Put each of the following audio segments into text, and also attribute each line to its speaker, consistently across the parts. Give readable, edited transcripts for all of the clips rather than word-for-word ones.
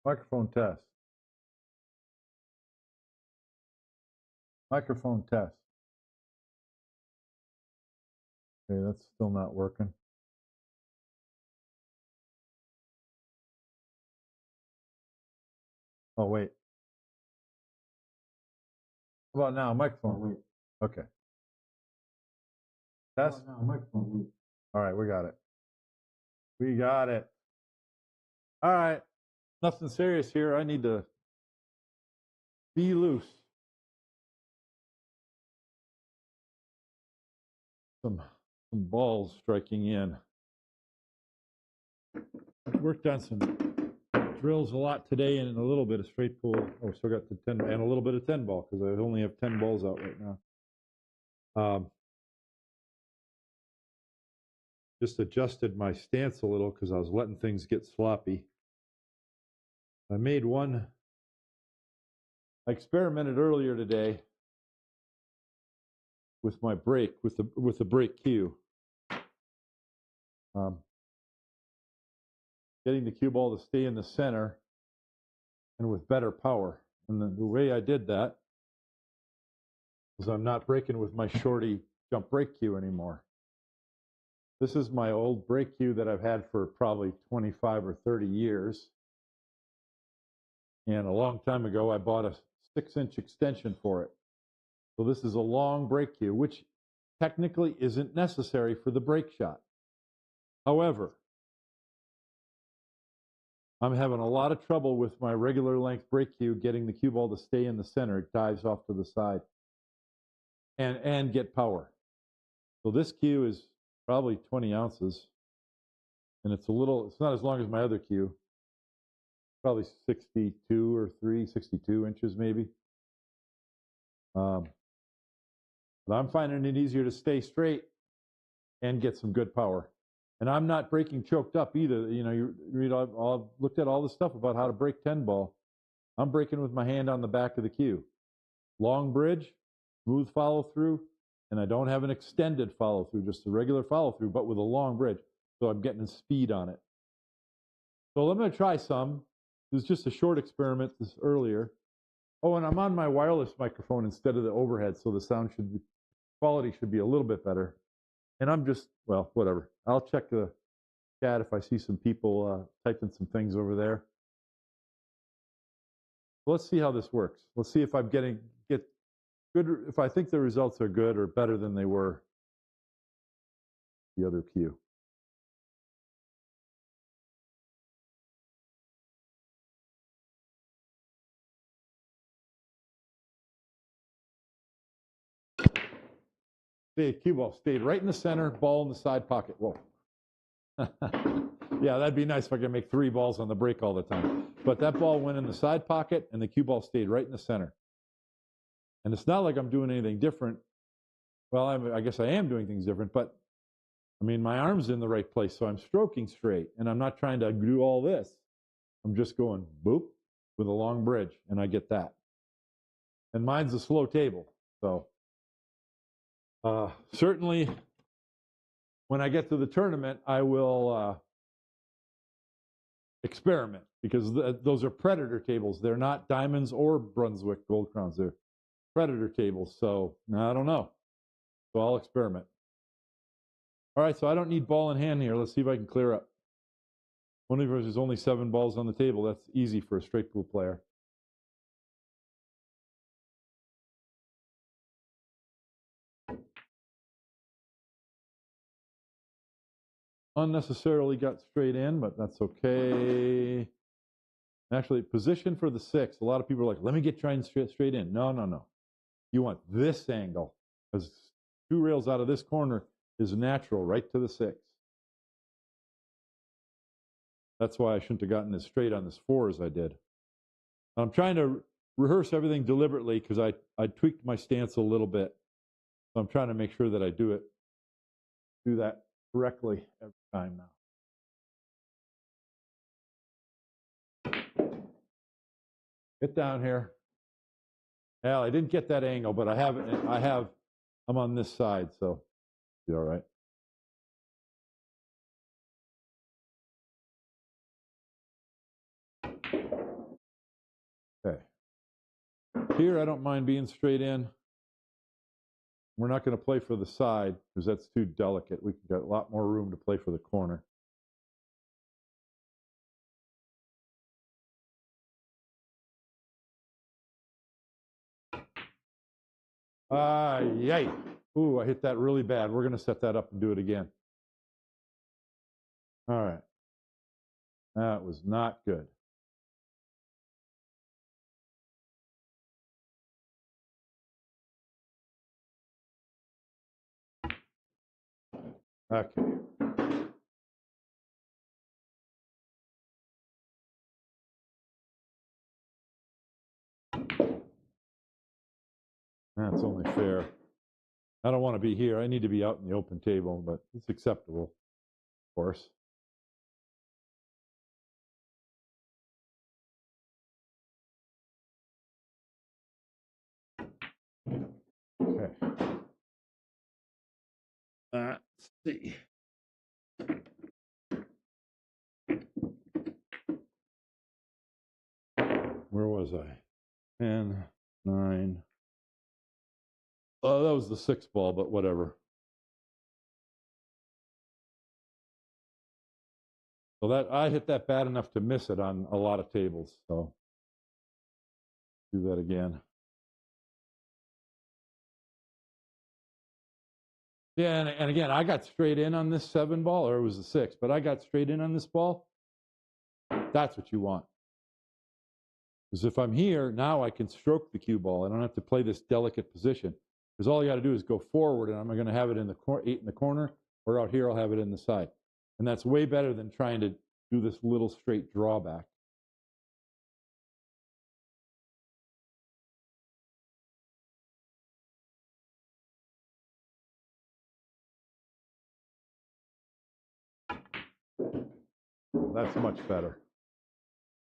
Speaker 1: Microphone test. Microphone test. Okay, that's still not working. Oh, wait. How about now? Microphone. Oh, wait. Okay. Test. Now, microphone. Wait. All right, we got it. We got it. All right. Nothing serious here. I need to be loose. Some balls striking in. I worked on some drills a lot today and a little bit of straight pull. Oh, still got the 10 and a little bit of 10 ball because I only have 10 balls out right now. Just adjusted my stance a little because I was letting things get sloppy. I made one. I experimented earlier today with my brake, with the brake cue. Getting the cue ball to stay in the center and with better power. And the way I did that was I'm not braking with my shorty jump brake cue anymore. This is my old brake cue that I've had for probably 25 or 30 years. And a long time ago, I bought a 6-inch extension for it. So this is a long brake cue, which technically isn't necessary for the brake shot. However, I'm having a lot of trouble with my regular length brake cue getting the cue ball to stay in the center. It dives off to the side and get power. So this cue is probably 20 ounces. And it's not as long as my other cue. Probably 62 or 62 inches maybe. But I'm finding it easier to stay straight and get some good power. And I'm not breaking choked up either. You know, you read, I've looked at all the stuff about how to break 10 ball. I'm breaking with my hand on the back of the cue. Long bridge, smooth follow through, and I don't have an extended follow through, just a regular follow through, but with a long bridge. So I'm getting speed on it. So I'm going to try some. This is just a short experiment this earlier. Oh, and I'm on my wireless microphone instead of the overhead, so the sound quality should be a little bit better. And I'm just, well, whatever. I'll check the chat if I see some people typing some things over there. Let's see how this works. Let's see if I'm get good, if I think the results are good or better than they were the other cue. The cue ball stayed right in the center, ball in the side pocket. Whoa. Yeah, that'd be nice if I could make 3 balls on the break all the time. But that ball went in the side pocket, and the cue ball stayed right in the center. And it's not like I'm doing anything different. Well, I guess I am doing things different, but I mean, my arm's in the right place, so I'm stroking straight, and I'm not trying to do all this. I'm just going boop with a long bridge, and I get that. And mine's a slow table, so certainly when I get to the tournament, I will experiment, because those are predator tables. They're not diamonds or Brunswick Gold Crowns. They're predator tables, so I don't know. So I'll experiment. All right, so I don't need ball in hand here. Let's see if I can clear up. Only because there's only 7 balls on the table. That's easy for a straight pool player. Unnecessarily got straight in, but that's okay. Actually, position for the 6. A lot of people are like, let me trying straight in. No. You want this angle, because 2 rails out of this corner is natural right to the 6. That's why I shouldn't have gotten as straight on this 4 as I did. I'm trying to rehearse everything deliberately because I tweaked my stance a little bit. So I'm trying to make sure that I do that correctly every time now. Get down here. Well, I didn't get that angle, but I'm on this side, so be all right. Okay. Here, I don't mind being straight in. We're not going to play for the side because that's too delicate. We've got a lot more room to play for the corner. Yay. Ooh, I hit that really bad. We're going to set that up and do it again. All right. That was not good. Okay. That's only fair. I don't want to be here. I need to be out in the open table, but it's acceptable, of course. Okay. Let's see. Where was I? 10, 9. Oh, that was the 6th ball, but whatever. So that I hit that bad enough to miss it on a lot of tables. So do that again. Yeah, and again, I got straight in on this 7 ball, or it was the 6, but I got straight in on this ball. That's what you want. Because if I'm here, now I can stroke the cue ball. I don't have to play this delicate position. Because all you got to do is go forward, and I'm going to have it in the 8 in the corner, or out here I'll have it in the side. And that's way better than trying to do this little straight drawback. That's much better.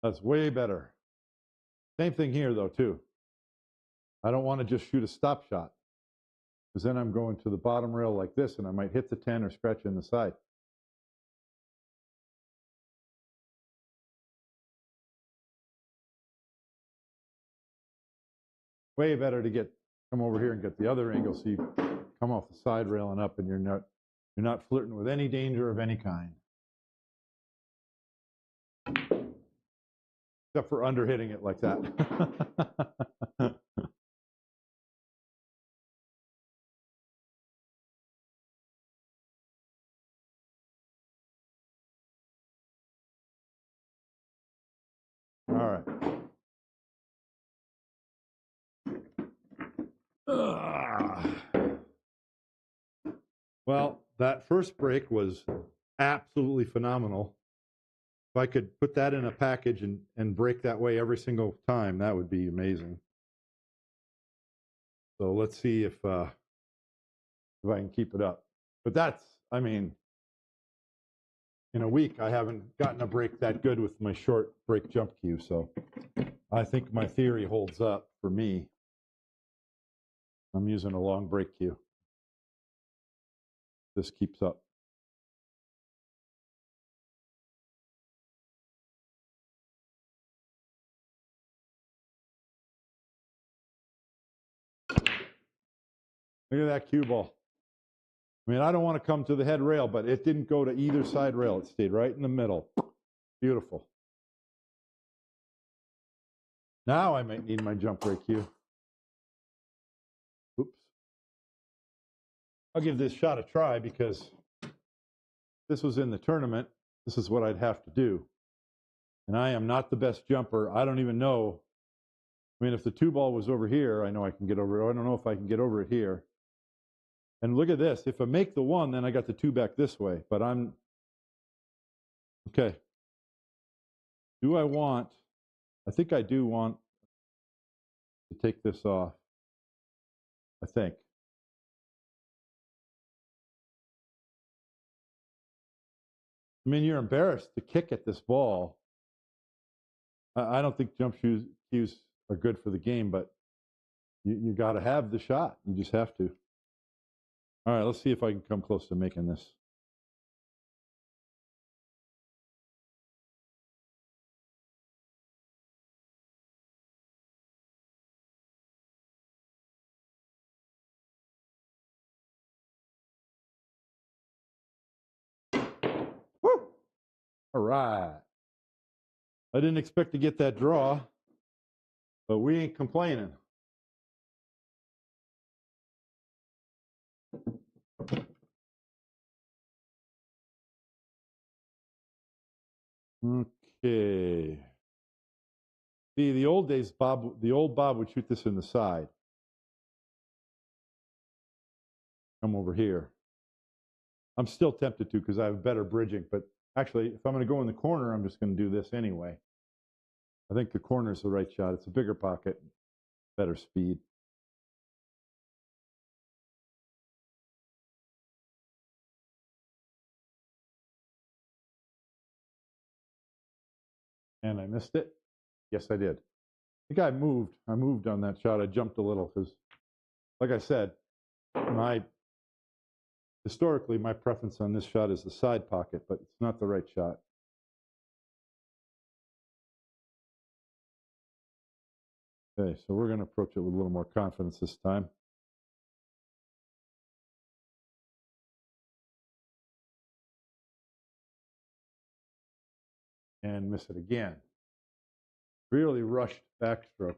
Speaker 1: That's way better. Same thing here, though, too. I don't want to just shoot a stop shot. Because then I'm going to the bottom rail like this, and I might hit the 10 or scratch in the side. Way better to come over here and get the other angle so you come off the side rail and up, and you're not flirting with any danger of any kind. Except for under hitting it like that. All right. Well, that first break was absolutely phenomenal. If I could put that in a package and break that way every single time, that would be amazing. So let's see if I can keep it up. But that's, I mean, in a week, I haven't gotten a break that good with my short break jump cue. So I think my theory holds up for me. I'm using a long break cue. This keeps up. Look at that cue ball. I mean, I don't want to come to the head rail, but it didn't go to either side rail. It stayed right in the middle. Beautiful. Now I might need my jump break cue. Oops. I'll give this shot a try because this was in the tournament. This is what I'd have to do. And I am not the best jumper. I don't even know. I mean, if the 2 ball was over here, I know I can get over it. I don't know if I can get over it here. And look at this. If I make the 1, then I got the 2 back this way. But I'm... Okay. Do I want... I think I do want to take this off. I think. I mean, you're embarrassed to kick at this ball. I don't think jump cues are good for the game, but you got to have the shot. You just have to. All right, let's see if I can come close to making this. Woo! All right. I didn't expect to get that draw, but we ain't complaining. Okay. See, the old days, the old Bob would shoot this in the side. Come over here. I'm still tempted to because I have better bridging, but actually, if I'm going to go in the corner, I'm just going to do this anyway. I think the corner is the right shot. It's a bigger pocket, better speed. And I missed it. Yes, I did. I think I moved. I moved on that shot. I jumped a little because, like I said, historically, my preference on this shot is the side pocket, but it's not the right shot. Okay, so we're going to approach it with a little more confidence this time. And miss it again. Really rushed backstroke.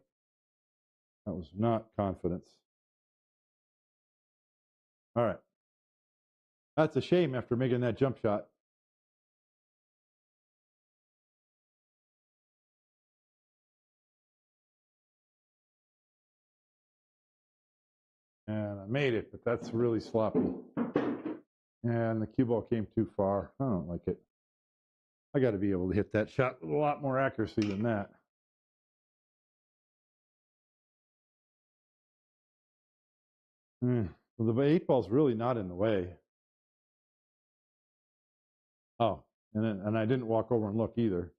Speaker 1: That was not confidence. All right. That's a shame after making that jump shot. And I made it, but that's really sloppy. And the cue ball came too far. I don't like it. I got to be able to hit that shot with a lot more accuracy than that. Well, the 8-ball's really not in the way. Oh, and I didn't walk over and look either.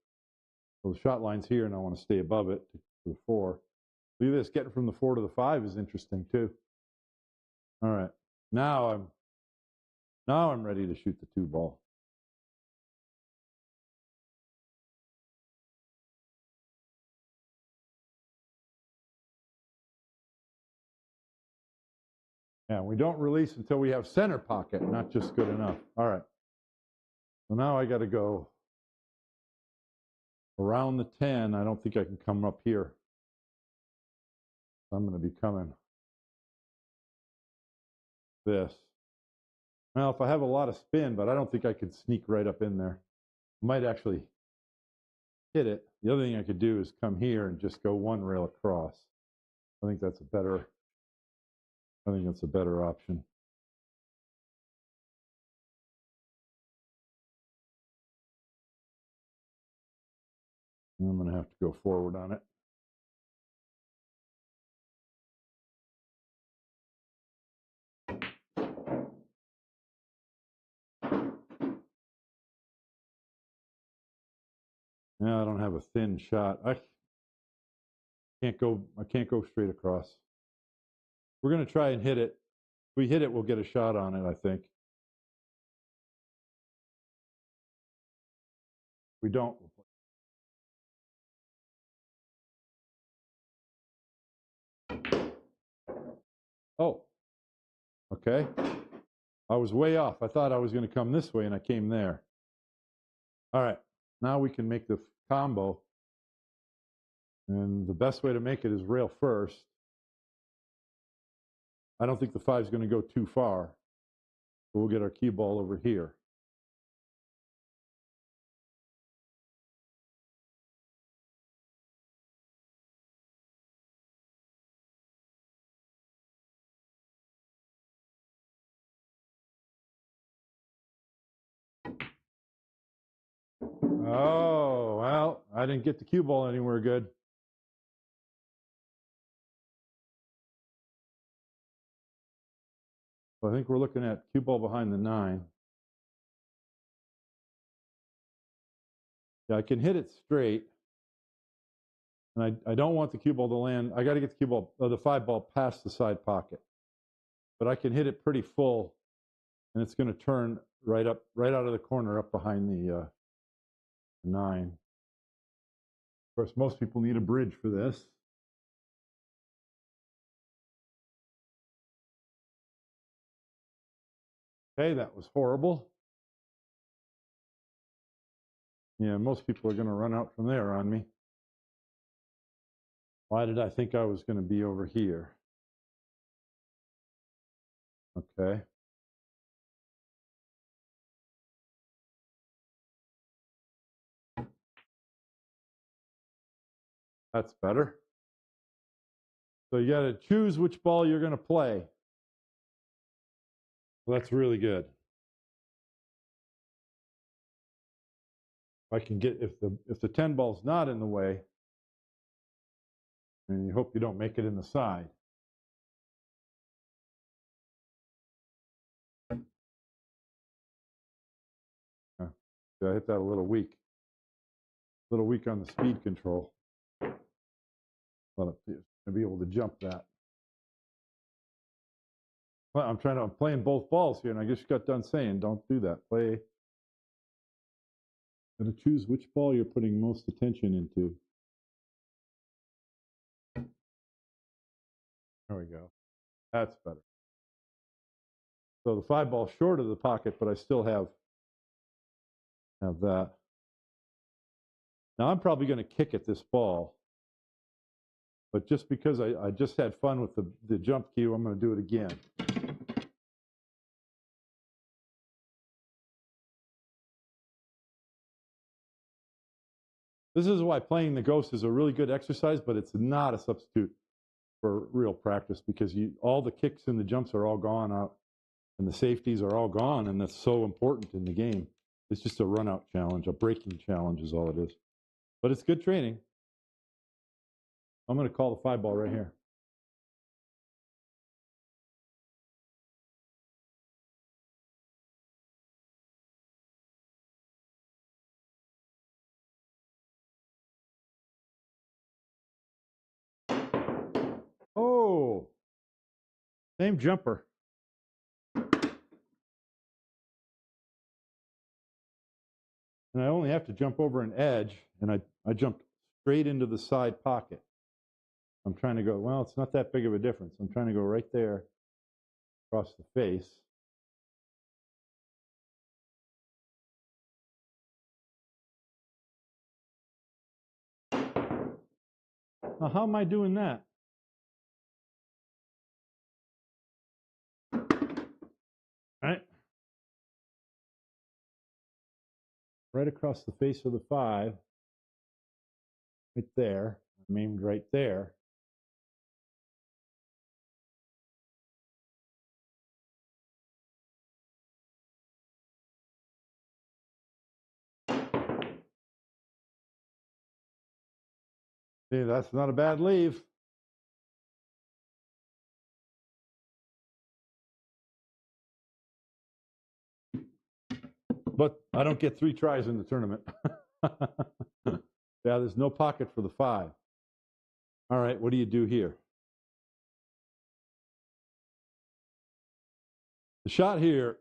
Speaker 1: So the shot line's here, and I want to stay above it for the 4. Look at this. Getting from the 4 to the 5 is interesting too. All right. Now I'm ready to shoot the 2 ball. Yeah, we don't release until we have center pocket, not just good enough. All right. So now I got to go around the 10. I don't think I can come up here. I'm going to be coming this. Now, if I have a lot of spin, but I don't think I could sneak right up in there. I might actually hit it. The other thing I could do is come here and just go one rail across. I think that's a better option. And I'm going to have to go forward on it. Now I don't have a thin shot. I can't go straight across. We're going to try and hit it. If we hit it, we'll get a shot on it, I think. If we don't. Oh, okay. I was way off. I thought I was going to come this way, and I came there. All right. Now we can make the combo. And the best way to make it is rail first. I don't think the 5 is going to go too far. So we'll get our cue ball over here. Oh, well, I didn't get the cue ball anywhere good. So I think we're looking at cue ball behind the 9. Yeah, I can hit it straight. And I don't want the cue ball to land. I got to get the cue ball, the 5 ball past the side pocket. But I can hit it pretty full, and it's going to turn right out of the corner up behind the 9. Of course, most people need a bridge for this. Okay, that was horrible. Yeah, most people are going to run out from there on me. Why did I think I was going to be over here? Okay. That's better. So you got to choose which ball you're going to play. Well, that's really good. If I can get if the 10 ball's not in the way, and you hope you don't make it in the side. I hit that a little weak. A little weak on the speed control. But to be able to jump that. Well, I'm playing both balls here, and I just got done saying, don't do that. Got to choose which ball you're putting most attention into. There we go. That's better. So the 5 ball short of the pocket, but I still have that. Now I'm probably going to kick at this ball, but just because I just had fun with the jump cue, I'm going to do it again. This is why playing the ghost is a really good exercise, but it's not a substitute for real practice, because all the kicks and the jumps are all gone out, and the safeties are all gone, and that's so important in the game. It's just a run-out challenge, a breaking challenge is all it is. But it's good training. I'm going to call the 5 ball right here. Oh, same jumper. And I only have to jump over an edge, and I jumped straight into the side pocket. I'm trying to go, well, it's not that big of a difference. I'm trying to go right there across the face. Now, how am I doing that? Right across the face of the 5, right there. I'm aimed right there. See, that's not a bad leave. But I don't get 3 tries in the tournament. Yeah, there's no pocket for the 5. All right, what do you do here? The shot here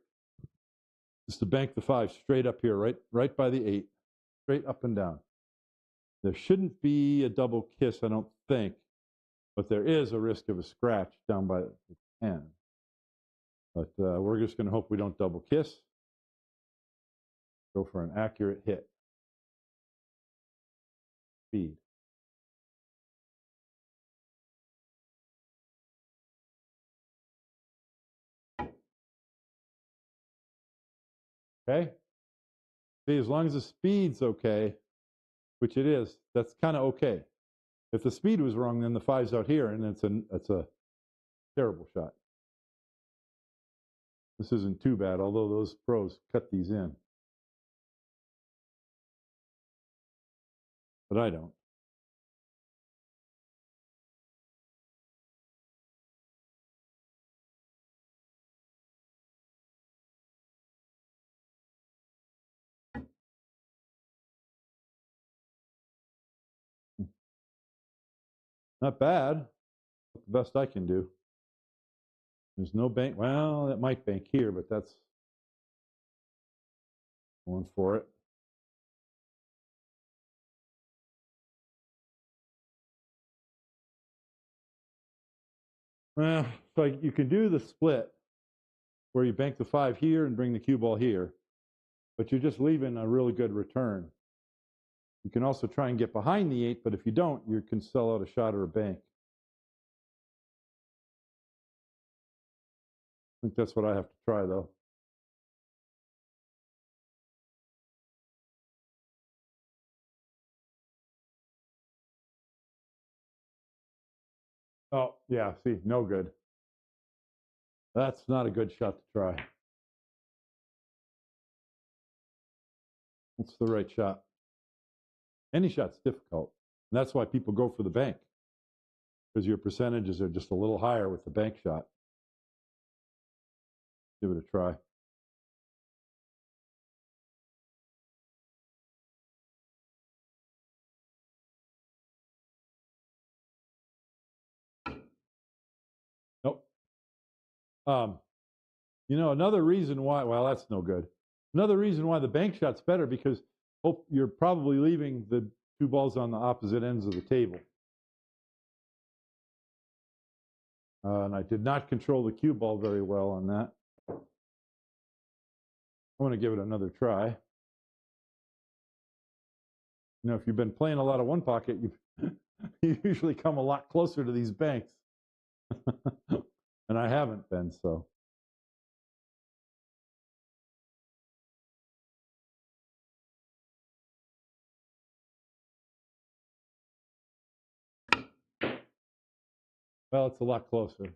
Speaker 1: is to bank the 5 straight up here, right by the 8, straight up and down. There shouldn't be a double kiss, I don't think, but there is a risk of a scratch down by the 10. But we're just going to hope we don't double kiss. Go for an accurate hit. Speed. Okay? See, as long as the speed's okay, which it is, that's kind of okay. If the speed was wrong, then the 5's out here, and it's a terrible shot. This isn't too bad, although those pros cut these in. But I don't. Not bad. The best I can do. There's no bank. Well, it might bank here, but that's going for it. Well, so you can do the split where you bank the 5 here and bring the cue ball here, but you're just leaving a really good return. You can also try and get behind the 8, but if you don't, you can sell out a shot or a bank. I think that's what I have to try, though. Oh, yeah, see, no good. That's not a good shot to try. What's the right shot? Any shot's difficult. And that's why people go for the bank, because your percentages are just a little higher with the bank shot. Give it a try. Nope. You know, another reason why, well, that's no good. Another reason why the bank shot's better, because you're probably leaving the 2 balls on the opposite ends of the table. And I did not control the cue ball very well on that. I want to give it another try. You know, if you've been playing a lot of one pocket, you usually come a lot closer to these banks. And I haven't been, so. Well, it's a lot closer.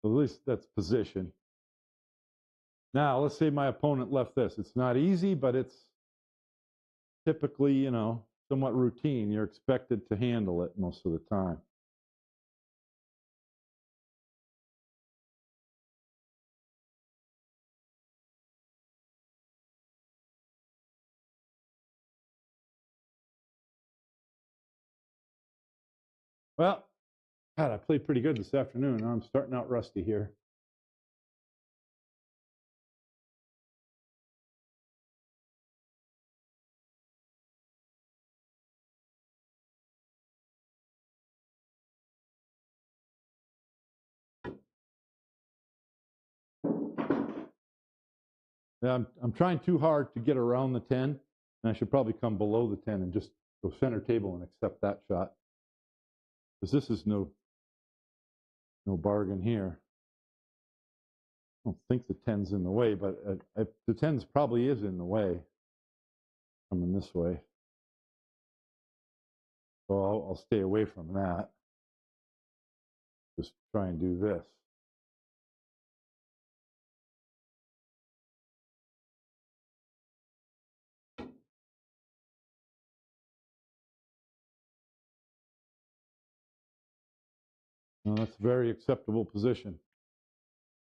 Speaker 1: So at least that's position. Now, let's say my opponent left this. It's not easy, but it's typically, you know, somewhat routine. You're expected to handle it most of the time. Well, God, I played pretty good this afternoon. I'm starting out rusty here. Yeah, I'm trying too hard to get around the 10, and I should probably come below the 10 and just go center table and accept that shot. Because this is no bargain here. I don't think the 10's in the way, but the 10's probably is in the way. Coming this way. So I'll stay away from that. Just try and do this. Well, that's a very acceptable position.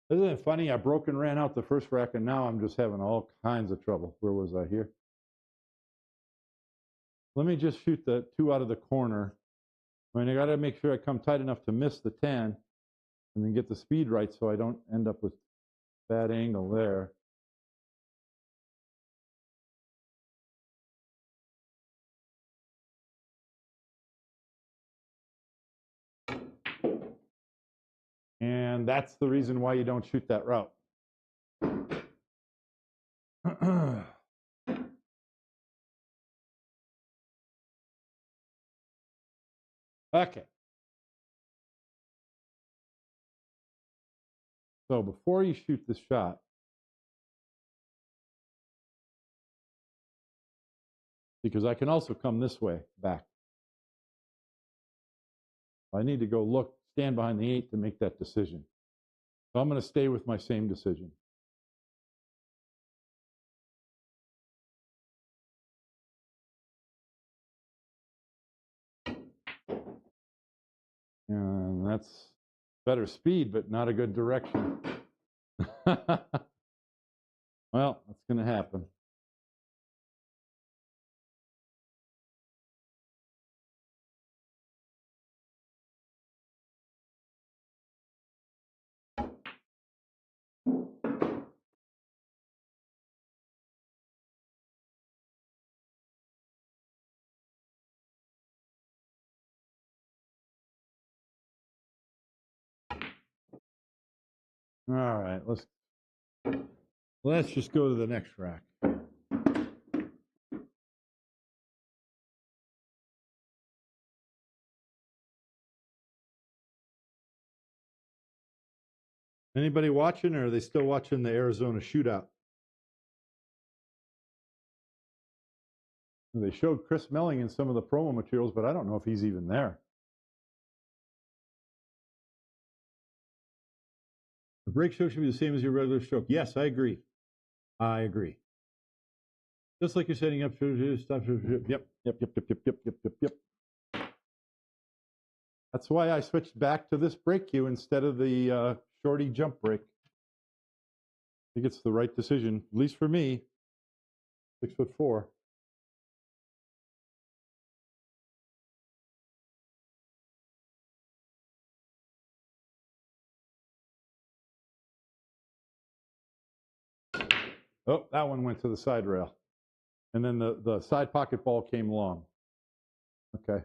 Speaker 1: Isn't it funny? I broke and ran out the first rack, and now I'm just having all kinds of trouble. Where was I here? Let me just shoot the 2 out of the corner. I mean, I got to make sure I come tight enough to miss the 10 and then get the speed right so I don't end up with bad angle there. And that's the reason why you don't shoot that route. Okay. So before you shoot this shot, because I can also come this way back. I need to go stand behind the 8 to make that decision. So I'm going to stay with my same decision. And that's better speed, but not a good direction. Well, that's going to happen. All right, let's just go to the next rack. Anybody watching, or are they still watching the Arizona shootout? They showed Chris Melling in some of the promo materials, but I don't know if he's even there. The brake stroke should be the same as your regular stroke. Yes, I agree. I agree. Just like you're setting up. Stop. Yep. That's why I switched back to this brake cue instead of the shorty jump brake. I think it's the right decision, at least for me. 6'4". Oh, that one went to the side rail. And then the side pocket ball came along. Okay.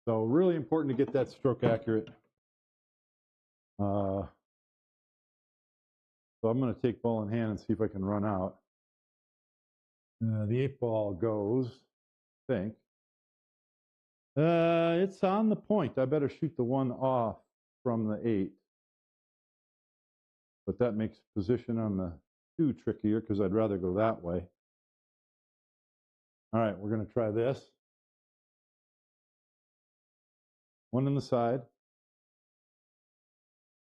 Speaker 1: So really important to get that stroke accurate. So I'm going to take ball in hand and see if I can run out. The 8 ball goes, I think. It's on the point. I better shoot the 1 off from the 8. But that makes position on the 2 trickier because I'd rather go that way. All right, we're going to try this. 1 on the side.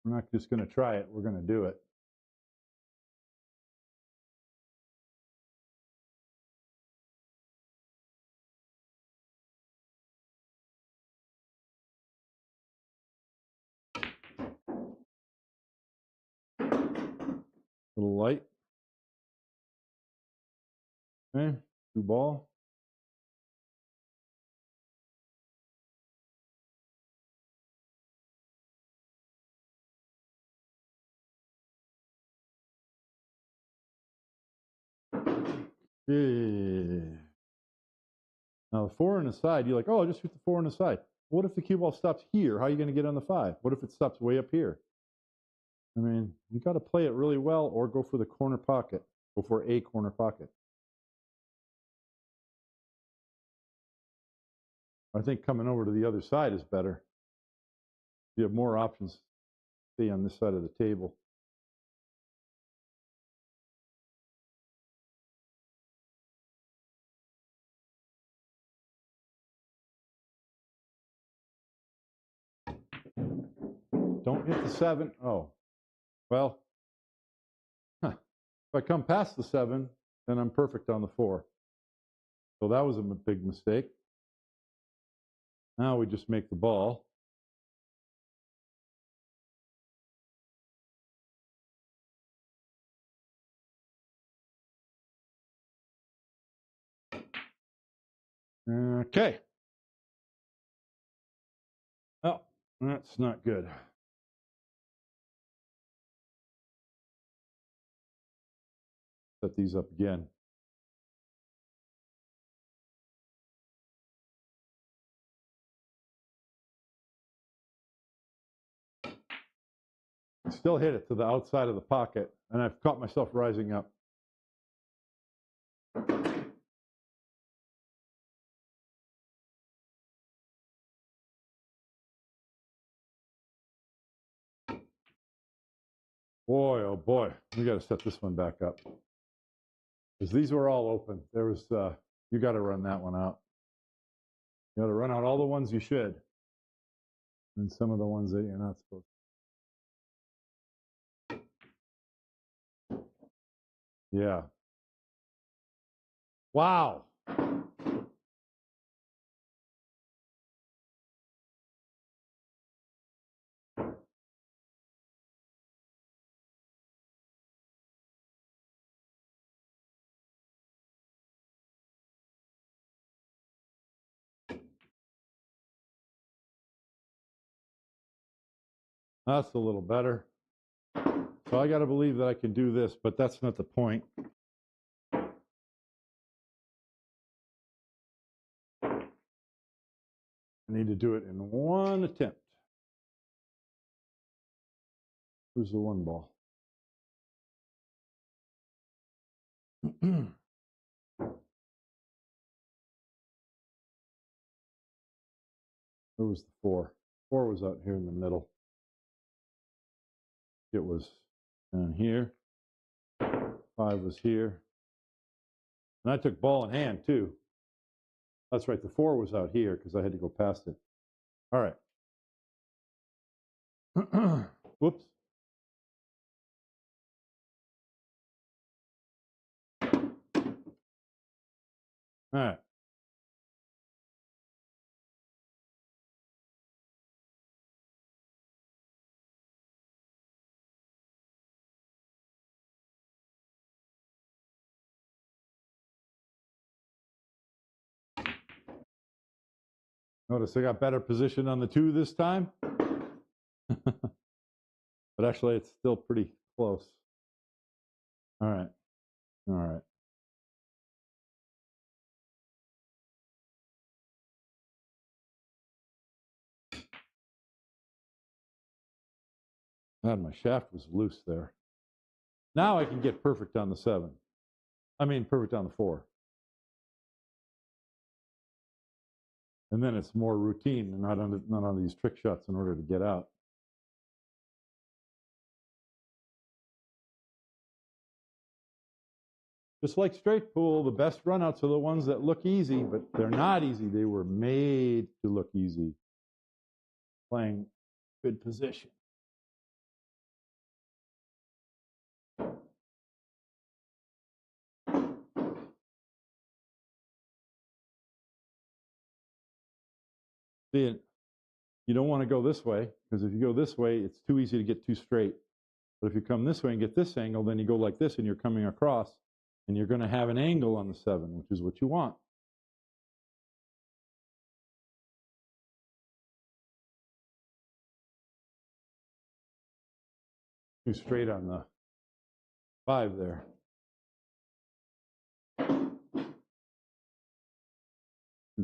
Speaker 1: We're not just going to try it, we're going to do it. Little light. Okay, 2 ball. Yeah. Now the 4 on the side, you're like, oh, I'll just shoot the 4 on the side. What if the cue ball stops here? How are you going to get on the 5? What if it stops way up here? I mean, you got to play it really well or go for the corner pocket. Go for a corner pocket. I think coming over to the other side is better. You have more options. Stay on this side of the table. Don't hit the 7. Oh, well, if I come past the 7, then I'm perfect on the 4. So that was a big mistake. Now we just make the ball. Okay. Oh, that's not good. Set these up again. Still hit it to the outside of the pocket, and I've caught myself rising up. Boy, oh boy, we got to set this one back up. Because these were all open. There was, you got to run that one out. You got to run out all the ones you should, and some of the ones that you're not supposed to. Yeah. Wow. That's a little better. So I got to believe that I can do this, but that's not the point. I need to do it in one attempt. Where's the 1 ball? Where was the 4? 4 was out here in the middle. It was down here. 5 was here. And I took ball in hand too. That's right, the 4 was out here because I had to go past it. All right. Whoops. All right. Notice I got better position on the 2 this time. But actually, it's still pretty close. All right. All right. God, my shaft was loose there. Now I can get perfect on the 7. I mean, perfect on the 4. And then it's more routine and not on these trick shots in order to get out. Just like straight pool, the best runouts are the ones that look easy, but they're not easy. They were made to look easy. Playing good position. See, you don't want to go this way, because if you go this way, it's too easy to get too straight. But if you come this way and get this angle, then you go like this and you're coming across, and you're going to have an angle on the 7, which is what you want. Too straight on the 5 there. Too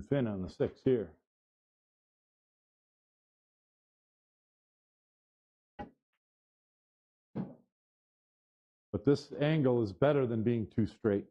Speaker 1: thin on the 6 here. But this angle is better than being too straight.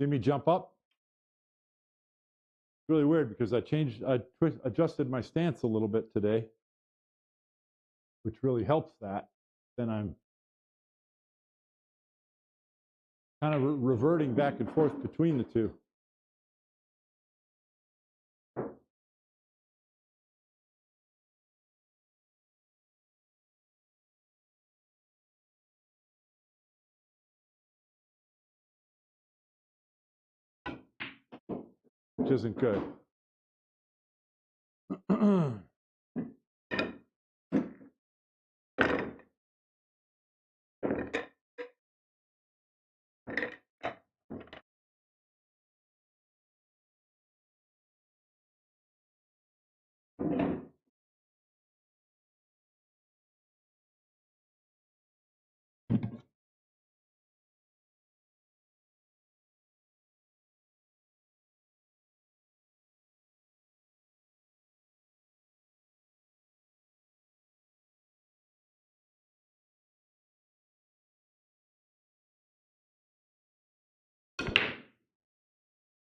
Speaker 1: See me jump up? It's really weird because I adjusted my stance a little bit today, which really helps that. Then I'm kind of reverting back and forth between the 2. Which isn't good.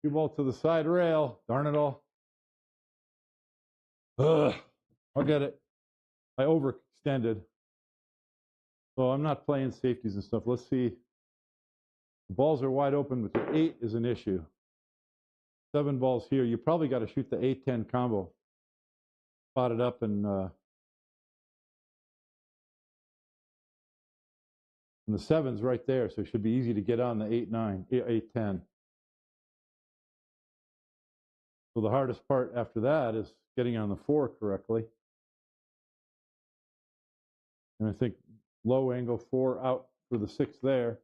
Speaker 1: Cue ball to the side rail. Darn it all. Ugh. I'll get it. I overextended. So I'm not playing safeties and stuff. Let's see. The balls are wide open, but the 8 is an issue. 7 balls here. You probably got to shoot the 8-10 combo. Spot it up and the 7's right there, so it should be easy to get on the 8-9, 8-10. So the hardest part after that is getting on the 4 correctly. And I think low angle 4 out for the 6 there.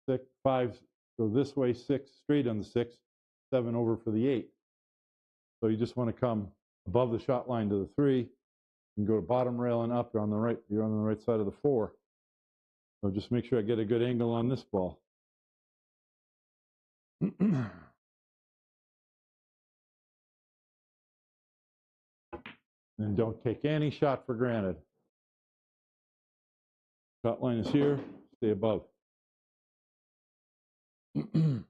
Speaker 1: 6, 5 go this way, 6 straight on the 6, 7 over for the 8. So you just want to come above the shot line to the 3 and go to bottom rail and up. You're on the right side of the 4. So just make sure I get a good angle on this ball. And don't take any shot for granted. Shot line is here, stay above. And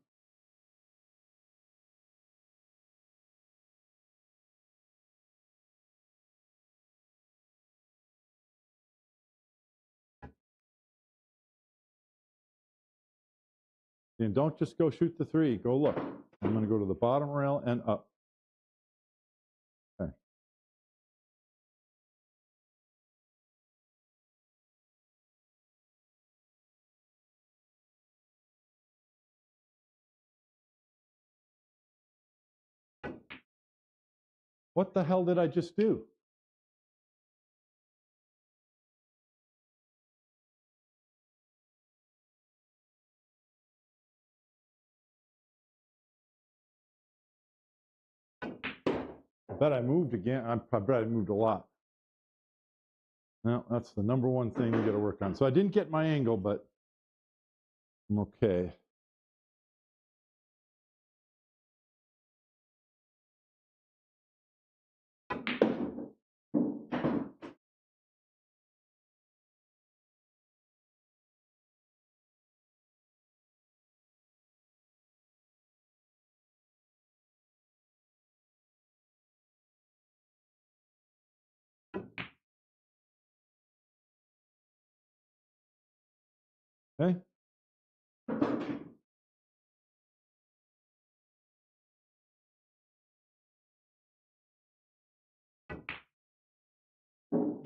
Speaker 1: don't just go shoot the 3, go look. I'm going to go to the bottom rail and up. Okay. What the hell did I just do? I bet I moved again. I bet I moved a lot. Well, that's the number one thing we got to work on. So I didn't get my angle, but I'm okay. Okay.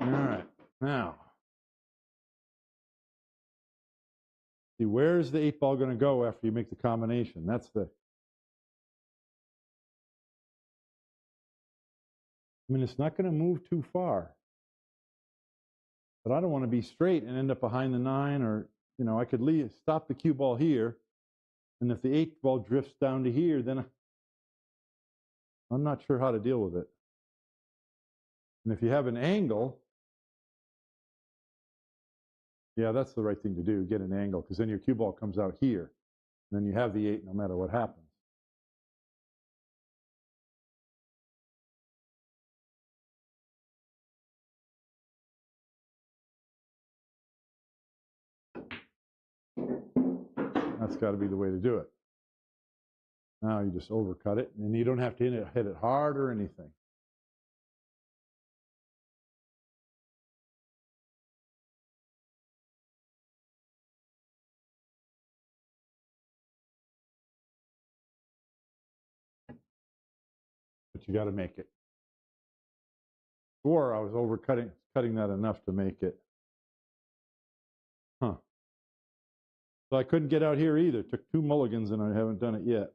Speaker 1: All right. Now, see, where's the 8 ball going to go after you make the combination? That's the. I mean, it's not going to move too far. But I don't want to be straight and end up behind the 9, or, you know, I could stop the cue ball here. And if the 8 ball drifts down to here, then I'm not sure how to deal with it. And if you have an angle, yeah, that's the right thing to do, get an angle, because then your cue ball comes out here. And then you have the 8 no matter what happens. That's got to be the way to do it. Now you just overcut it, and you don't have to hit it hard or anything. But you got to make it. Or I was cutting that enough to make it. Huh. So I couldn't get out here either. Took 2 mulligans and I haven't done it yet.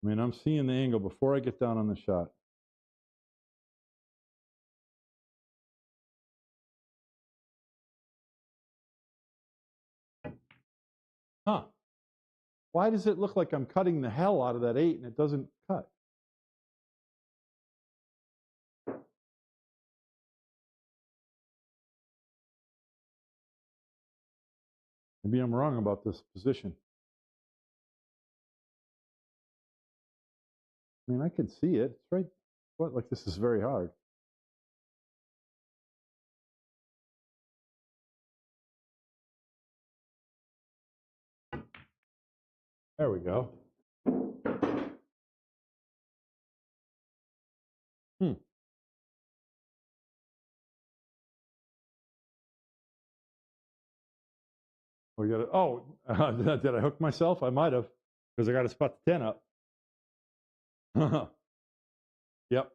Speaker 1: I mean, I'm seeing the angle before I get down on the shot. Huh. Why does it look like I'm cutting the hell out of that 8 and it doesn't cut? Maybe I'm wrong about this position. I mean, I can see it. It's right. What? Like this is very hard. There we go. We got to. Oh, did I hook myself? I might have, because I got to spot the 10 up. Yep.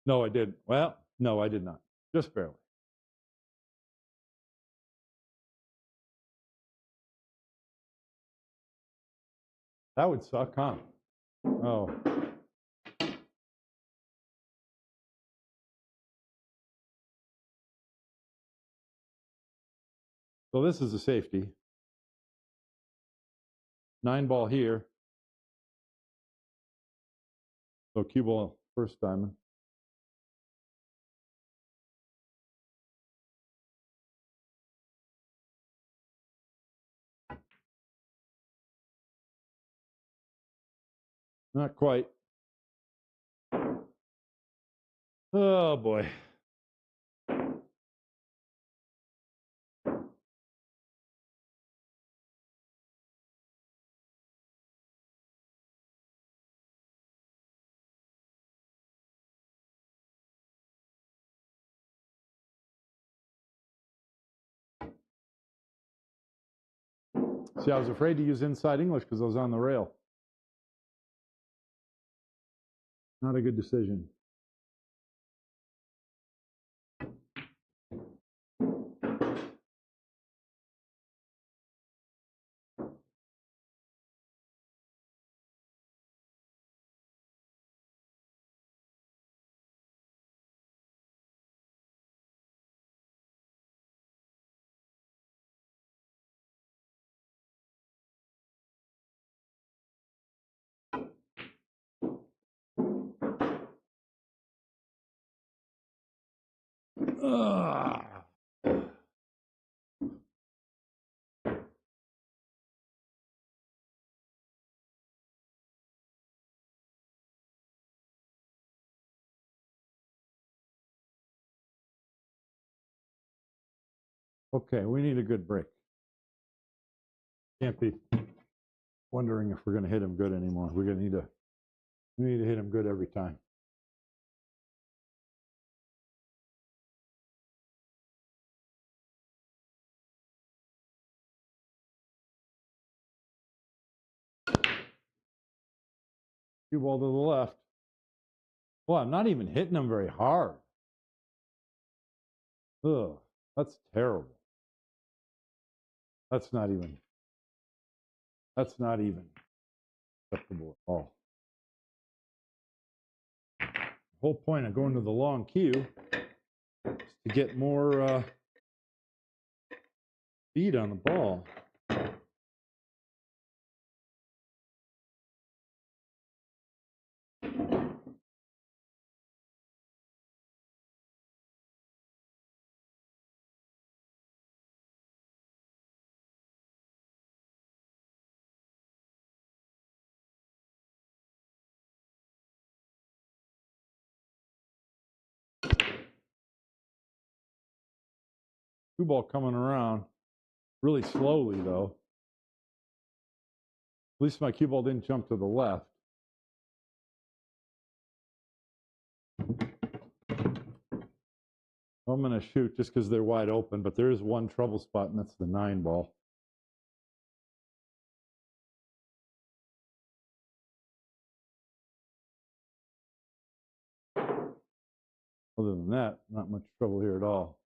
Speaker 1: No, I didn't. Well, no, I did not. Just barely. That would suck, huh? Oh. So this is a safety. 9 ball here. So cue ball first diamond. Not quite. Oh boy. See, I was afraid to use inside English because I was on the rail. Not a good decision. Ugh. Okay, we need a good break. Can't be wondering if we're going to hit him good anymore. We need to hit him good every time. Cue ball to the left. Well, I'm not even hitting him very hard. Ugh, that's terrible. That's not even acceptable at all. The whole point of going to the long cue is to get more speed on the ball. Cue ball coming around really slowly, though. At least my cue ball didn't jump to the left. I'm going to shoot just because they're wide open, but there is one trouble spot, and that's the 9 ball. Other than that, not much trouble here at all.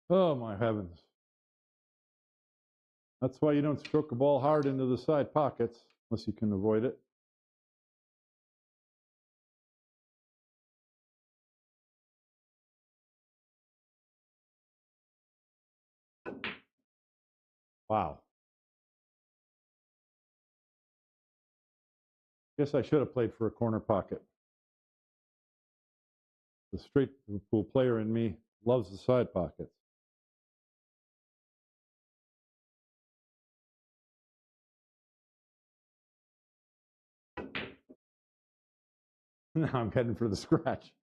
Speaker 1: Oh, my heavens. That's why you don't stroke a ball hard into the side pockets, unless you can avoid it. Wow. Guess I should have played for a corner pocket. The straight pool player in me loves the side pockets. Now I'm heading for the scratch.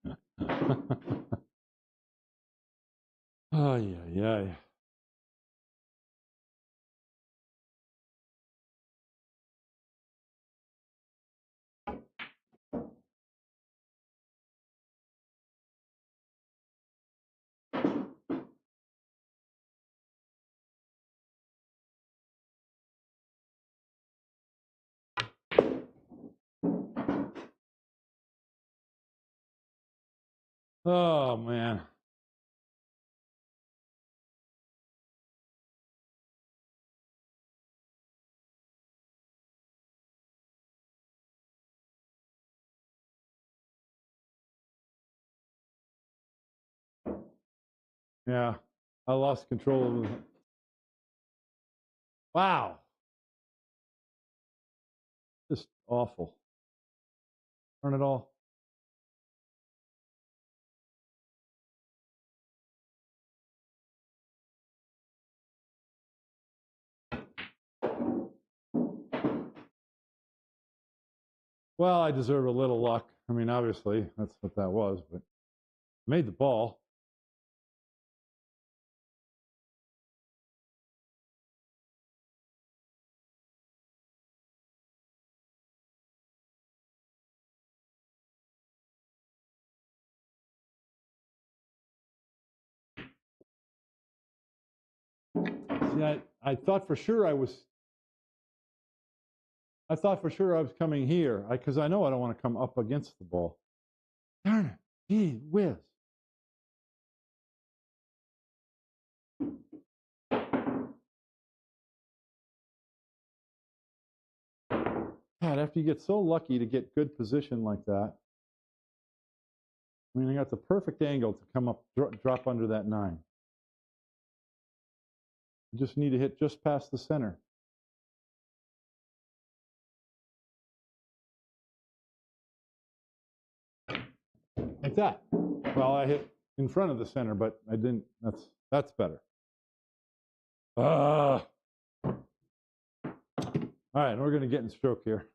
Speaker 1: Oh, yeah. Oh, man. Yeah, I lost control of it. Wow. Just awful. Turn it all. Well, I deserve a little luck. I mean, obviously, that's what that was, but made the ball. See, I thought for sure I was coming here because I know I don't want to come up against the ball. Darn it. Gee whiz. God, after you get so lucky to get good position like that, I mean, I got the perfect angle to come up, drop under that 9. I just need to hit just past the center. Like that. Well, I hit in front of the center, but I didn't. That's better. All right, we're going to get in stroke here.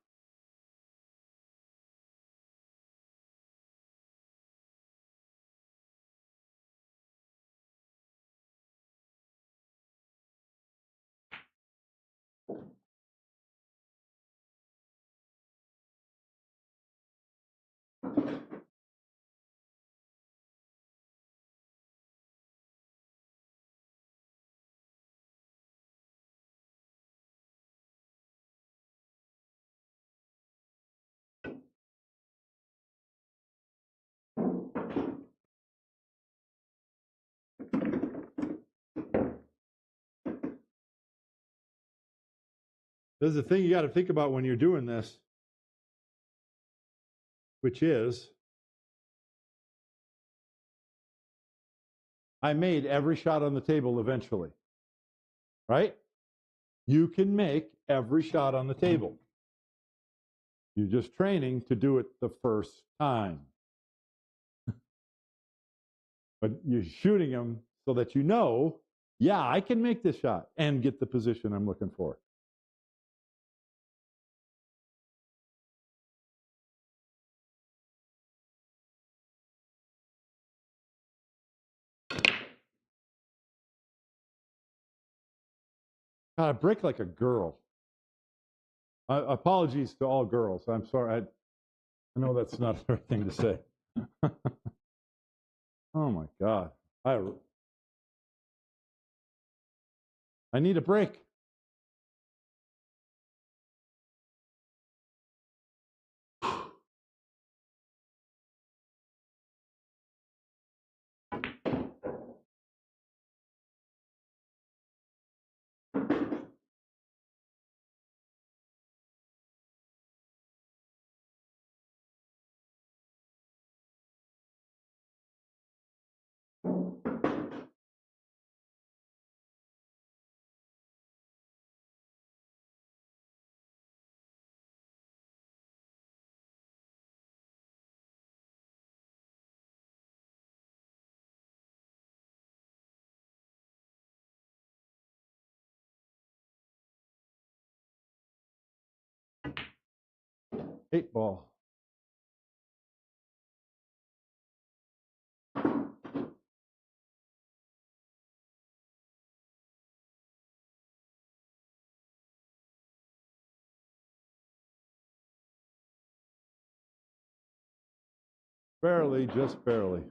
Speaker 1: There's a thing you got to think about when you're doing this, which is I made every shot on the table eventually, right? You can make every shot on the table. You're just training to do it the first time. But you're shooting them so that you know, yeah, I can make this shot and get the position I'm looking for. I break like a girl. Apologies to all girls. I'm sorry. I know that's not the right thing to say. Oh my God. I need a break. Eight ball. Barely, just barely.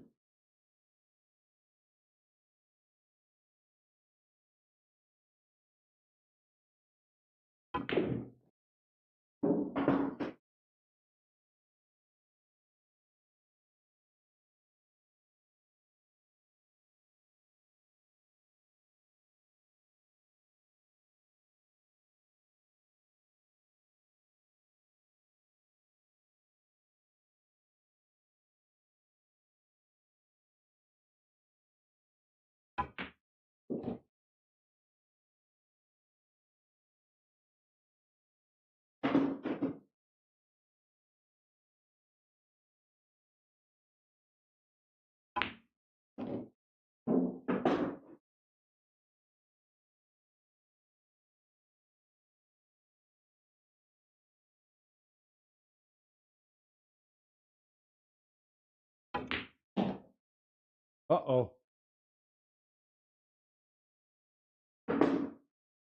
Speaker 1: Uh-oh.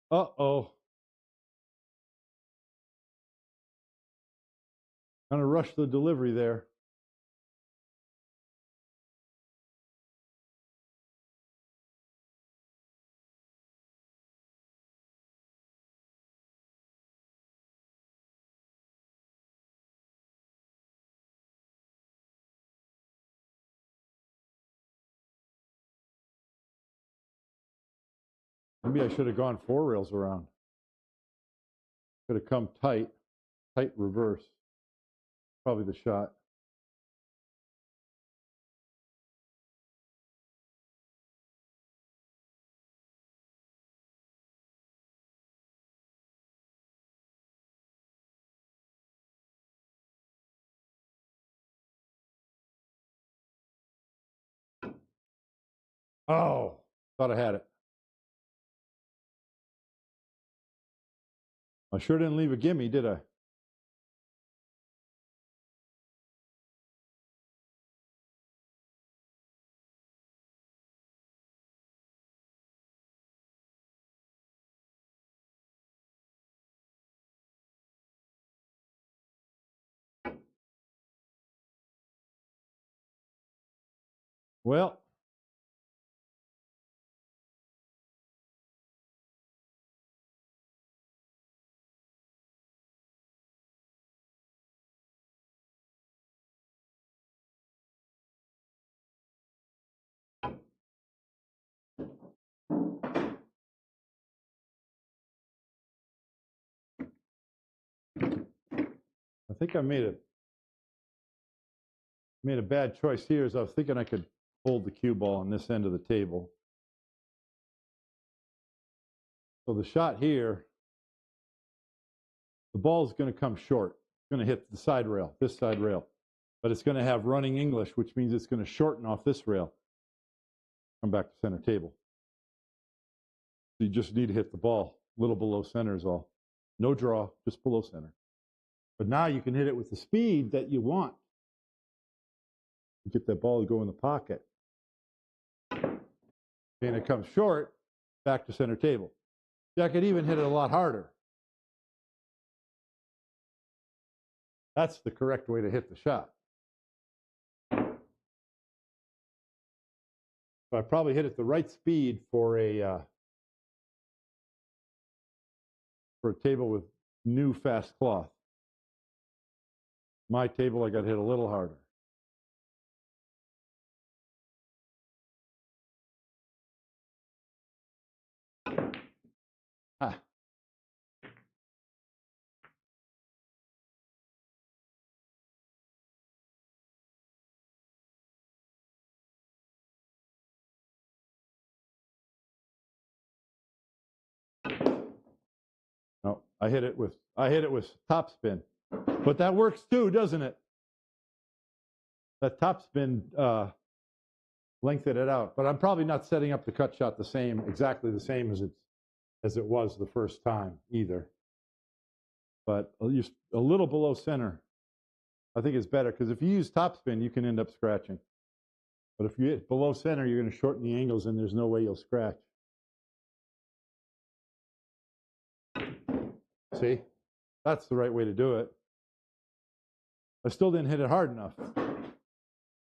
Speaker 1: Uh-oh. Kind of rushed the delivery there. Maybe I should have gone 4 rails around. Could have come tight reverse. Probably the shot. Oh, thought I had it. I sure didn't leave a gimme, did I? Well, I think I made a bad choice here as I was thinking I could hold the cue ball on this end of the table. So the shot here, the ball is going to come short. It's going to hit the side rail, this side rail. But it's going to have running English, which means it's going to shorten off this rail. Come back to center table. So you just need to hit the ball a little below center is all. No draw, just below center. But now you can hit it with the speed that you want. You get that ball to go in the pocket. And it comes short, back to center table. I could even hit it a lot harder. That's the correct way to hit the shot. So I probably hit it the right speed for a table with new fast cloth. My table, I got hit a little harder. Ah. No, I hit it with topspin. But that works too, doesn't it? That topspin lengthened it out. But I'm probably not setting up the cut shot exactly the same as it was the first time either. But just a little below center, I think is better, because if you use topspin, you can end up scratching. But if you hit below center, you're going to shorten the angles, and there's no way you'll scratch. See? That's the right way to do it. I still didn't hit it hard enough.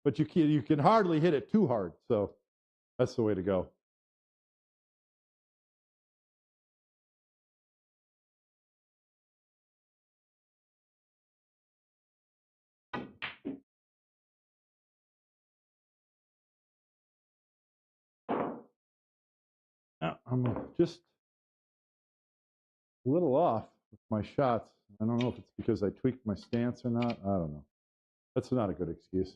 Speaker 1: but you can hardly hit it too hard. So that's the way to go. Now, I'm just a little off with my shots. I don't know if it's because I tweaked my stance or not. I don't know. That's not a good excuse.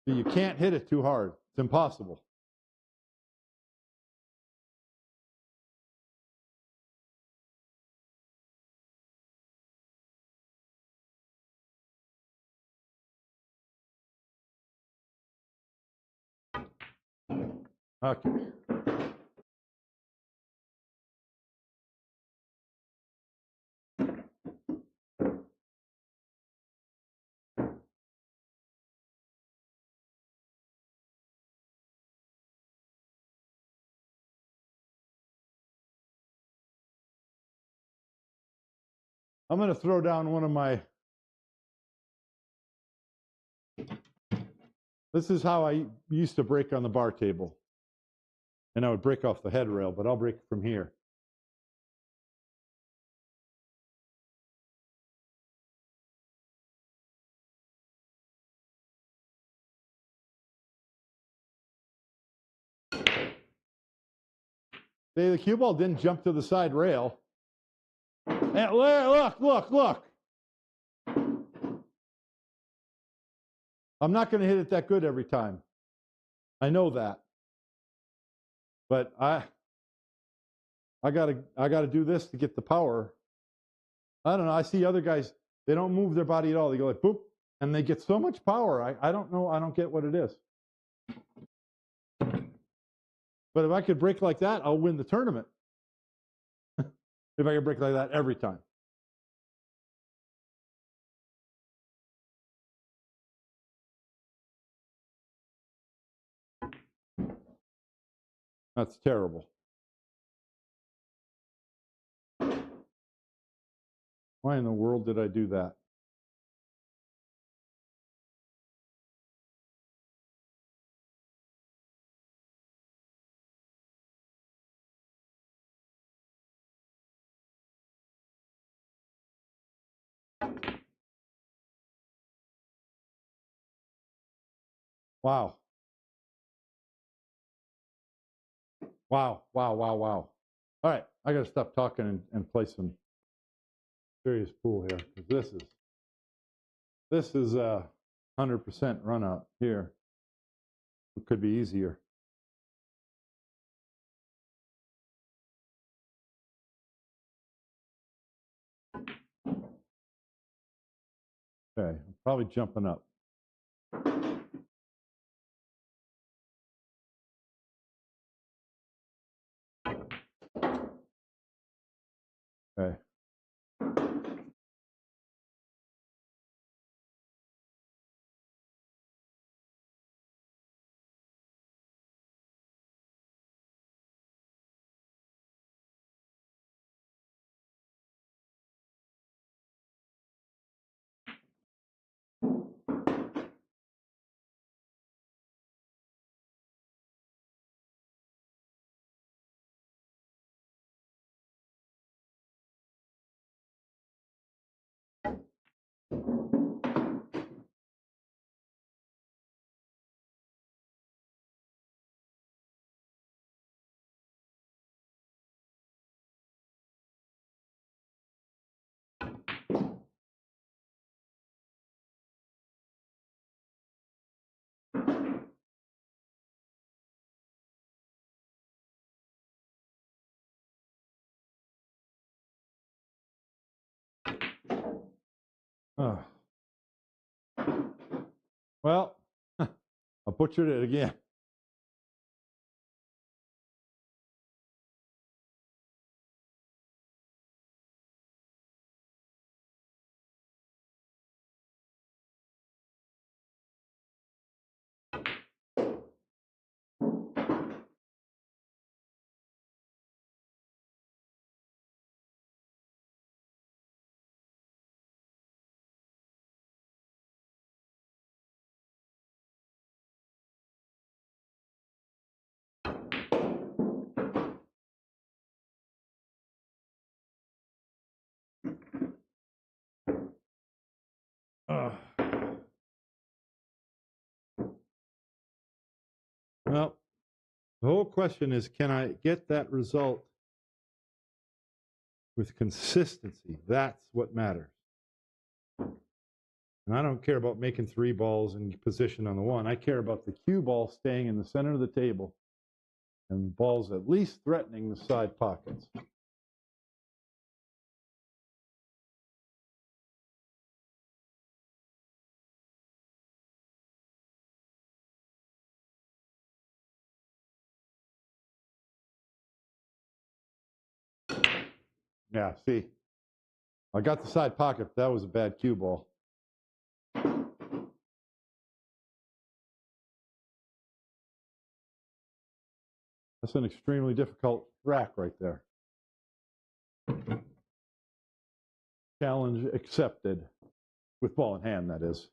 Speaker 1: You can't hit it too hard. It's impossible. Okay. I'm going to throw down one of my. This is how I used to break on the bar table. And I would break off the head rail, but I'll break from here. See, the cue ball didn't jump to the side rail. And look. I'm not going to hit it that good every time. I know that. But I gotta do this to get the power. I don't know. I see other guys, they don't move their body at all. They go like boop, and they get so much power. I don't know. I don't get what it is. But if I could break like that, I'll win the tournament. If I could break like that every time. That's terrible. Why in the world did I do that? Wow. Wow. All right, I got to stop talking and play some serious pool here, because this is a 100% run out here. It could be easier. Okay, I'm probably jumping up. Okay. Oh. Well, I butchered it again. Well, the whole question is, can I get that result with consistency? That's what matters. And I don't care about making 3 balls in position on the one. I care about the cue ball staying in the center of the table and balls at least threatening the side pockets. Yeah, see, I got the side pocket. That was a bad cue ball. That's an extremely difficult rack right there. Challenge accepted. With ball in hand, that is.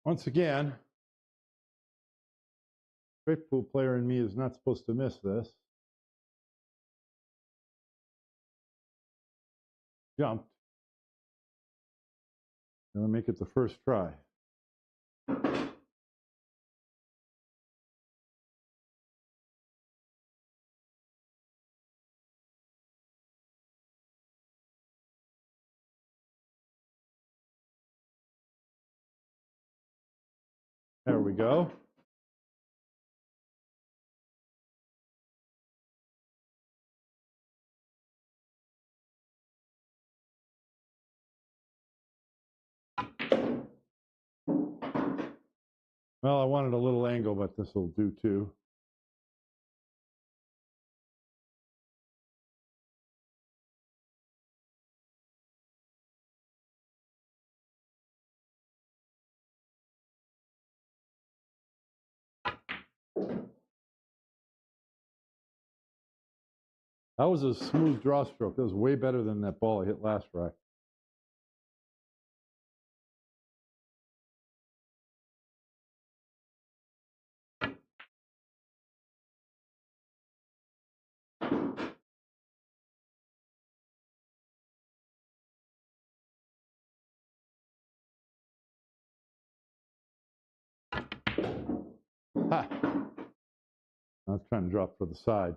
Speaker 1: Once again, straight pool player in me is not supposed to miss this. Jumped. Gonna make it the first try. There we go. Well, I wanted a little angle, but this will do too. That was a smooth draw stroke. That was way better than that ball I hit last rack. Ha! I was trying to drop for the side.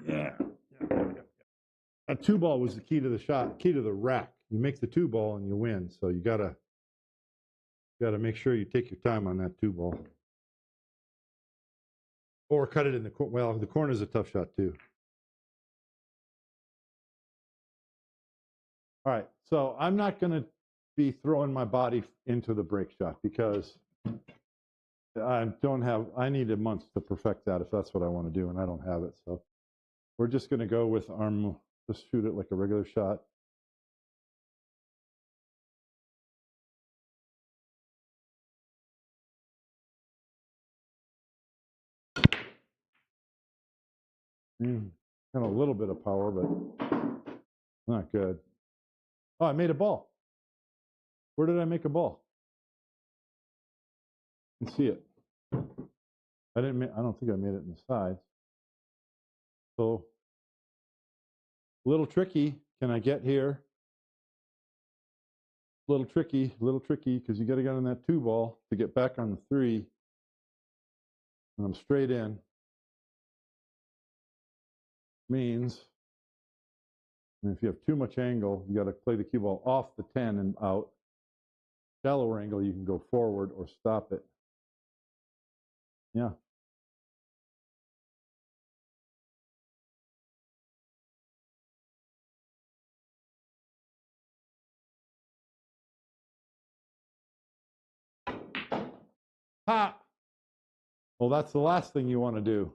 Speaker 1: Yeah. That 2 ball was the key to the shot, key to the rack. You make the 2 ball and you win. So you gotta make sure you take your time on that 2 ball. Or cut it in the corner. Well, the corner is a tough shot too. All right, so I'm not going to be throwing my body into the break shot because I need a month to perfect that if that's what I want to do, and I don't have it. So we're just going to go with arm, just shoot it like a regular shot. Kind of a little bit of power, but not good. Oh, I made a ball. Where did I make a ball? You can see it. I don't think I made it in the sides. So a little tricky. Can I get here? little tricky because you got to get on that 2 ball to get back on the 3. And I'm straight in. Means if you have too much angle, you got to play the cue ball off the 10 and out. Shallower angle, you can go forward or stop it. Yeah. Ha! Well, that's the last thing you want to do.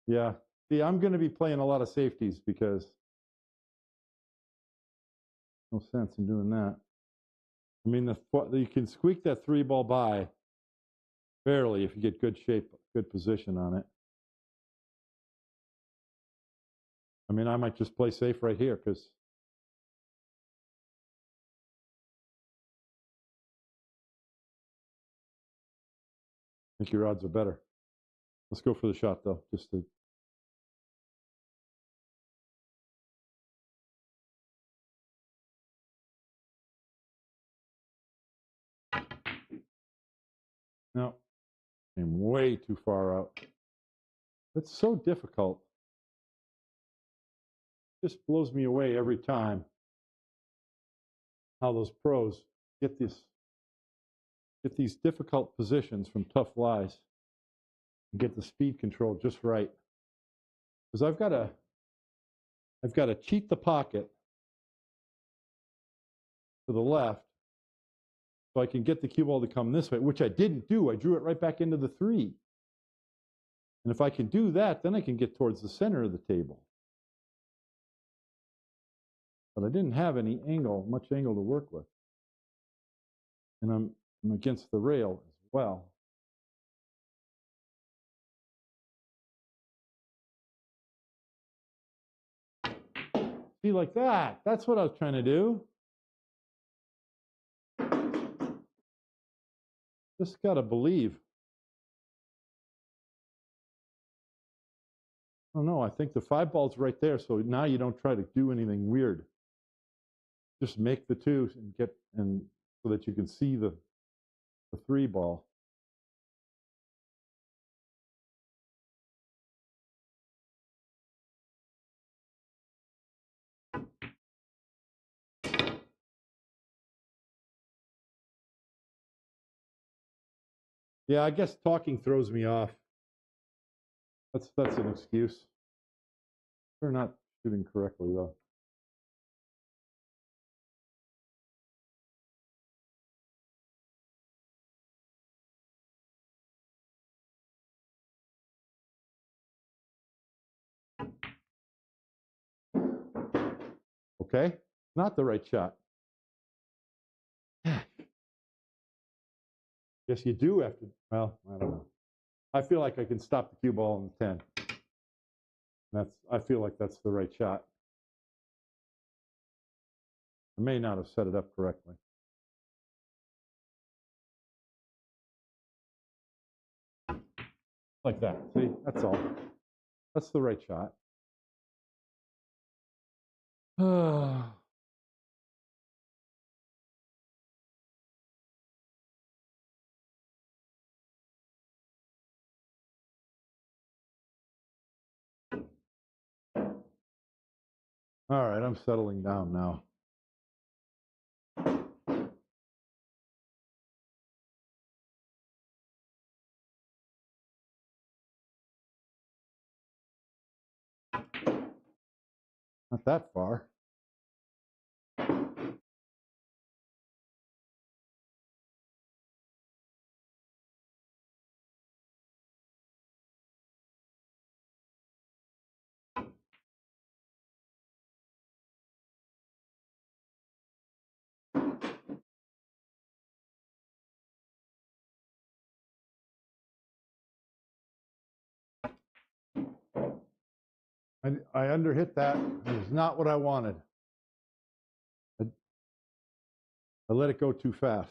Speaker 1: Yeah. See, I'm going to be playing a lot of safeties because no sense in doing that. I mean, you can squeak that 3-ball by barely if you get good shape, good position on it. I mean, I might just play safe right here because I think your odds are better. Let's go for the shot, though, just to. No, I'm way too far out. It's so difficult. It just blows me away every time how those pros get these difficult positions from tough lies and get the speed control just right. Because I've got to cheat the pocket to the left so I can get the cue ball to come this way, which I didn't do. I drew it right back into the 3. And if I can do that, then I can get towards the center of the table. But I didn't have any angle, much angle to work with. And I'm against the rail as well. See, like that. That's what I was trying to do. Just got to believe. Oh no, I think the 5-ball's right there. So now you don't try to do anything weird. Just make the 2 and so that you can see the 3-ball. Yeah, I guess talking throws me off. That's an excuse. They're not shooting correctly though. Okay, not the right shot. Yes, you do have to. Well, I don't know. I feel like I can stop the cue ball in the 10. I feel like that's the right shot. I may not have set it up correctly. Like that. See, that's all. That's the right shot. All right, I'm settling down now. Not that far. I underhit that. It was not what I wanted. I let it go too fast.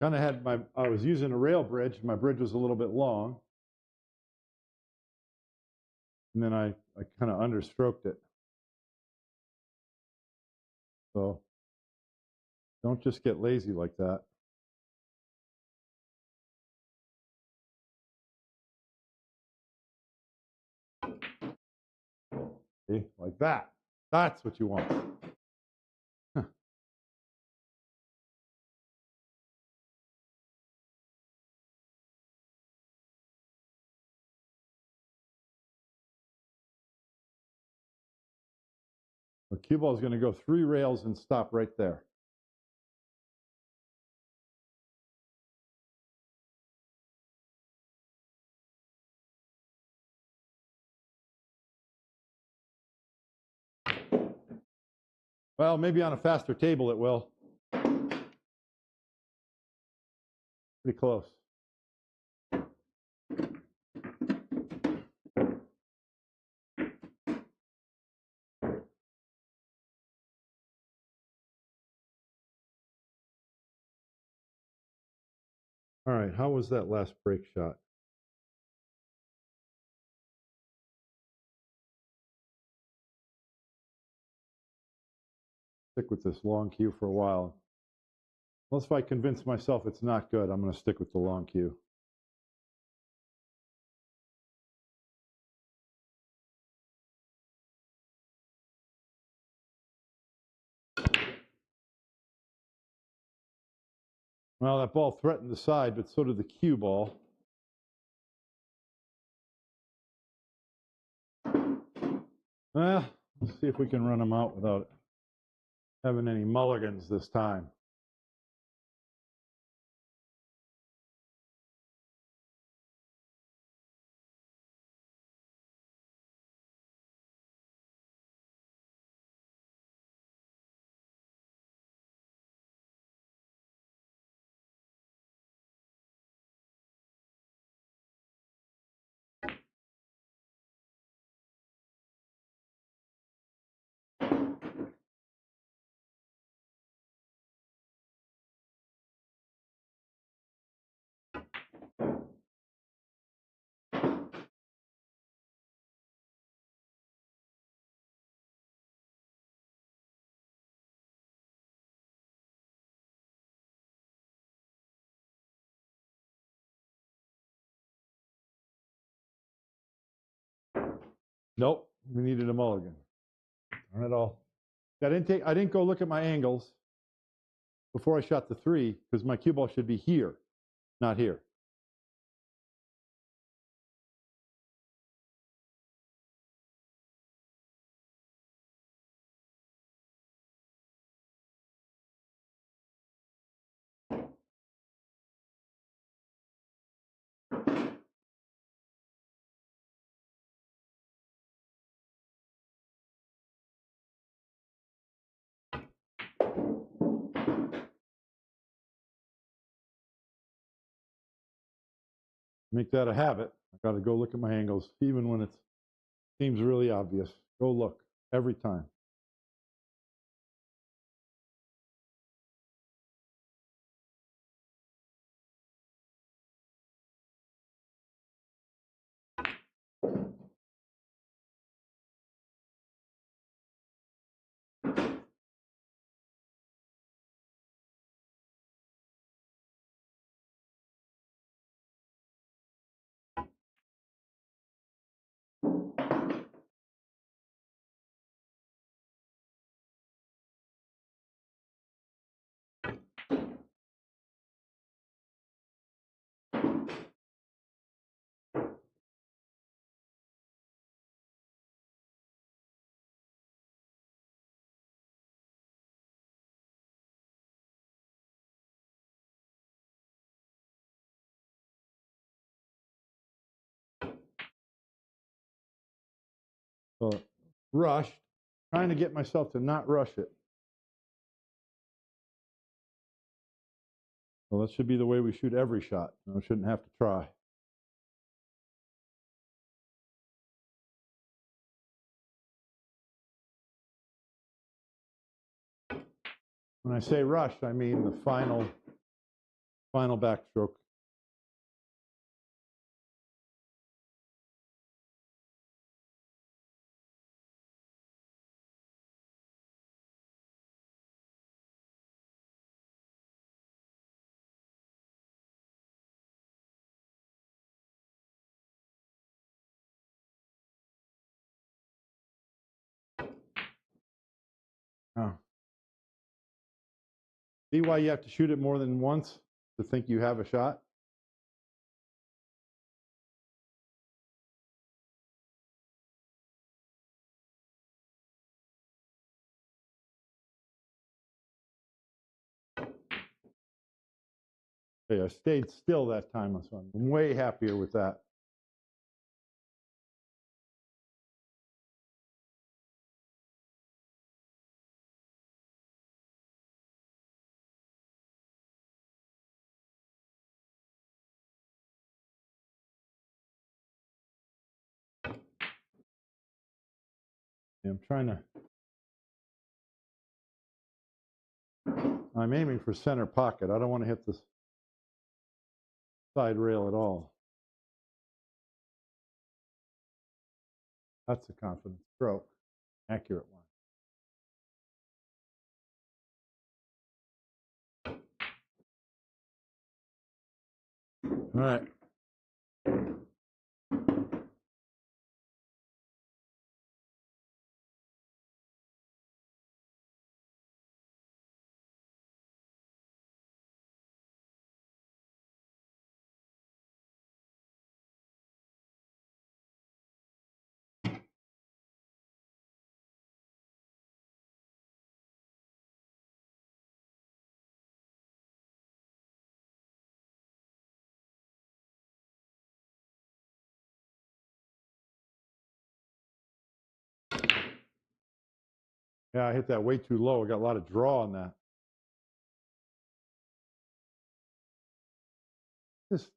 Speaker 1: Kind of had I was using a rail bridge. My bridge was a little bit long. And then I kind of understroked it. So don't just get lazy like that. See, like that. That's what you want. The cue ball is going to go 3 rails and stop right there. Well, maybe on a faster table it will. Pretty close. All right, how was that last break shot? Stick with this long cue for a while. Unless if I convince myself it's not good, I'm going to stick with the long cue. Well, that ball threatened the side, but so did the cue ball. Well, let's see if we can run them out without having any mulligans this time. Nope, we needed a mulligan. Darn it all. I didn't go look at my angles before I shot the 3 because my cue ball should be here, not here. Make that a habit. I got to go look at my angles, even when it seems really obvious. Go look every time. So rushed, trying to get myself to not rush it. Well, that should be the way we shoot every shot. I shouldn't have to try. When I say rush, I mean the final final backstroke. Oh. See why you have to shoot it more than once to think you have a shot? Okay, I stayed still that time, so I'm way happier with that. I'm trying to. I'm aiming for center pocket. I don't want to hit the side rail at all. That's a confident stroke. Accurate one. All right. Yeah, I hit that way too low. I got a lot of draw on that. Just,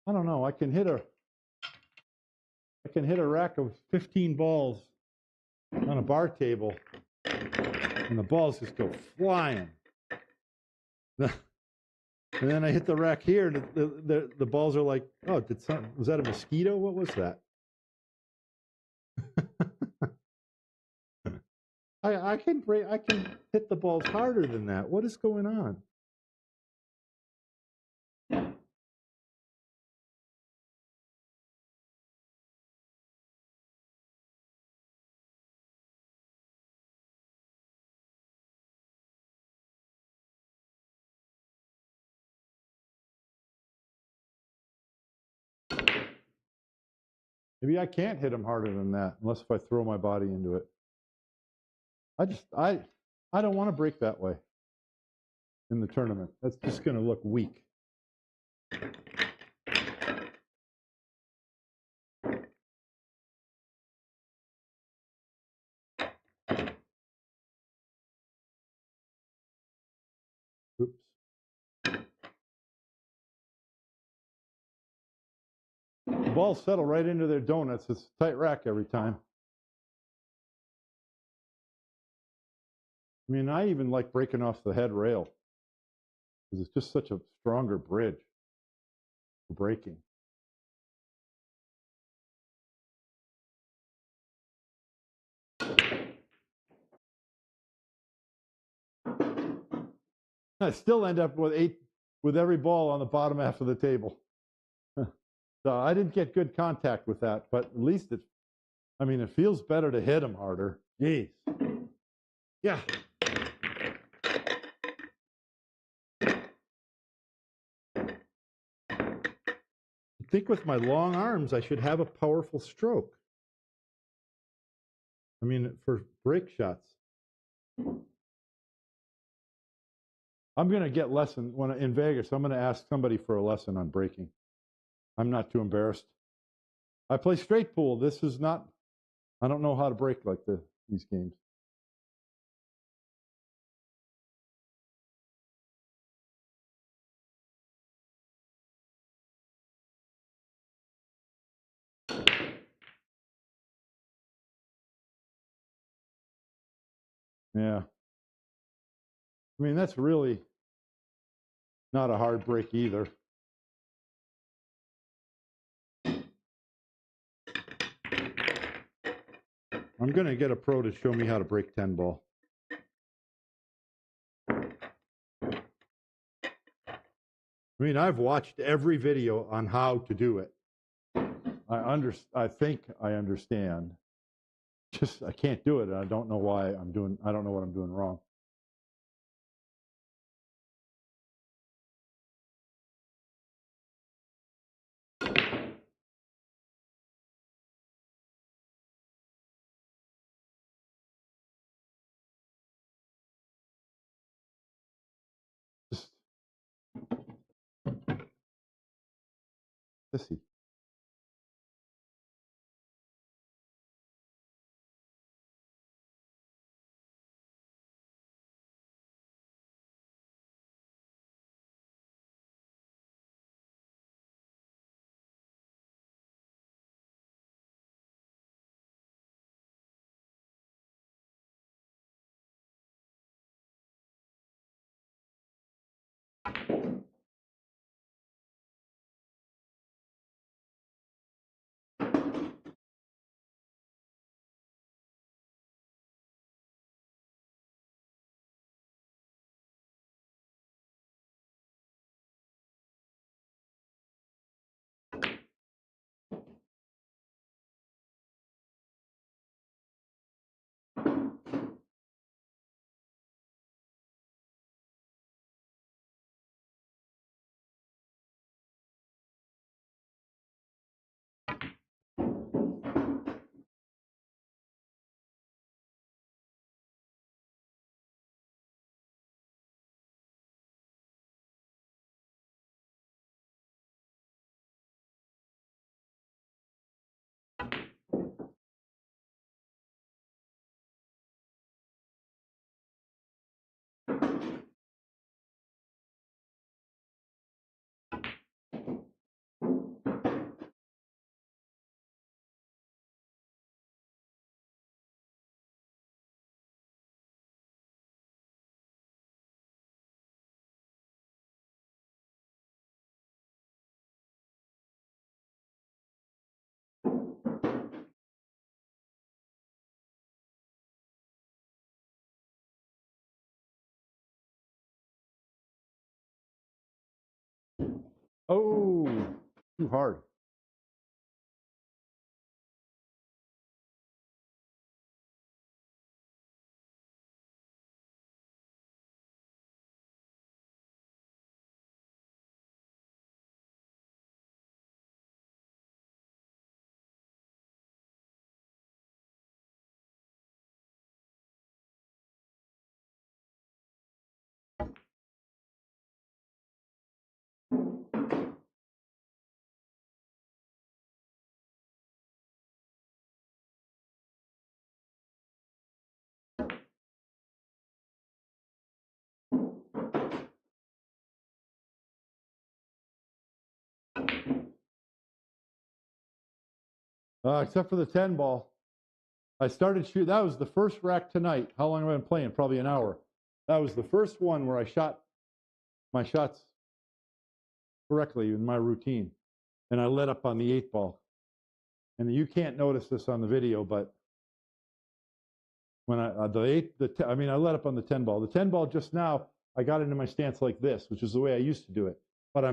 Speaker 1: I don't know. I can hit a rack of 15 balls on a bar table, and the balls just go flying. And then I hit the rack here, and the balls are like, oh, was that a mosquito? What was that? I can hit the balls harder than that. What is going on? Maybe I can't hit them harder than that unless if I throw my body into it. I don't want to break that way in the tournament. That's just going to look weak. Oops. The balls settle right into their donuts. It's a tight rack every time. I mean, I even like breaking off the head rail because it's just such a stronger bridge for breaking. I still end up with every ball on the bottom half of the table. So I didn't get good contact with that, but at least it feels better to hit them harder. Jeez. Yeah. I think with my long arms, I should have a powerful stroke. I mean, for break shots. I'm going to get lesson in Vegas. I'm going to ask somebody for a lesson on breaking. I'm not too embarrassed. I play straight pool. This is not. I don't know how to break like these games. Yeah. I mean, that's really not a hard break either. I'm going to get a pro to show me how to break 10 ball. I mean, I've watched every video on how to do it. I think I understand. Just I can't do it. And I don't know why I don't know what I'm doing wrong. Just sissy. Oh, too hard. Except for the 10 ball. I started shooting. That was the first rack tonight. How long have I been playing? Probably an hour. That was the first one where I shot my shots correctly in my routine. And I let up on the 8 ball. And you can't notice this on the video, but when I I let up on the 10 ball. The 10 ball just now, I got into my stance like this, which is the way I used to do it. But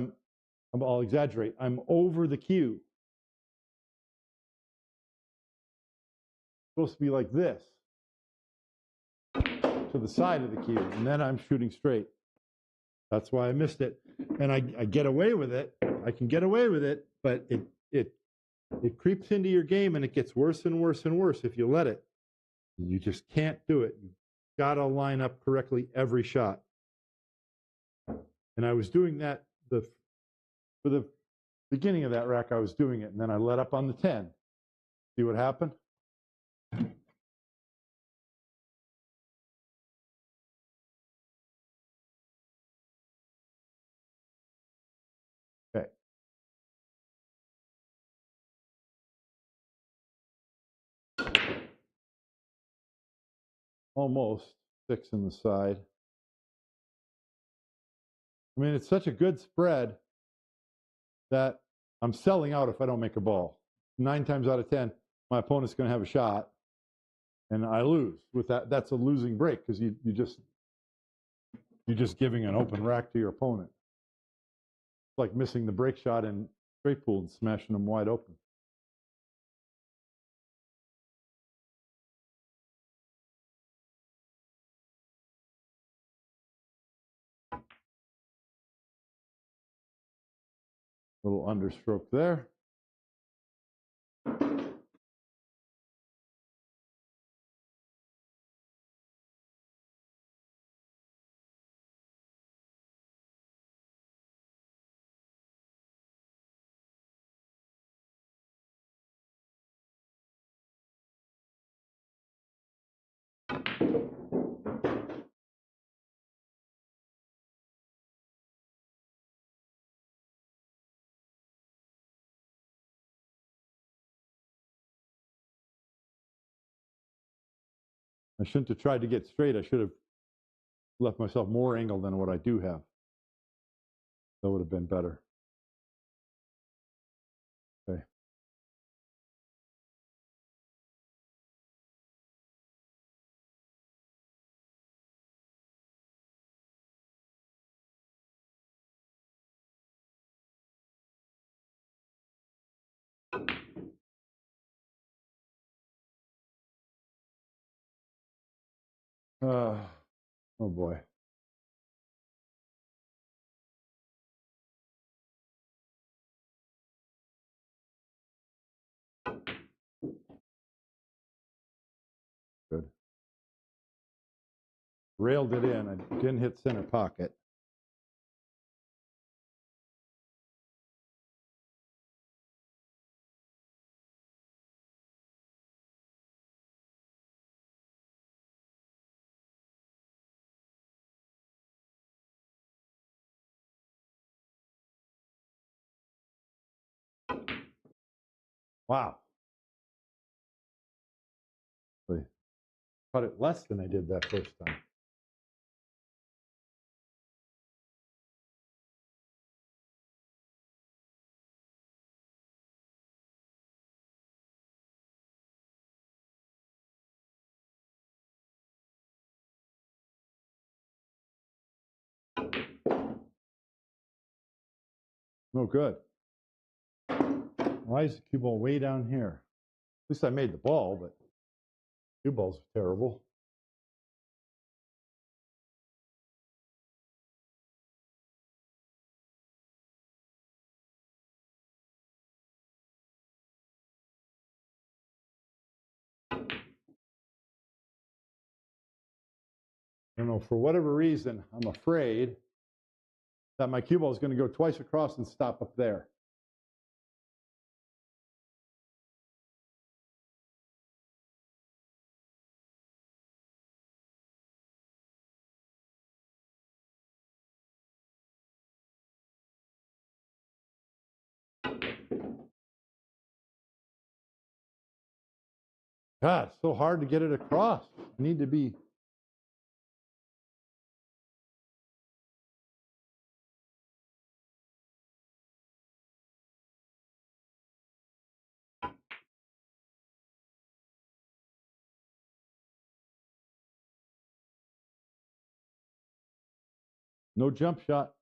Speaker 1: I'll exaggerate. I'm over the cue. It's supposed to be like this, to the side of the cue, and then I'm shooting straight. That's why I missed it. And I get away with it. I can get away with it, but it creeps into your game and it gets worse and worse and worse if you let it. You just can't do it. You've got to line up correctly every shot. And I was doing that for the beginning of that rack, I was doing it, and then I let up on the 10. See what happened? Okay. Almost 6 in the side. I mean, it's such a good spread that I'm selling out if I don't make a ball. 9 times out of 10, my opponent's going to have a shot, and I lose. With that, that's a losing break because you're just giving an open rack to your opponent. It's like missing the break shot in straight pool and smashing them wide open. Little understroke there. I shouldn't have tried to get straight. I should have left myself more angle than what I do have. That would have been better. Okay. Oh boy. Good. Railed it in. I didn't hit center pocket. Wow. I cut it less than I did that first time. No good. Why is the cue ball way down here? At least I made the ball, but cue ball's terrible. I don't know, for whatever reason, I'm afraid that my cue ball is going to go twice across and stop up there. God, it's so hard to get it across. I need to be. No jump shot.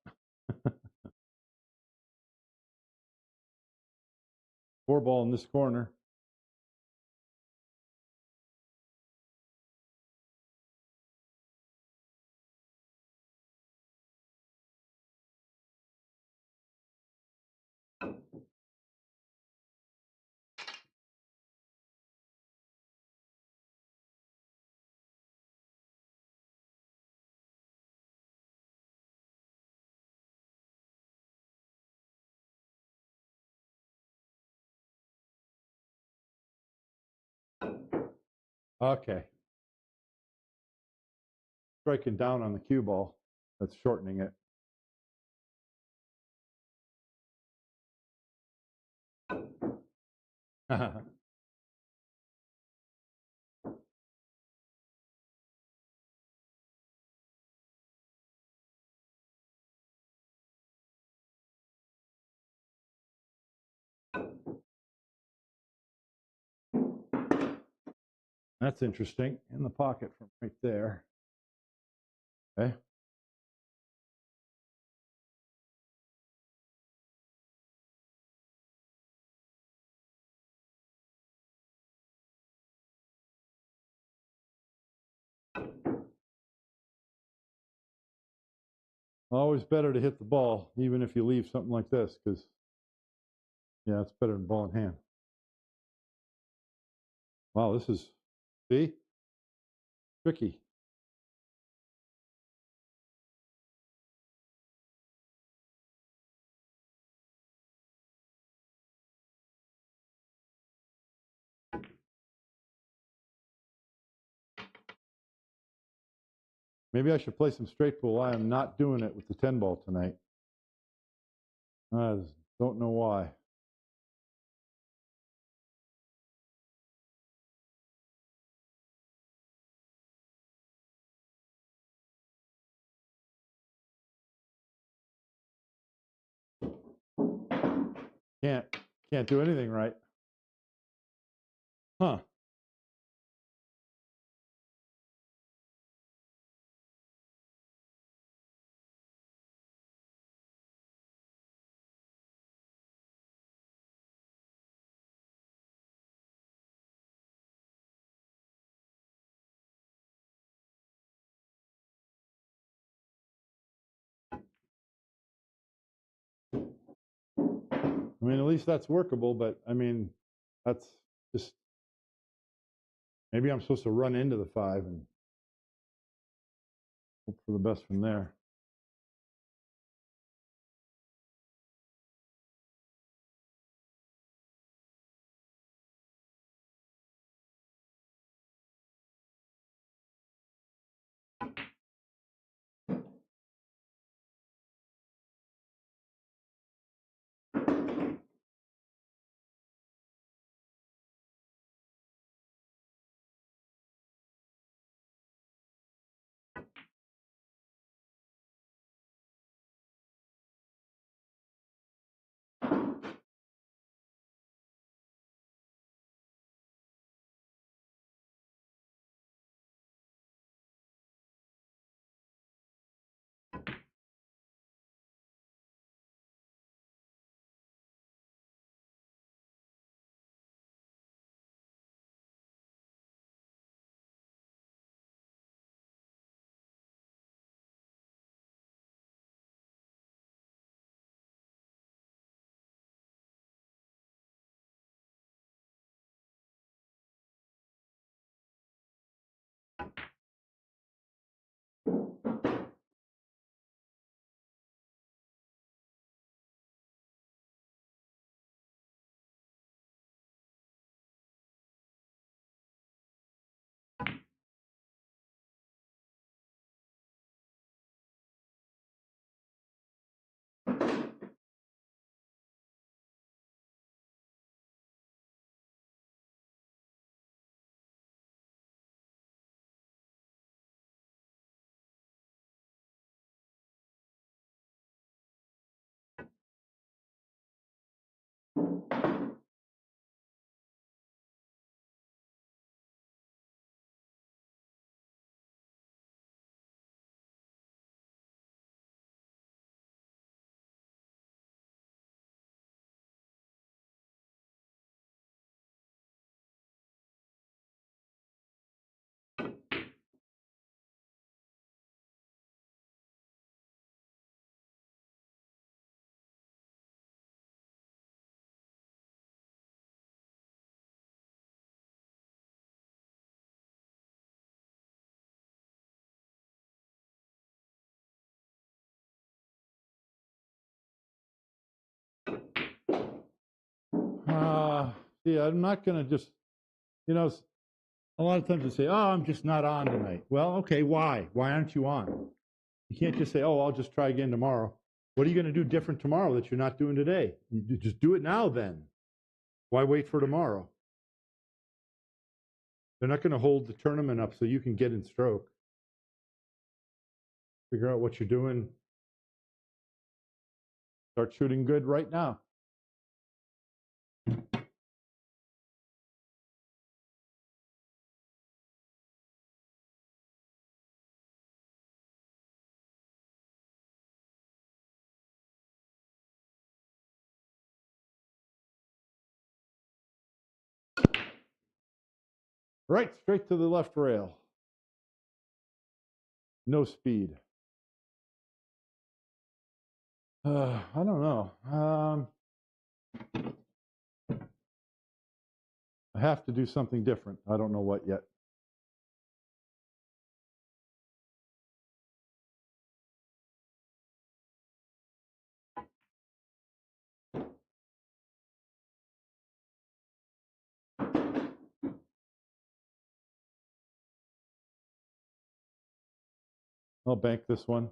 Speaker 1: 4 ball in this corner. Okay. Striking down on the cue ball. That's shortening it. That's interesting. In the pocket from right there. Okay. Always better to hit the ball, even if you leave something like this, because, yeah, it's better than ball in hand. Wow, this is, see, tricky. Maybe I should play some straight pool. I am not doing it with the 10 ball tonight. I don't know why. Can't do anything right. Huh. I mean, at least that's workable, but I mean, that's just, maybe I'm supposed to run into the 5 and hope for the best from there. See, I'm not going to just, you know, a lot of times they say, oh, I'm just not on tonight. Well, okay, why? Why aren't you on? You can't just say, oh, I'll just try again tomorrow. What are you going to do different tomorrow that you're not doing today? You just do it now then. Why wait for tomorrow? They're not going to hold the tournament up so you can get in stroke. Figure out what you're doing. Start shooting good right now. Right, straight to the left rail. No speed. I don't know. I have to do something different. I don't know what yet. I'll bank this one.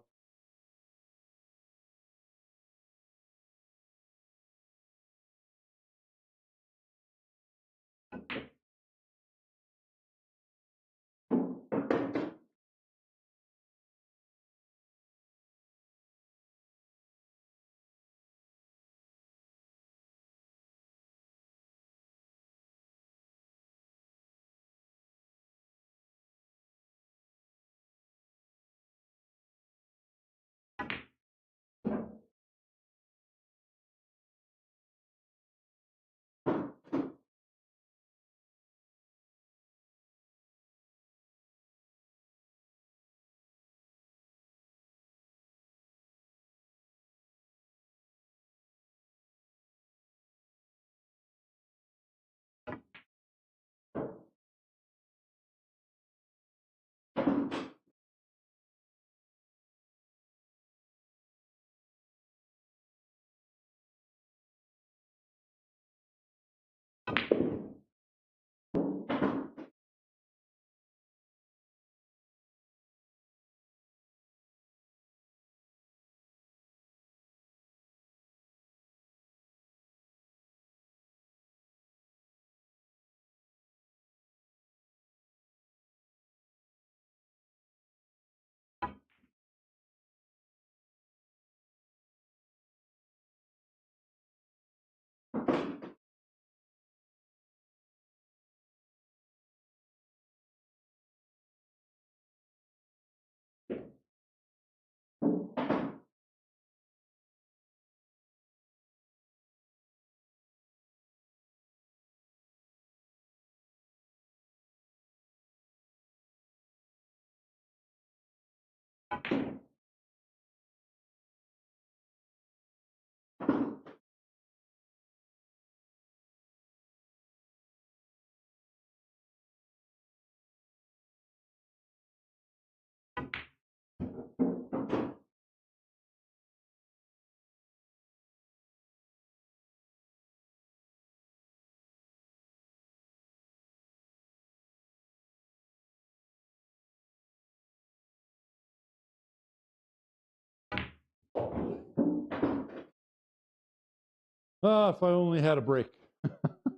Speaker 1: If I only had a brake.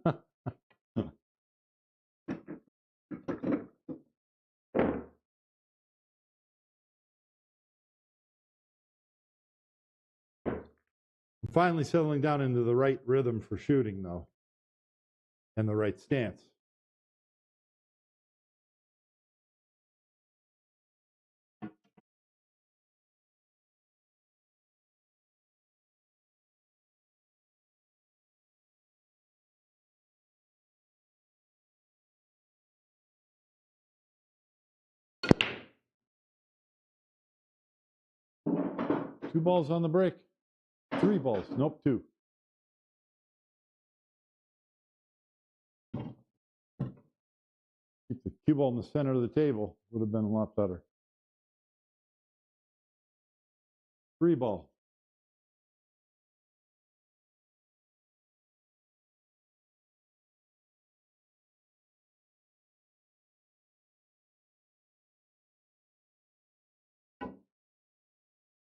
Speaker 1: I'm finally settling down into the right rhythm for shooting, though, and the right stance. Two balls on the brake. Three balls. Nope, two. Keep the cue ball in the center of the table. Would have been a lot better. Three ball.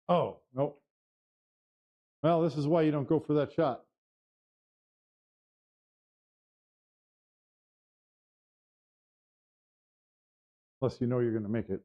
Speaker 1: Oh, nope. Well, this is why you don't go for that shot. Unless you know you're going to make it.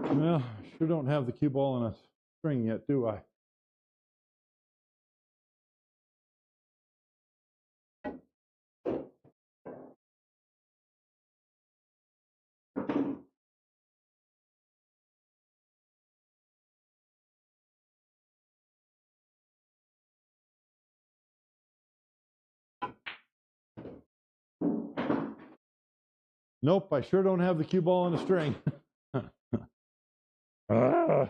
Speaker 1: Well, I sure don't have the cue ball on a string yet, do I? Nope, I sure don't have the cue ball on a string. Ah.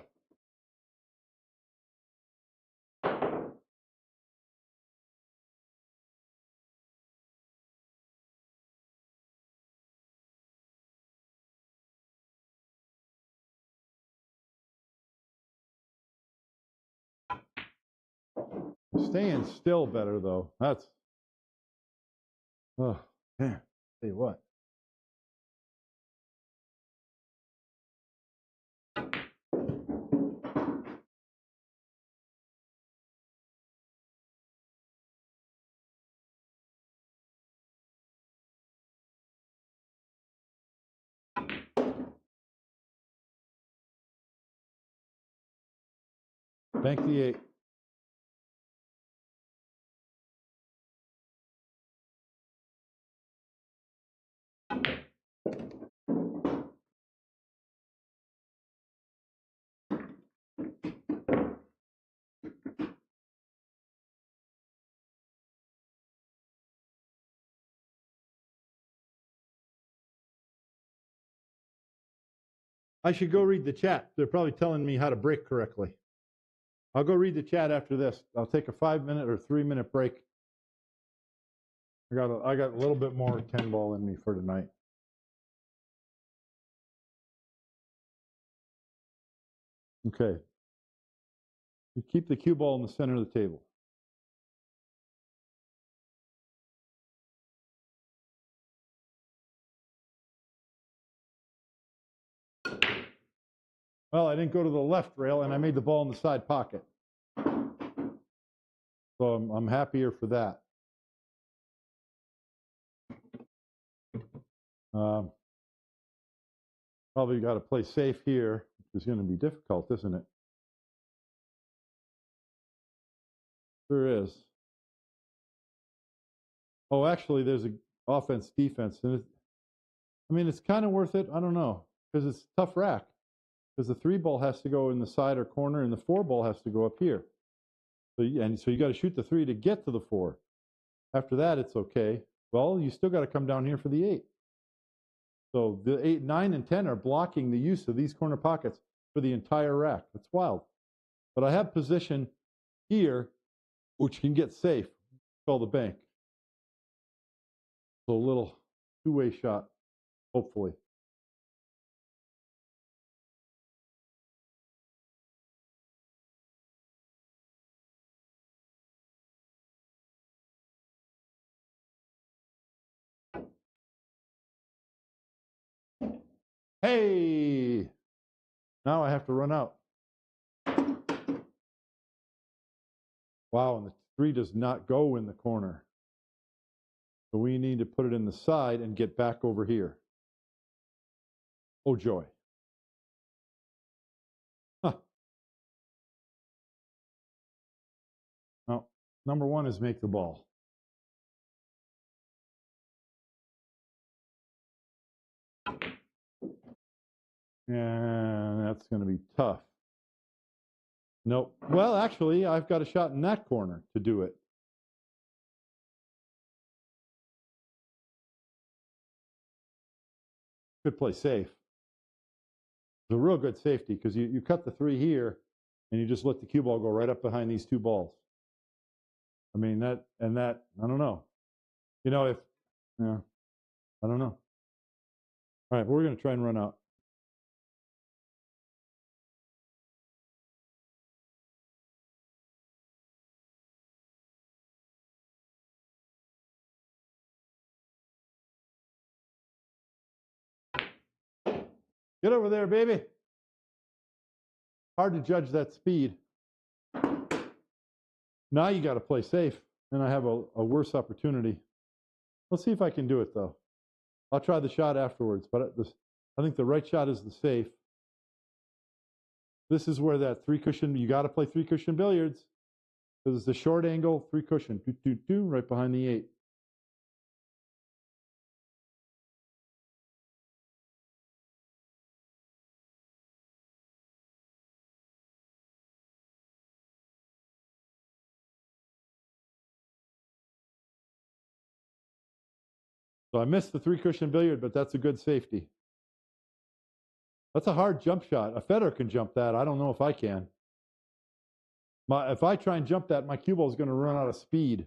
Speaker 1: Staying still better though. That's oh man. Tell you what. Bank the 8. I should go read the chat. They're probably telling me how to break correctly. I'll go read the chat after this. I'll take a 5-minute or 3-minute break. I got a little bit more 10 ball in me for tonight. Okay. You keep the cue ball in the center of the table. Well, I didn't go to the left rail, and I made the ball in the side pocket. So I'm happier for that. Probably got to play safe here, which is going to be difficult, isn't it? Sure is. Oh, actually, there's an offense, defense, and it's kind of worth it. I don't know, because it's a tough rack. Because the 3 ball has to go in the side or corner, and the 4 ball has to go up here. So you got to shoot the 3 to get to the 4. After that, it's okay. Well, you still got to come down here for the 8. So the 8, 9, and 10 are blocking the use of these corner pockets for the entire rack. That's wild. But I have position here, which can get safe. Call the bank. So a little 2-way shot, hopefully. Hey! Now I have to run out. Wow, and the 3 does not go in the corner. So we need to put it in the side and get back over here. Oh, joy. Huh. Now, number 1 is make the ball. And that's going to be tough. Nope. Well, actually, I've got a shot in that corner to do it. Could play safe. It's a real good safety because you cut the 3 here and you just let the cue ball go right up behind these 2 balls. I mean, I don't know. I don't know. All right, we're going to try and run out. Get over there, baby. Hard to judge that speed. Now you got to play safe, and I have a worse opportunity. Let's see if I can do it, though. I'll try the shot afterwards, but I think the right shot is the safe. This is where that 3 cushion, you got to play 3 cushion billiards because it's a short angle 3 cushion, right behind the 8. So I missed the 3 cushion billiard, but that's a good safety. That's a hard jump shot. A Federer can jump that. I don't know if I can. If I try and jump that, my cue ball is going to run out of speed.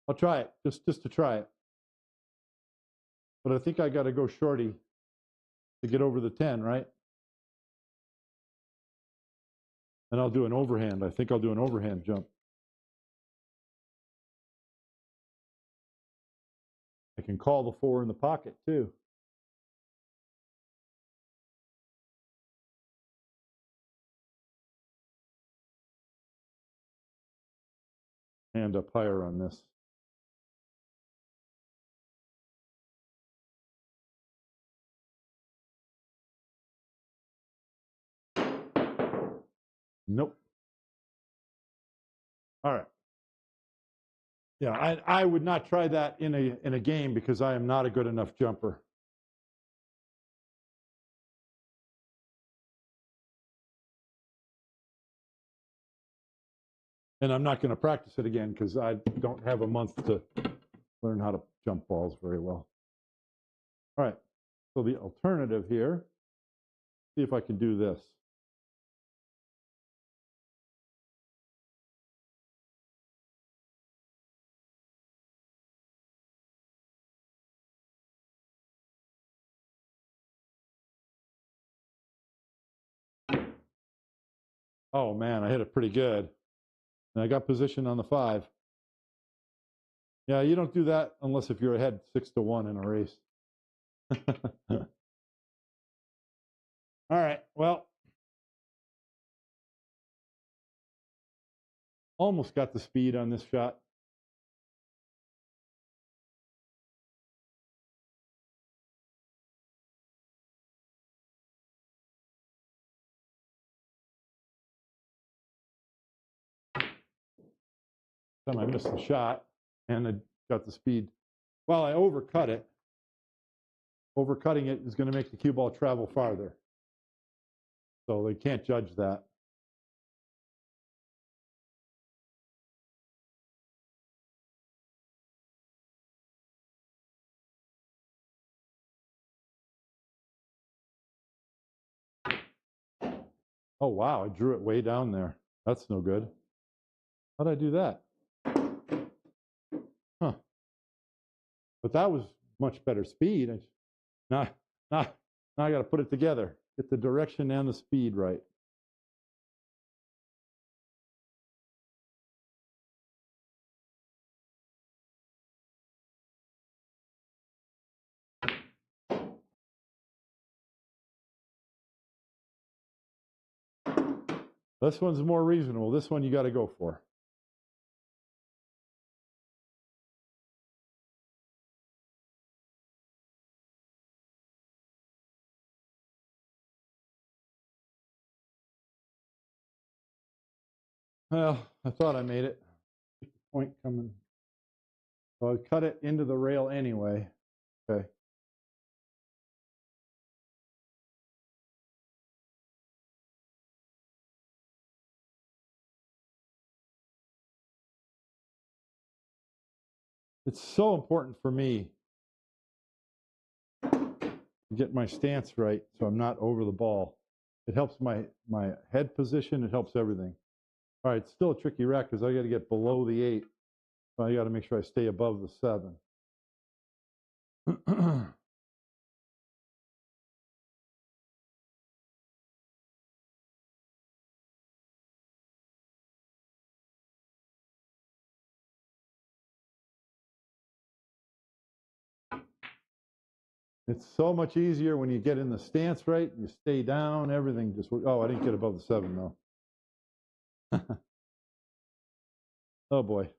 Speaker 1: I'll try it, just to try it. But I think I got to go shorty to get over the 10, right? And I'll do an overhand. I think I'll do an overhand jump. I can call the 4 in the pocket, too. Hand up higher on this. Nope. All right. Yeah, I would not try that in a game because I am not a good enough jumper. And I'm not going to practice it again because I don't have a month to learn how to jump balls very well. All right. So the alternative here, see if I can do this. Oh, man, I hit it pretty good. And I got position on the 5. Yeah, you don't do that unless if you're ahead 6-1 in a race. All right, well, almost got the speed on this shot. Time I missed the shot and I got the speed. Well, I overcut it. Overcutting it is going to make the cue ball travel farther. So they can't judge that. Oh, wow, I drew it way down there. That's no good. How'd I do that? Huh. But that was much better speed. Now I got to put it together. Get the direction and the speed right. This one's more reasonable. This one you got to go for. Well, I thought I made it. Point coming. So I cut it into the rail anyway. Okay. It's so important for me to get my stance right so I'm not over the ball. It helps my head position. It helps everything. All right, it's still a tricky rack because I got to get below the 8. So I got to make sure I stay above the 7. It's so much easier when you get in the stance right, you stay down, everything just works. Oh, I didn't get above the 7 though. Oh boy.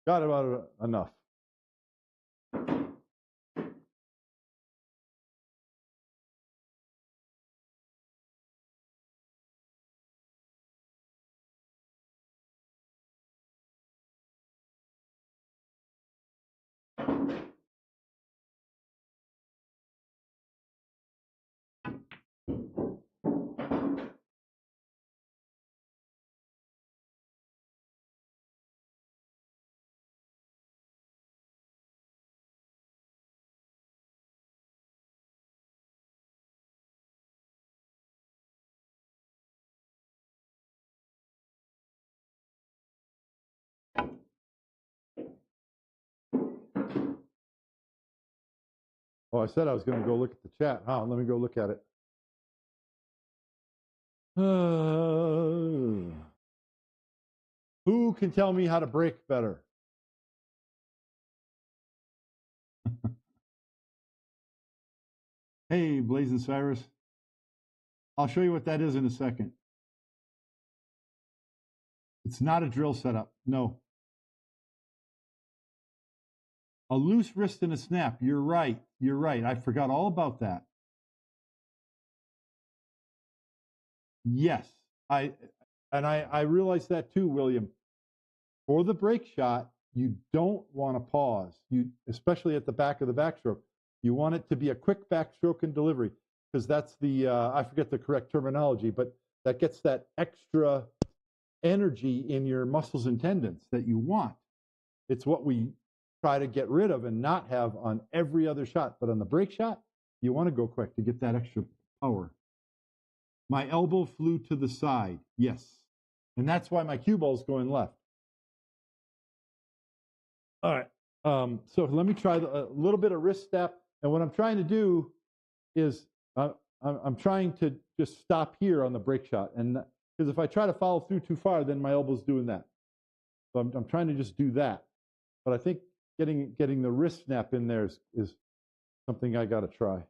Speaker 1: Got about enough. Oh, I said I was going to go look at the chat. Oh, let me go look at it. Who can tell me how to brake better? Hey, Blazing Cyrus. I'll show you what that is in a second. It's not a drill setup. No. A loose wrist and a snap. You're right. You're right. I forgot all about that. Yes. I realized that too, William. For the brake shot, you don't want to pause. You, especially at the back of the backstroke. You want it to be a quick backstroke and delivery, because that's the I forget the correct terminology, but that gets that extra energy in your muscles and tendons that you want. It's what we try to get rid of and not have on every other shot. But on the brake shot, you want to go quick to get that extra power. My elbow flew to the side. Yes. And that's why my cue ball is going left. All right. So let me try a little bit of wrist step. And what I'm trying to do is I'm trying to just stop here on the brake shot. And because if I try to follow through too far, then my elbow's doing that. So I'm trying to just do that. But I think getting the wrist snap in there is something I got to try.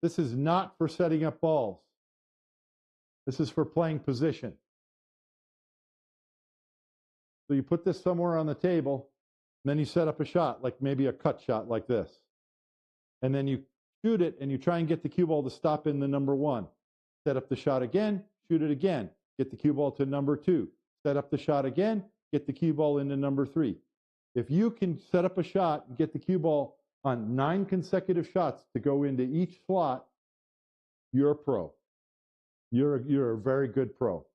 Speaker 1: This is not for setting up balls. This is for playing position. So you put this somewhere on the table, and then you set up a shot, like maybe a cut shot like this. And then you shoot it, and you try and get the cue ball to stop in the number 1. Set up the shot again, shoot it again. Get the cue ball to number 2. Set up the shot again, get the cue ball into number 3. If you can set up a shot and get the cue ball on 9 consecutive shots to go into each slot, you're a pro. You're a very good pro.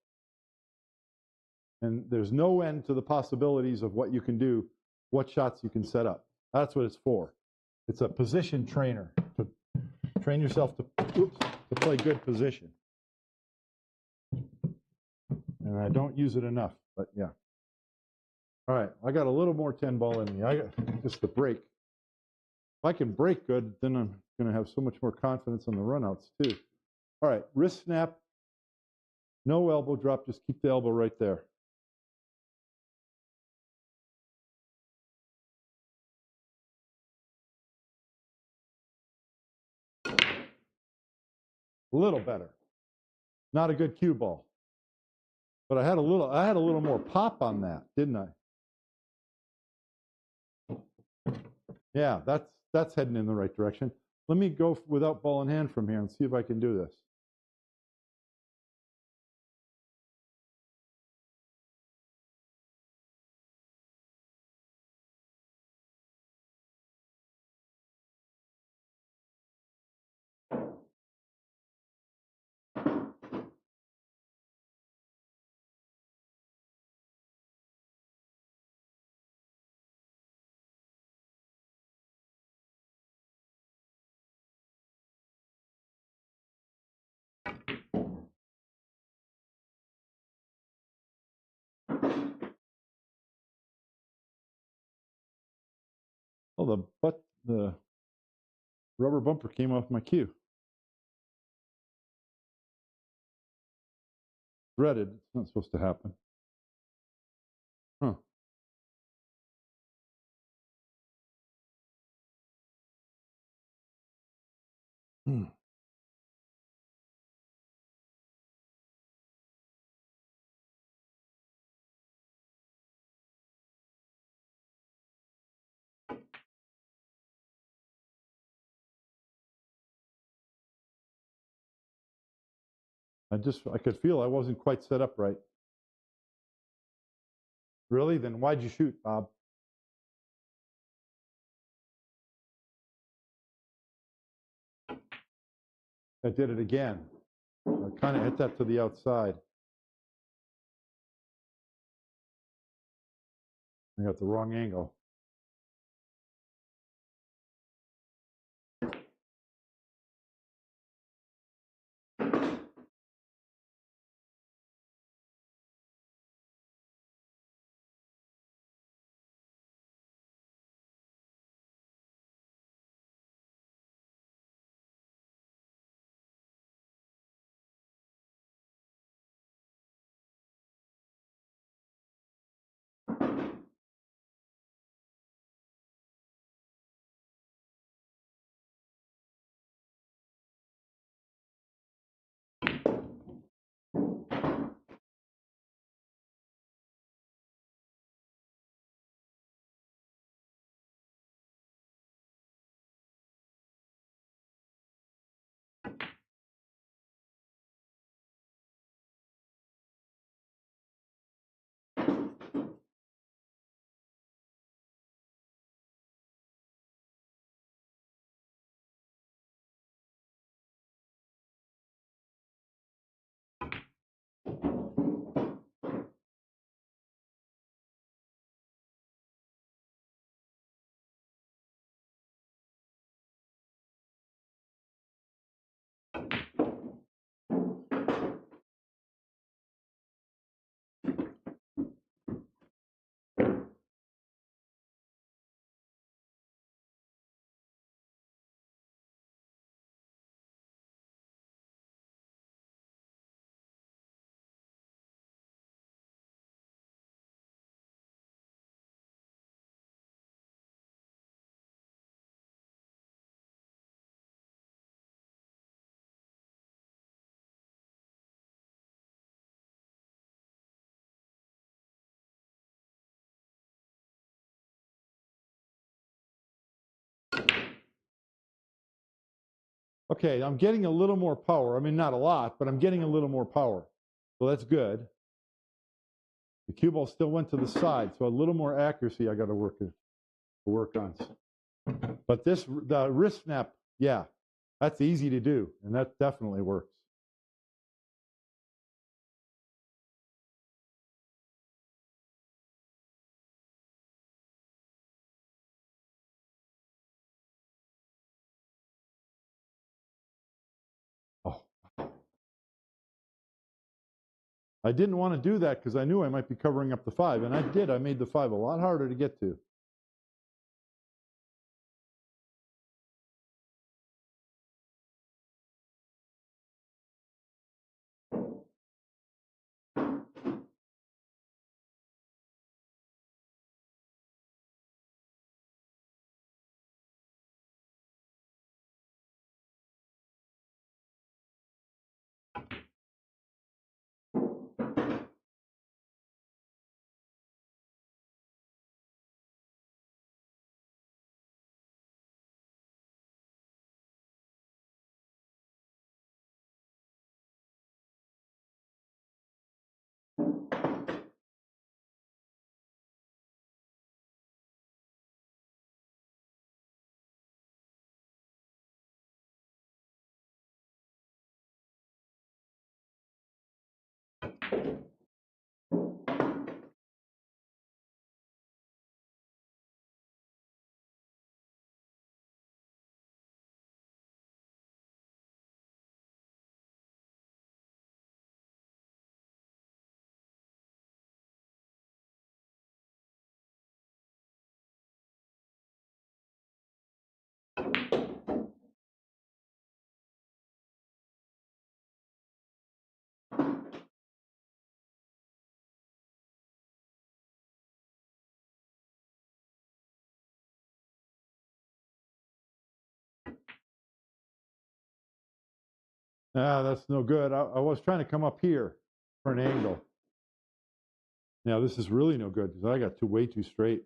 Speaker 1: And there's no end to the possibilities of what you can do, what shots you can set up. That's what it's for. It's a position trainer, to train yourself to play good position. And I don't use it enough, but yeah. All right, I got a little more 10 ball in me. I got just the break. If I can break good, then I'm going to have so much more confidence on the runouts too. All right, wrist snap, no elbow drop, just keep the elbow right there. A little better. Not a good cue ball. But I had a little more pop on that, didn't I? Yeah, that's heading in the right direction. Let me go without ball in hand from here and see if I can do this. Oh, the rubber bumper came off my cue. threaded. It's not supposed to happen. Huh. Hmm. I could feel I wasn't quite set up right. Really? Then why'd you shoot, Bob? I did it again. I kind of hit that to the outside. I got the wrong angle. Okay, I'm getting a little more power. I mean, not a lot, but I'm getting a little more power. So that's good. The cue ball still went to the side, so a little more accuracy I got to work on. But the wrist snap, yeah, that's easy to do, and that definitely works. Oh. I didn't want to do that because I knew I might be covering up the 5, and I did. I made the 5 a lot harder to get to. Ah, that's no good. I was trying to come up here for an angle. Now this is really no good because I got way too straight.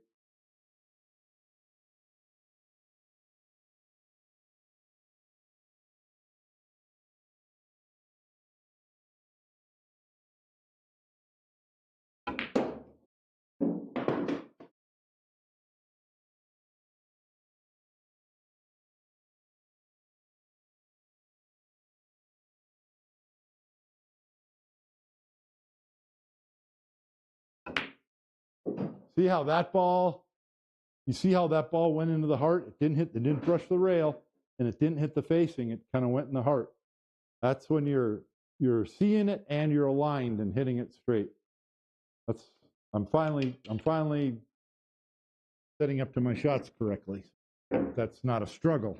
Speaker 1: See how that ball? You see how that ball went into the heart? It didn't hit. It didn't brush the rail, and it didn't hit the facing. It kind of went in the heart. That's when you're seeing it and you're aligned and hitting it straight. That's I'm finally setting up to my shots correctly. That's not a struggle.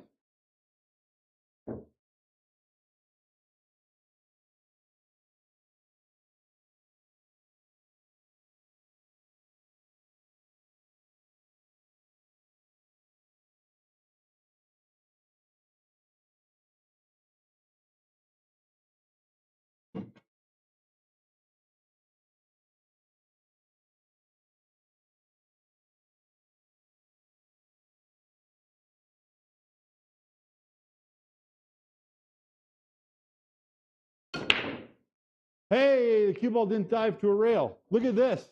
Speaker 1: Hey, the cue ball didn't dive to a rail. Look at this.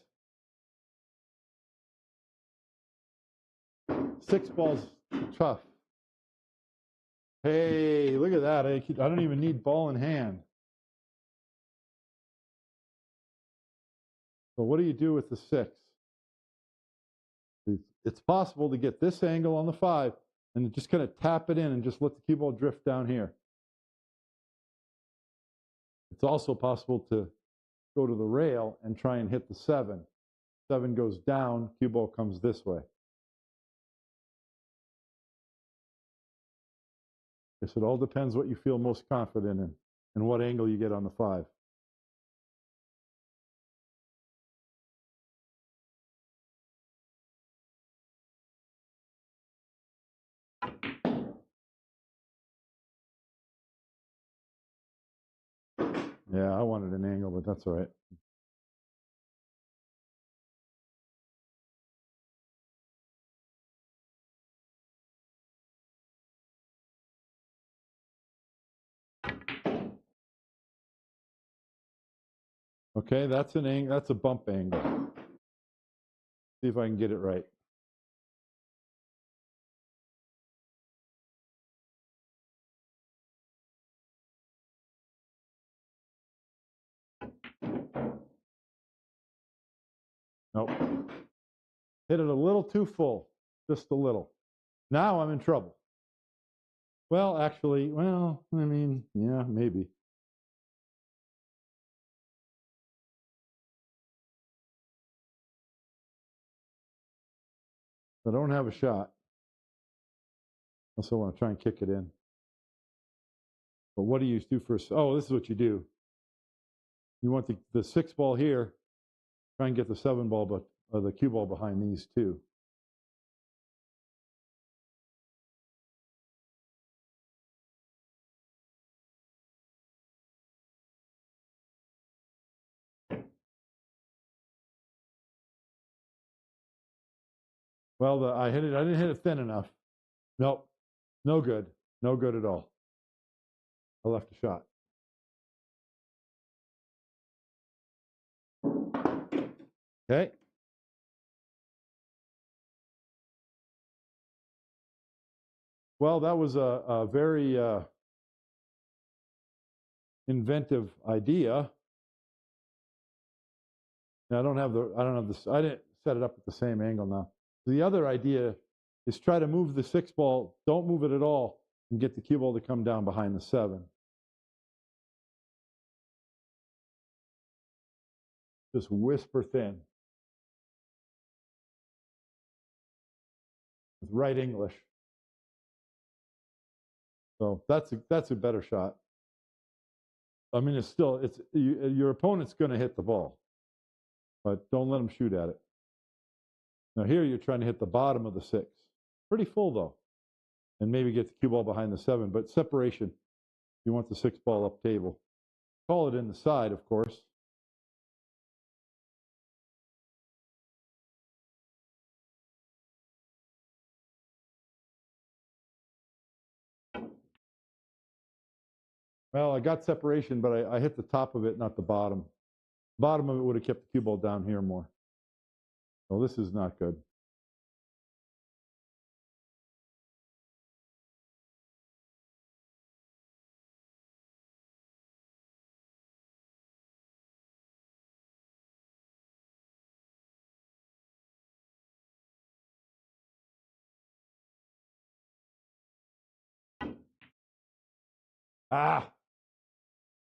Speaker 1: 6 balls tough. Hey, look at that. I don't even need ball in hand. So what do you do with the 6? It's possible to get this angle on the 5 and just kind of tap it in and just let the cue ball drift down here. It's also possible to go to the rail and try and hit the 7. 7 goes down, cue ball comes this way. I guess it all depends what you feel most confident in and what angle you get on the 5. Yeah, I wanted an angle, but that's all right. Okay, that's an angle. That's a bump angle. See if I can get it right. Nope. Hit it a little too full, just a little. Now I'm in trouble. Well, actually, I mean, yeah, maybe. I don't have a shot. I also want to try and kick it in. But what do you do first? Oh, this is what you do. You want the 6 ball here, try and get the 7 ball, but the cue ball behind these two. Well, I hit it. I didn't hit it thin enough. Nope. No good. No good at all. I left a shot. Okay. Well, that was a very inventive idea. Now, I don't have this. I didn't set it up at the same angle now. The other idea is try to move the 6 ball. Don't move it at all, and get the cue ball to come down behind the 7. Just whisper thin. With right English. So that's a better shot. I mean, your opponent's going to hit the ball, but don't let them shoot at it. Now here you're trying to hit the bottom of the 6. Pretty full though, and maybe get the cue ball behind the 7, but separation. You want the 6-ball up table. Call it in the side, of course. Well, I got separation, but I hit the top of it, not the bottom. Bottom of it would have kept the cue ball down here more. So this is not good. Ah,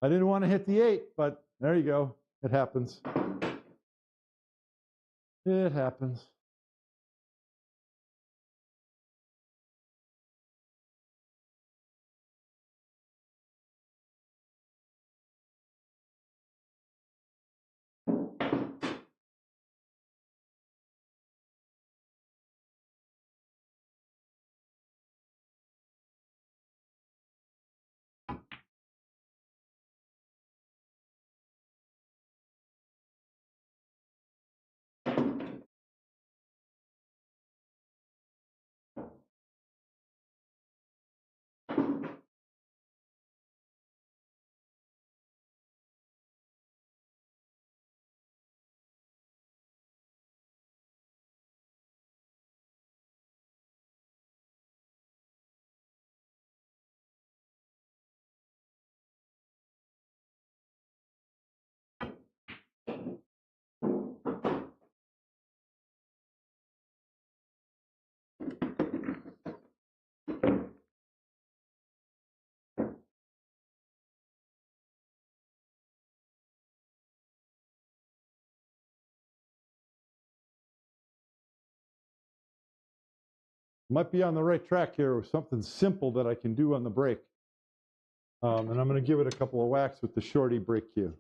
Speaker 1: I didn't want to hit the 8, but there you go. It happens. It happens. Might be on the right track here with something simple that I can do on the brake. And I'm going to give it a couple of whacks with the shorty brake cue.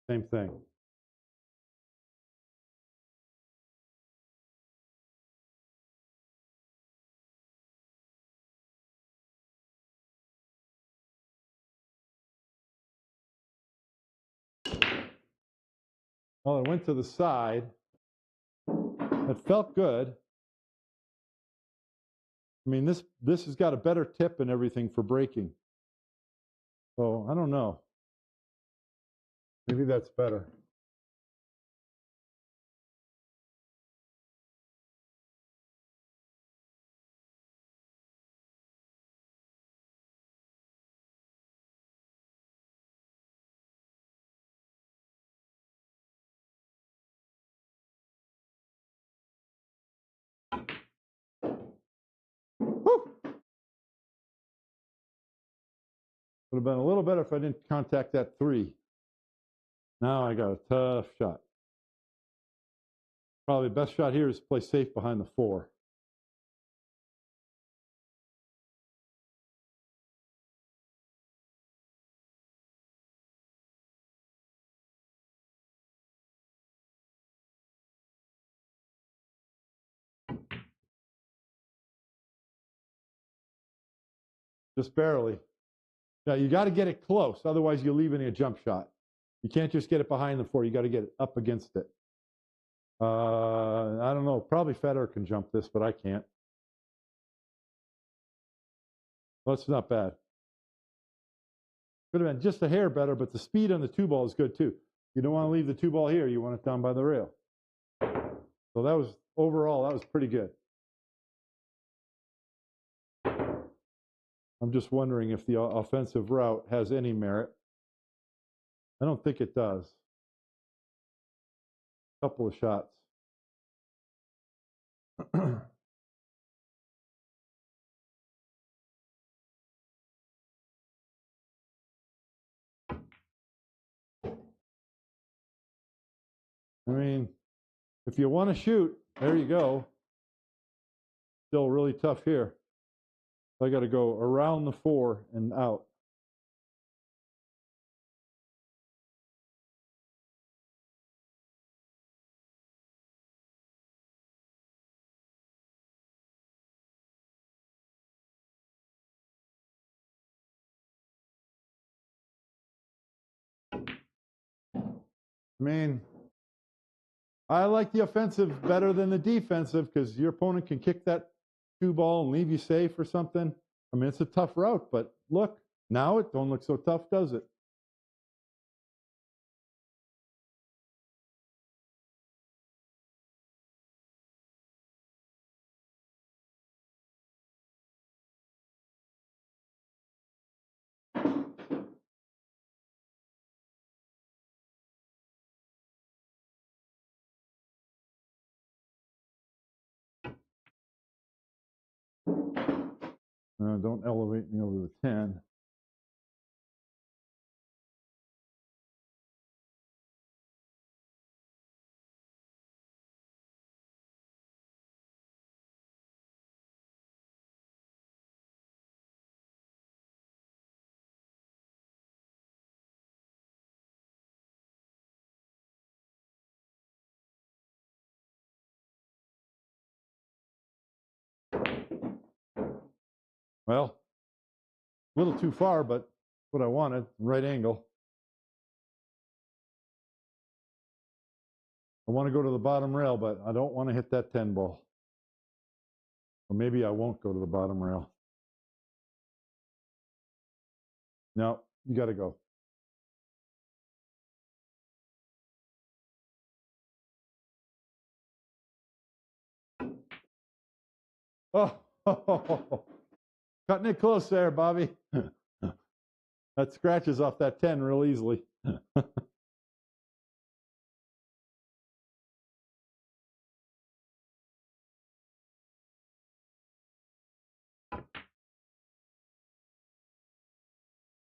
Speaker 1: Same thing. Well, it went to the side. It felt good. I mean, this has got a better tip and everything for braking. So I don't know. Maybe that's better. Woo! Would have been a little better if I didn't contact that 3. Now I got a tough shot. Probably the best shot here is to play safe behind the 4. Just barely. Now you got to get it close, otherwise you're leaving a jump shot. You can't just get it behind the 4. You got to get it up against it. I don't know. Probably Federer can jump this, but I can't. Well, it's not bad. Could have been just a hair better, but the speed on the 2-ball is good too. You don't want to leave the 2-ball here. You want it down by the rail. So that was, overall, that was pretty good. I'm just wondering if the offensive route has any merit. I don't think it does. A couple of shots. I mean, if you want to shoot, there you go. Still really tough here. I got to go around the 4 and out. I mean, I like the offensive better than the defensive because your opponent can kick that cue ball and leave you safe or something. I mean, it's a tough route, but look, now it don't look so tough, does it? Don't elevate me over the 10. Well, a little too far, but what I wanted, right angle. I want to go to the bottom rail, but I don't want to hit that 10 ball. Or maybe I won't go to the bottom rail. No, you got to go. Oh, cutting it close there, Bobby. That scratches off that 10 real easily.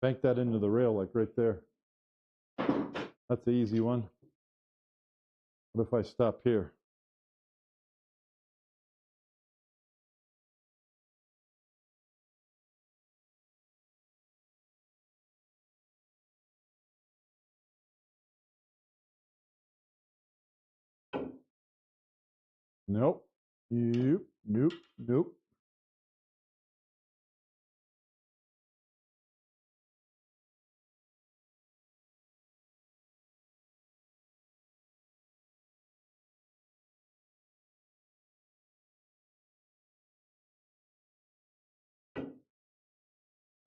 Speaker 1: Bank that into the rail, like right there. That's the easy one. What if I stop here? Nope. Nope. Nope. Nope.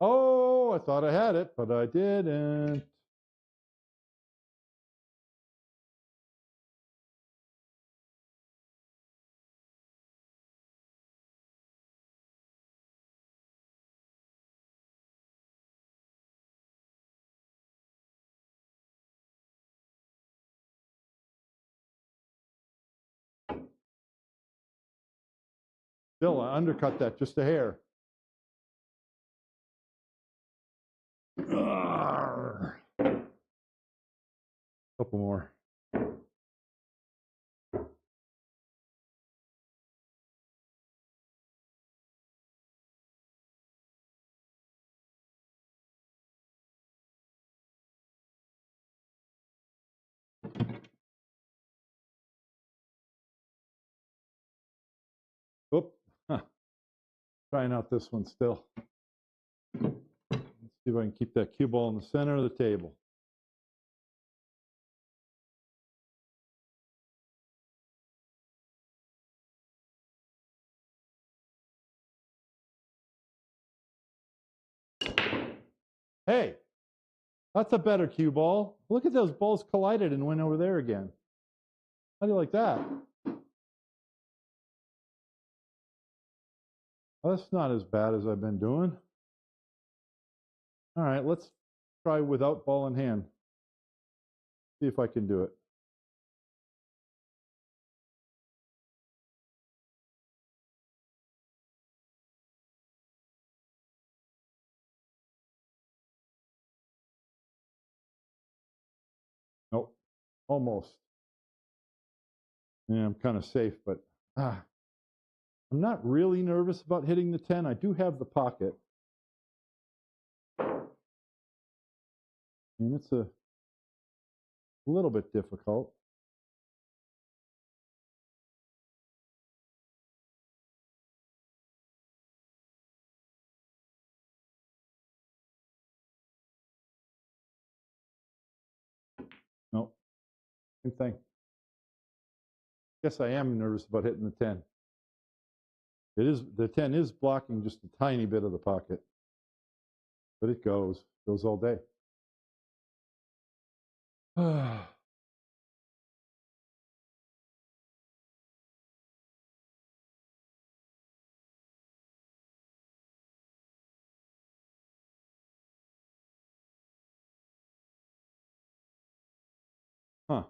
Speaker 1: Oh, I thought I had it, but I didn't. Still, I undercut that just a hair. Arrgh. Couple more. Oop. Huh. Trying out this one still. Let's see if I can keep that cue ball in the center of the table. Hey, that's a better cue ball. Look at those balls collided and went over there again. How do you like that? Well, that's not as bad as I've been doing. All right, let's try without ball in hand. See if I can do it. Nope, almost. Yeah, I'm kind of safe, but I'm not really nervous about hitting the 10. I do have the pocket. And it's a little bit difficult. Nope. Same thing. Guess I am nervous about hitting the 10. The 10 is blocking just a tiny bit of the pocket, but it goes all day. Huh.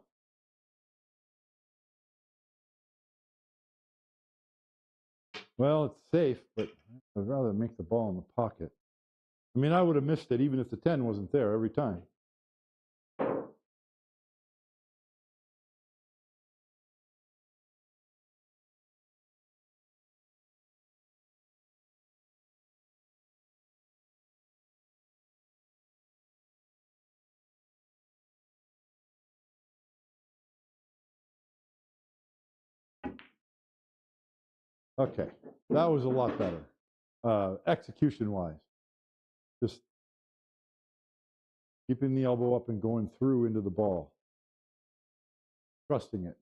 Speaker 1: Well, it's safe, but I'd rather make the ball in the pocket. I mean, I would have missed it even if the 10 wasn't there every time. Okay, that was a lot better. Execution-wise, just keeping the elbow up and going through into the ball, trusting it.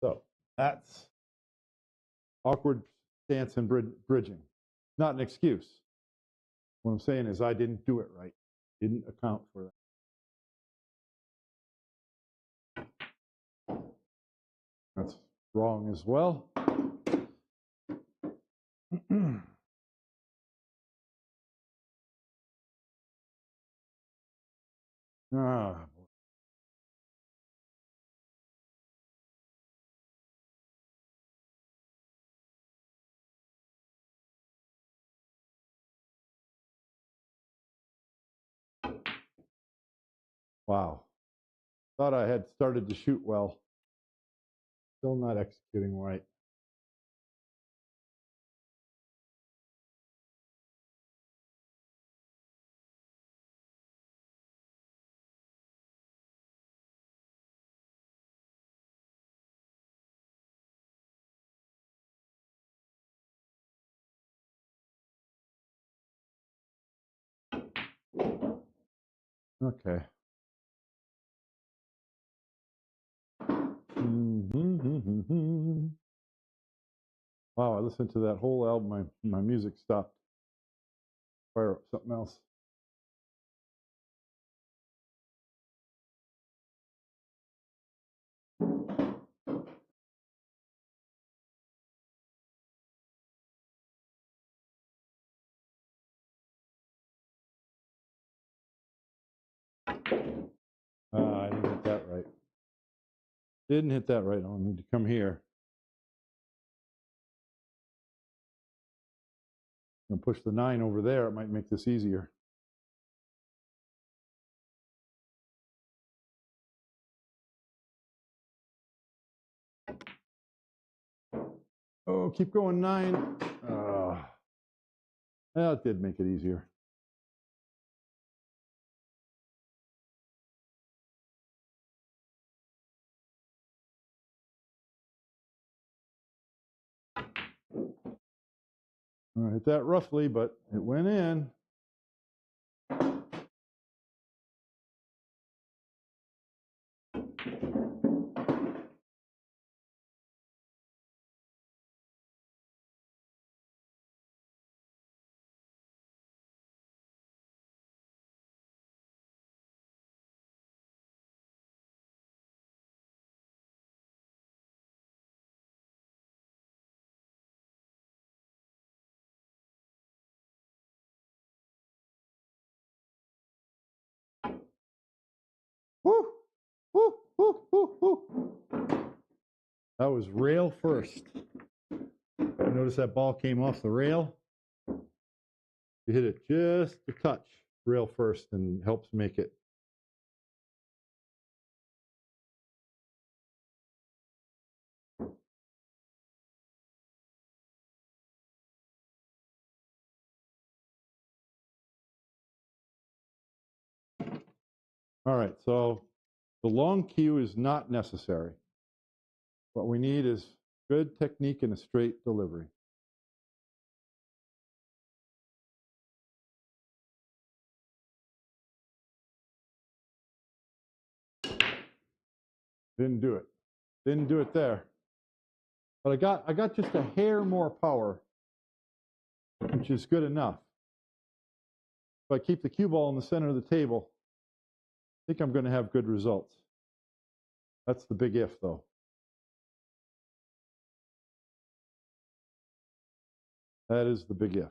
Speaker 1: So that's awkward stance and bridging. Not an excuse. What I'm saying is I didn't do it right. Didn't account for that. That's wrong as well. Ah, wow. Thought I had started to shoot well. Still not executing right. Okay. Wow, I listened to that whole album. My music stopped. Fire up something else. I didn't hit that right. Didn't hit that right. I'll need to come here. And push the 9 over there. It might make this easier. Oh, keep going, 9. Well, it did make it easier. I hit that roughly, but it went in. Woo! Woo! Woo! Woo! Woo! That was rail first. You notice that ball came off the rail? You hit it just a touch rail first and helps make it All right, so the long cue is not necessary. What we need is good technique and a straight delivery. Didn't do it. Didn't do it there. But I got just a hair more power, which is good enough. If I keep the cue ball in the center of the table, I think I'm going to have good results. That's the big if, though. That is the big if.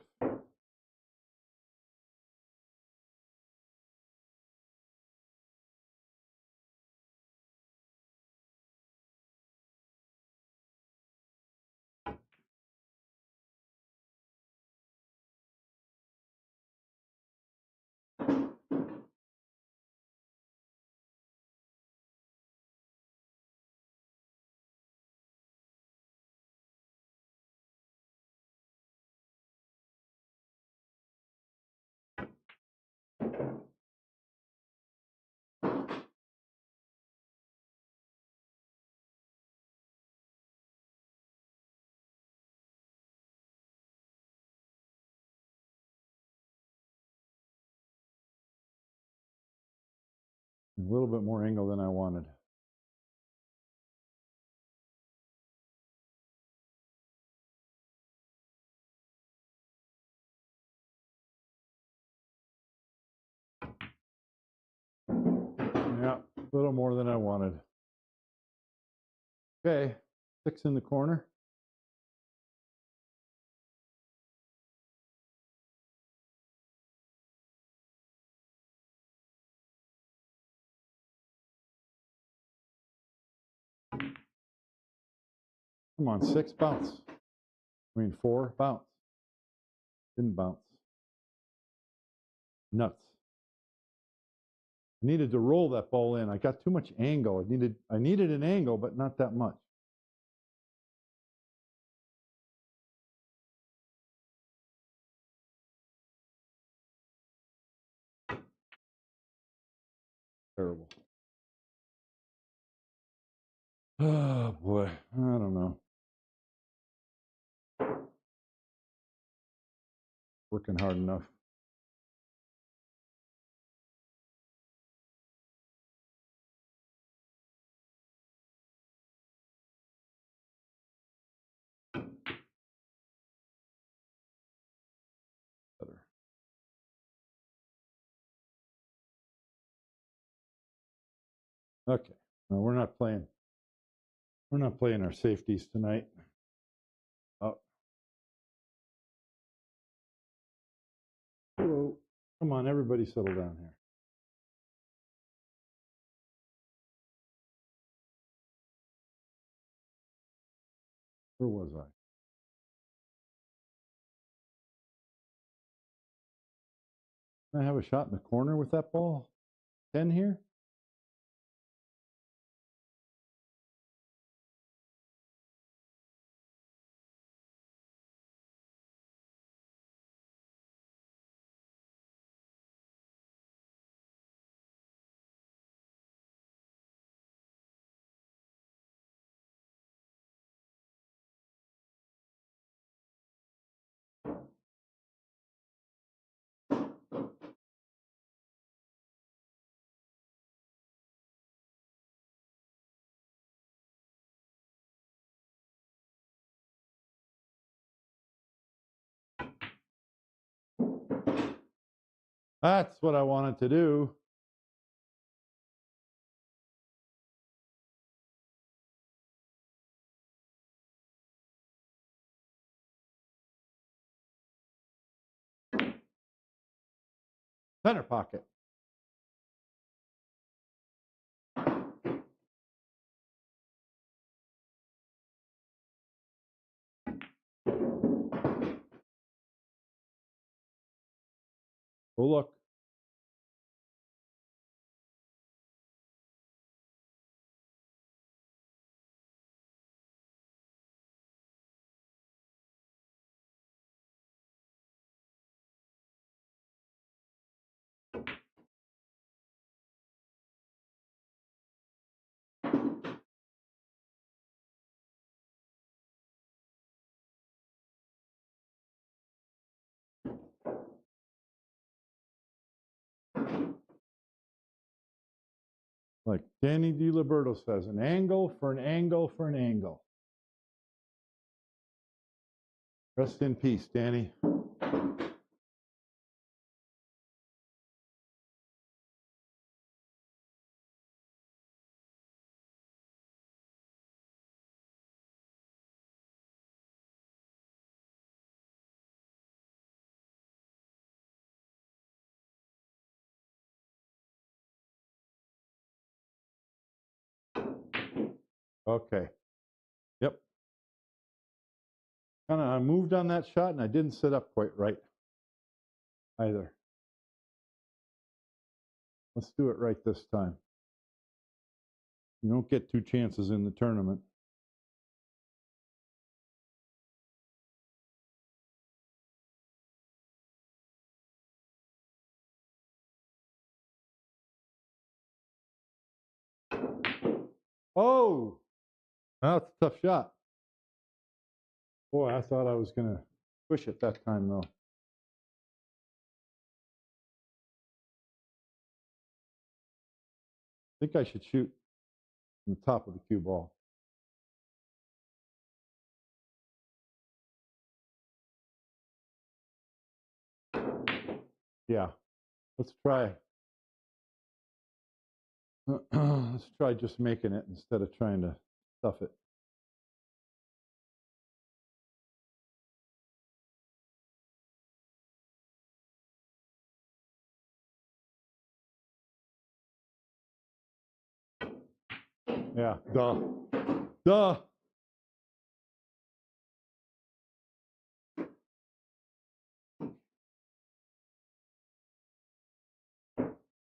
Speaker 1: A little bit more angle than I wanted. Yeah, a little more than I wanted. Okay, 6 in the corner. Come on, 6, bounce. I mean 4, bounce. Didn't bounce. Nuts. I needed to roll that ball in. I got too much angle. I needed an angle, but not that much. Terrible. Oh boy, I don't know. Working hard enough. Better. Okay. No, we're not playing. We're not playing our safeties tonight. Oh. Whoa. Come on, everybody settle down here. Where was I? Can I have a shot in the corner with that ball? 10 here? That's what I wanted to do. Center pocket. Oh, look. Like Danny DiLiberto says, an angle for an angle for an angle. Rest in peace, Danny. Okay. Yep. I moved on that shot and I didn't sit up quite right either. Let's do it right this time. You don't get two chances in the tournament. Oh, that's a tough shot. Boy, I thought I was going to push it that time, though. I think I should shoot from the top of the cue ball. Yeah, let's try. Let's try just making it instead of trying to stuff it. Yeah, duh. Duh.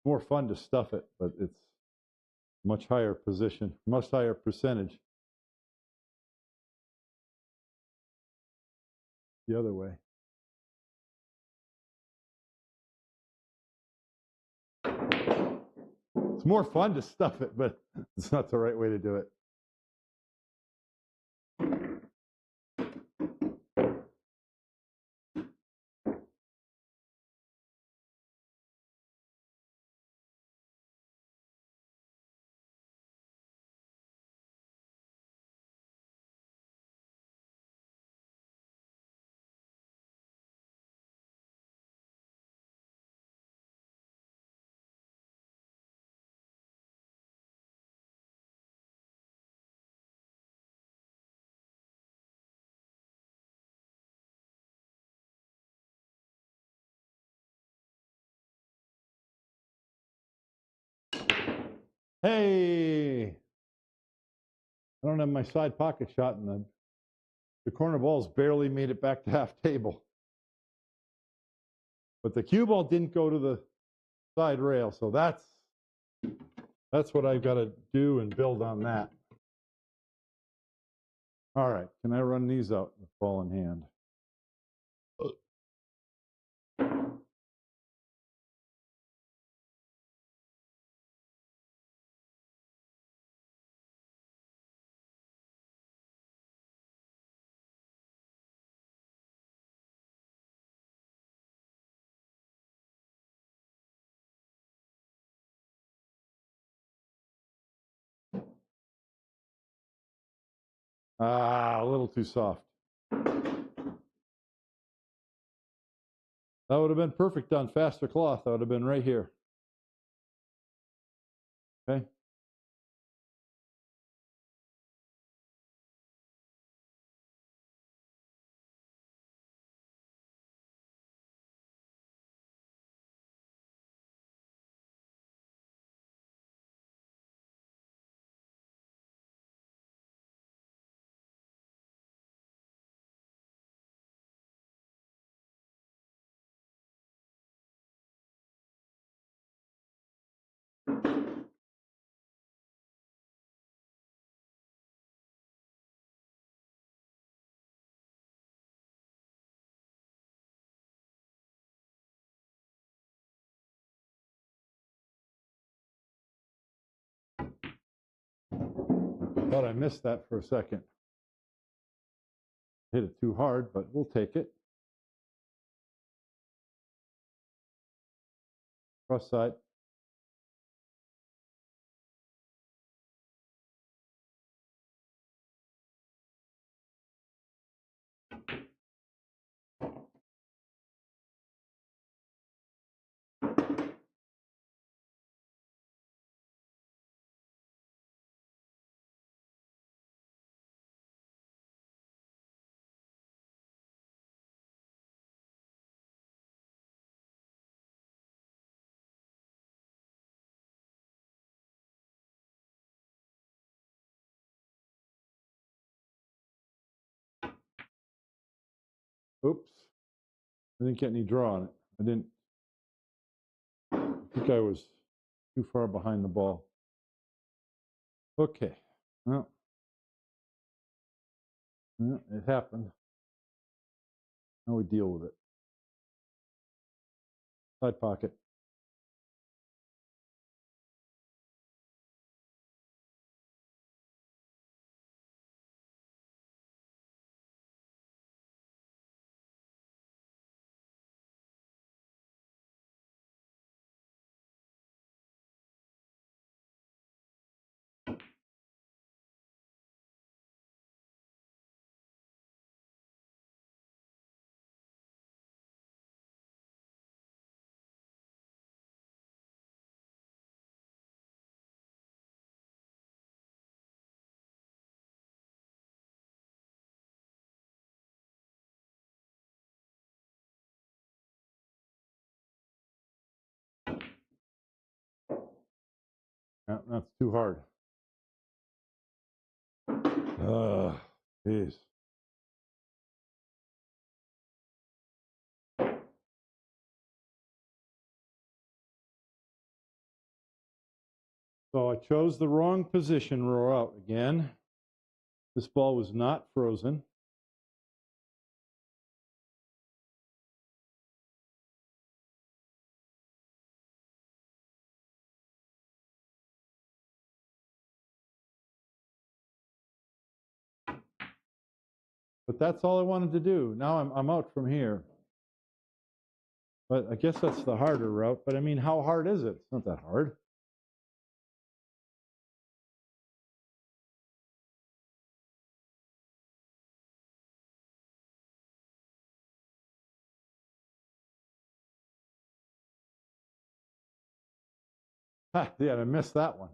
Speaker 1: More fun to stuff it, but it's much higher position, much higher percentage. The other way. It's more fun to stuff it, but it's not the right way to do it. Hey, I don't have my side pocket shot, and the corner balls barely made it back to half table. But the cue ball didn't go to the side rail, so that's what I've got to do and build on that. All right, can I run these out with ball in hand? Ah, a little too soft. That would have been perfect on faster cloth. That would have been right here. Okay. Thought I missed that for a second. Hit it too hard, but we'll take it. Cross side. Oops. I didn't get any draw on it. I think I was too far behind the ball. Okay. Well, it happened. Now we deal with it. Side pocket. Yeah, that's too hard. Jeez. So I chose the wrong position, row out again. This ball was not frozen. But that's all I wanted to do. Now I'm out from here. But I guess that's the harder route. But I mean, how hard is it? It's not that hard. Ha, yeah, I missed that one.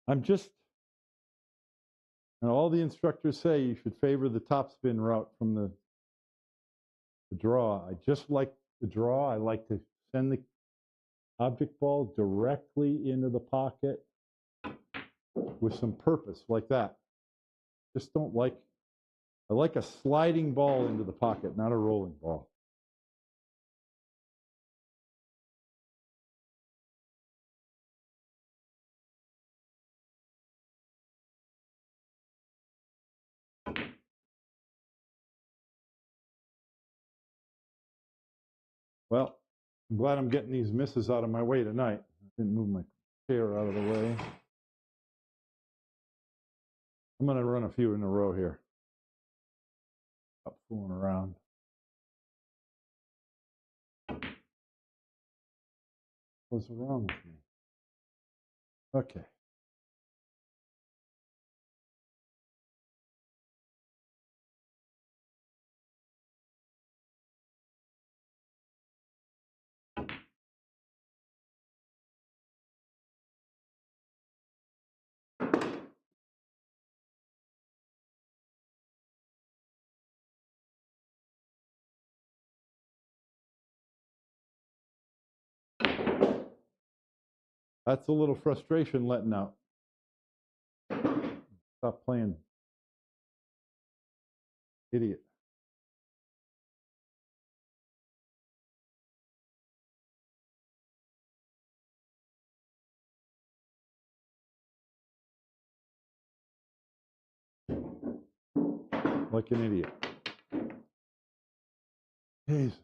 Speaker 1: I'm just, and all the instructors say you should favor the topspin route from the draw. I just like the draw. I like to send the object ball directly into the pocket with some purpose like that. Just don't like, I like a sliding ball into the pocket, not a rolling ball. Well, I'm glad I'm getting these misses out of my way tonight. I didn't move my chair out of the way. I'm going to run a few in a row here. Stop fooling around. What's wrong with me? Okay. That's a little frustration letting out. Stop playing idiot. Like an idiot. Jesus.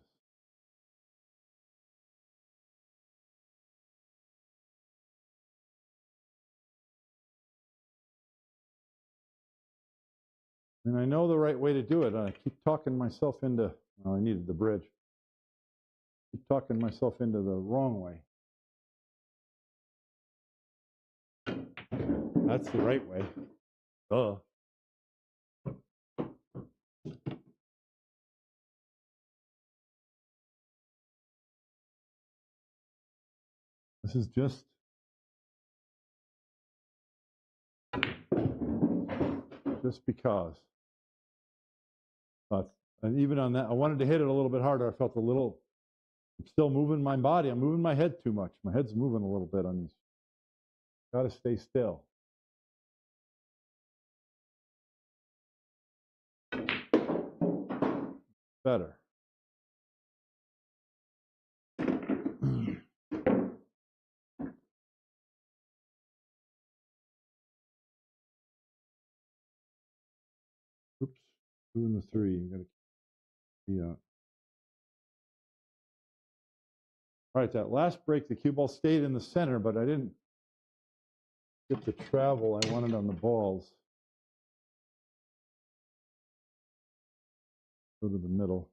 Speaker 1: And I know the right way to do it. I keep talking myself into, oh, I needed the bridge. Keep talking myself into the wrong way. That's the right way. Duh. This is just because. And even on that, I wanted to hit it a little bit harder. I felt a little, I'm still moving my body. I'm moving my head too much. My head's moving a little bit on these. Got to stay still. better. Oops, 2 and the 3. You got to keep out. All right, that last break, the cue ball stayed in the center, but I didn't get the travel I wanted on the balls. Go to the middle.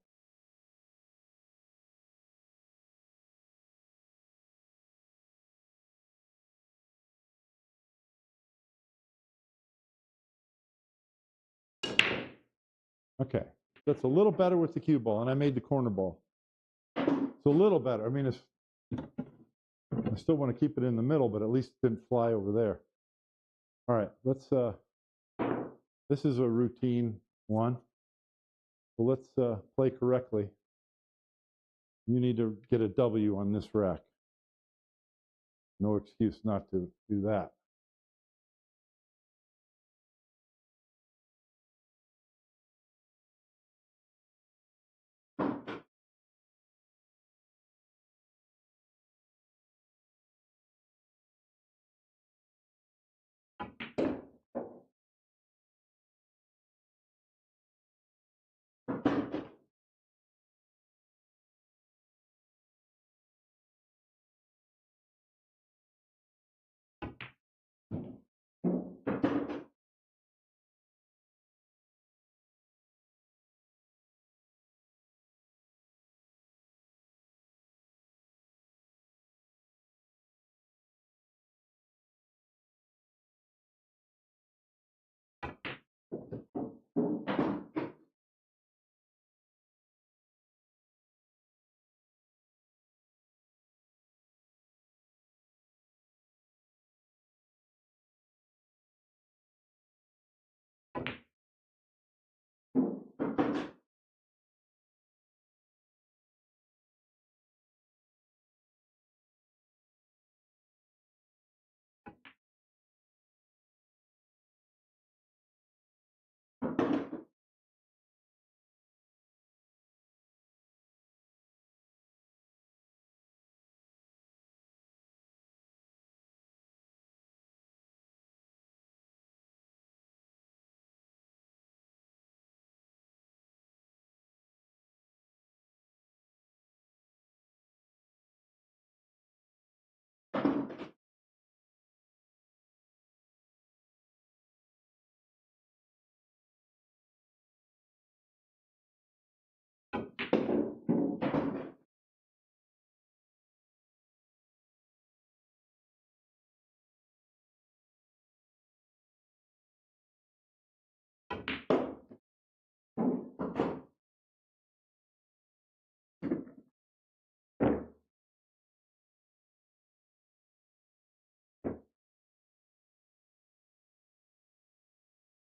Speaker 1: Okay, that's a little better with the cue ball, and I made the corner ball. It's a little better. I mean, I still want to keep it in the middle, but at least it didn't fly over there. All right, let's. This is a routine one. So let's play correctly. You need to get a W on this rack. No excuse not to do that.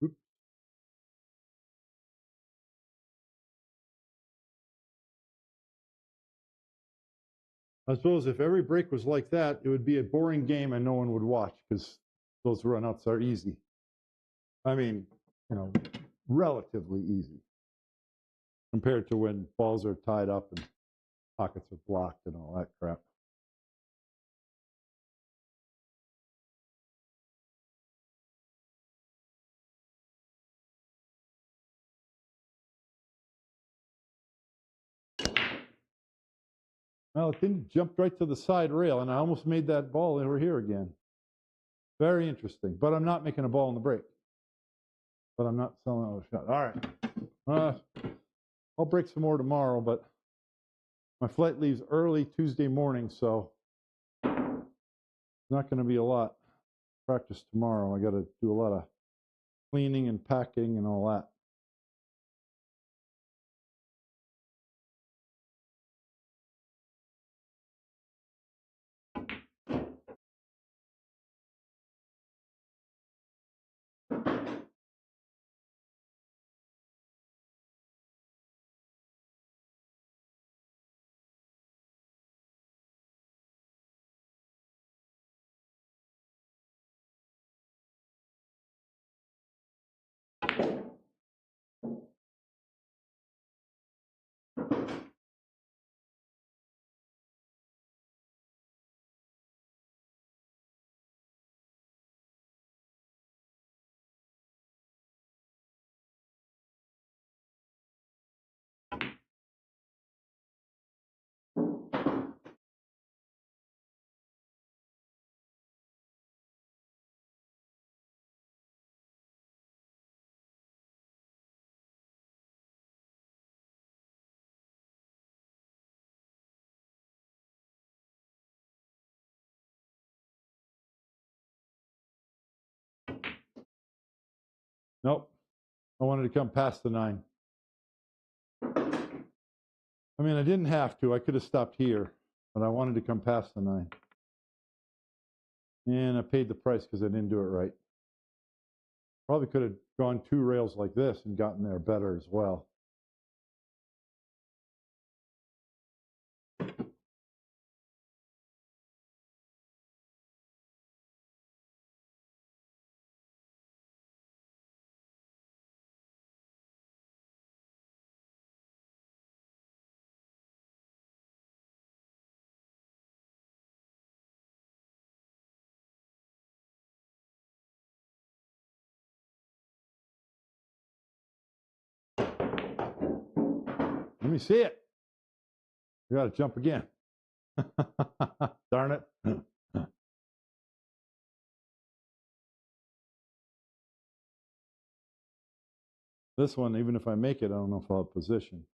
Speaker 1: Oops. I suppose if every break was like that, it would be a boring game and no one would watch because those runouts are easy. I mean, relatively easy compared to when balls are tied up and pockets are blocked and all that crap. Well, it didn't jump right to the side rail, and I almost made that ball over here again. Very interesting. But I'm not making a ball in the break. But I'm not selling another shot. All right. I'll break some more tomorrow, but my flight leaves early Tuesday morning, so it's not going to be a lot practice tomorrow. I got to do a lot of cleaning and packing and all that. Nope. I wanted to come past the 9. I mean, I didn't have to. I could have stopped here, but I wanted to come past the 9. And I paid the price because I didn't do it right. Probably could have gone 2 rails like this and gotten there better as well. Let me see it. You got to jump again. Darn it. This one, even if I make it, I don't know if I'll have position.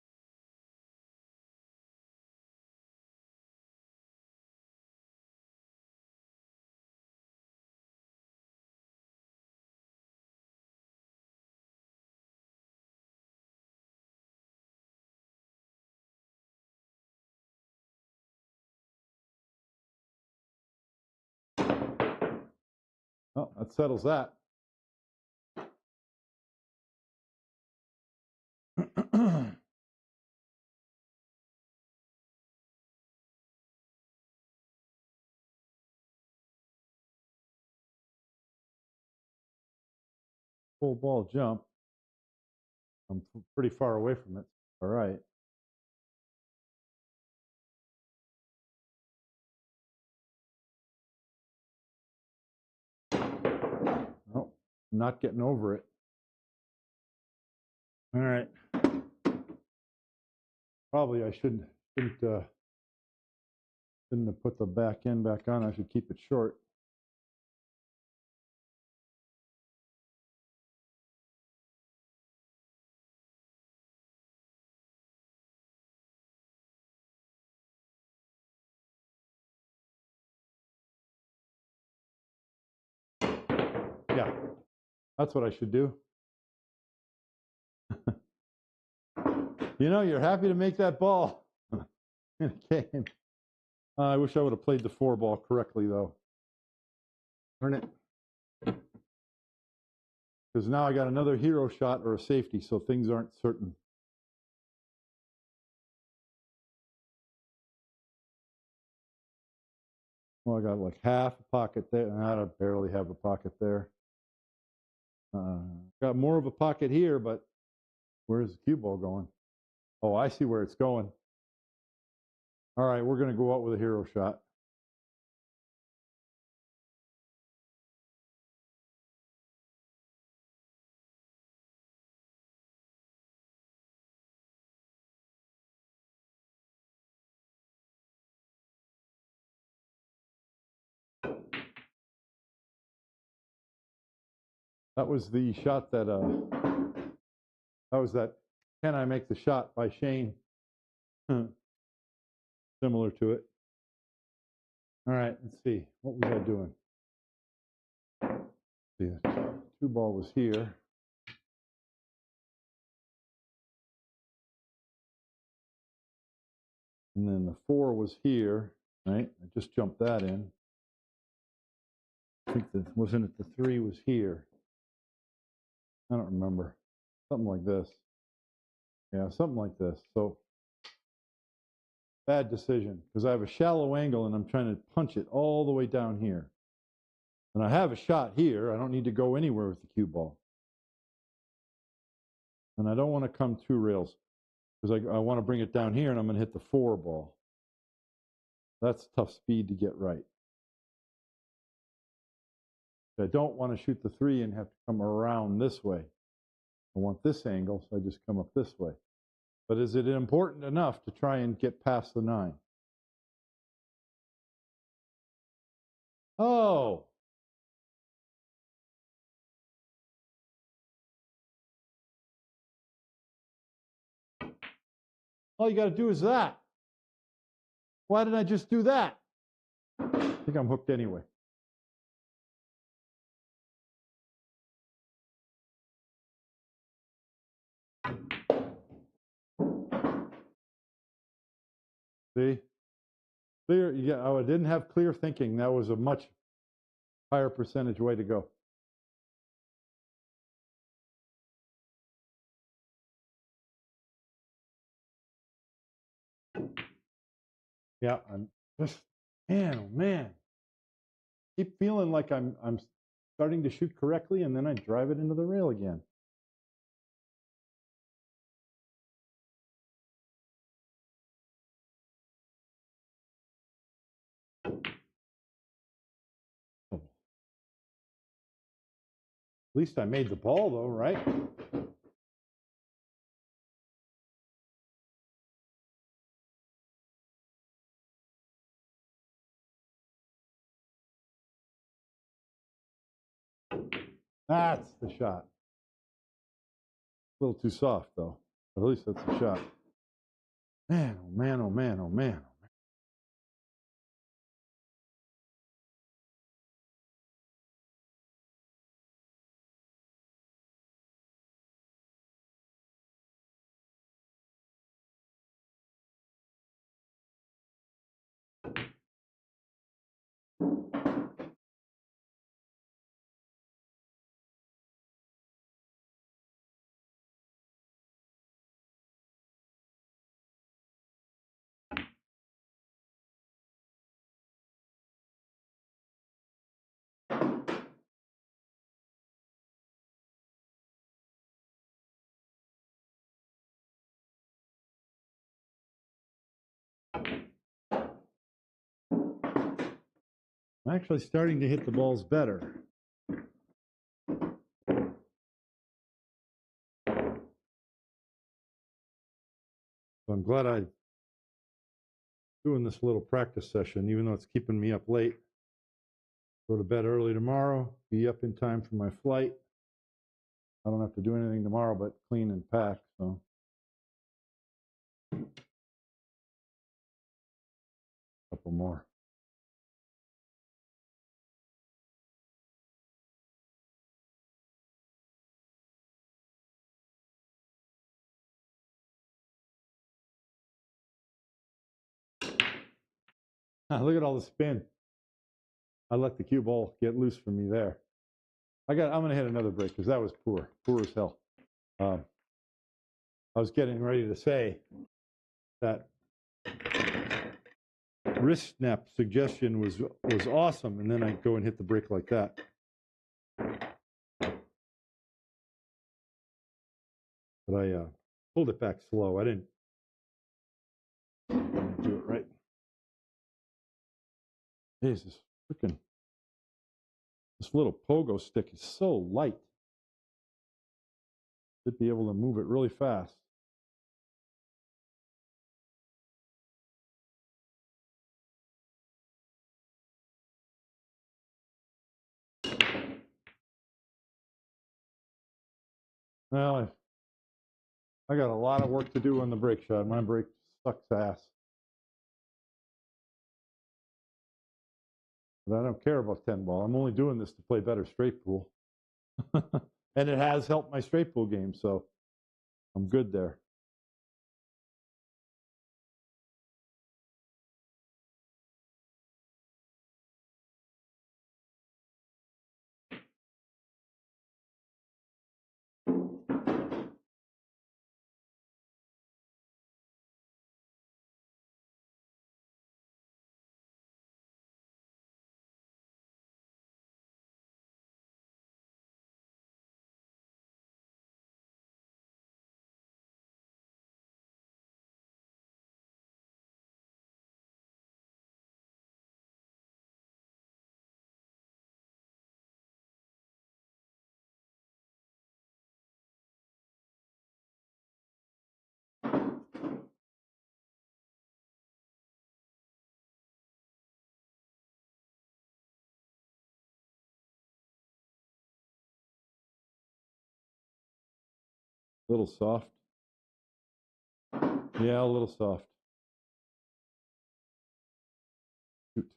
Speaker 1: Oh, that settles that. Full ball jump. I'm pretty far away from it. All right. Oh, I'm not getting over it. All right. Probably I shouldn't have put the back end back on. I should keep it short. Yeah, that's what I should do. You know, you're happy to make that ball in a game. I wish I would have played the 4 ball correctly, though. Turn it. Because now I got another hero shot or a safety, so things aren't certain. Well, I got like half a pocket there. I barely have a pocket there. Got more of a pocket here, but where's the cue ball going? Oh, I see where it's going. All right, we're going to go out with a hero shot. That was the shot that Can I Make the Shot by Shane. Similar to it. All right, let's see. What was I doing? The 2 ball was here. And then the 4 was here, right? I just jumped that in. I think wasn't it the 3 was here? I don't remember. Something like this. Yeah, something like this. So bad decision because I have a shallow angle and I'm trying to punch it all the way down here. And I have a shot here. I don't need to go anywhere with the cue ball. And I don't want to come 2 rails because I want to bring it down here and I'm going to hit the 4 ball. That's tough speed to get right. I don't want to shoot the 3 and have to come around this way. I want this angle, so I just come up this way. But is it important enough to try and get past the 9? Oh! All you got to do is that. Why didn't I just do that? I think I'm hooked anyway. See? Clear, yeah, oh, I didn't have clear thinking. That was a much higher percentage way to go. Yeah, I'm just, man, oh man. Keep feeling like I'm starting to shoot correctly, and then I drive it into the rail again. Oh. At least I made the ball, though, right? That's the shot. A little too soft, though. But at least that's the shot. Man, oh man, oh man, oh man. I'm actually starting to hit the balls better. So I'm glad I'm doing this little practice session, even though it's keeping me up late. Go to bed early tomorrow, be up in time for my flight. I don't have to do anything tomorrow but clean and pack, so. Couple more. Look at all the spin. I let the cue ball get loose from me there. I'm going to hit another break because that was poor as hell. I was getting ready to say that wrist snap suggestion was awesome, and then I go and hit the break like that. But I pulled it back slow. I didn't do it right. Jesus, freaking, this little pogo stick is so light. Should be able to move it really fast. Well, I got a lot of work to do on the brake shot. My brake sucks ass. But I don't care about 10 ball. I'm only doing this to play better straight pool. And it has helped my straight pool game, so I'm good there. A little soft. Yeah, a little soft. Shoot.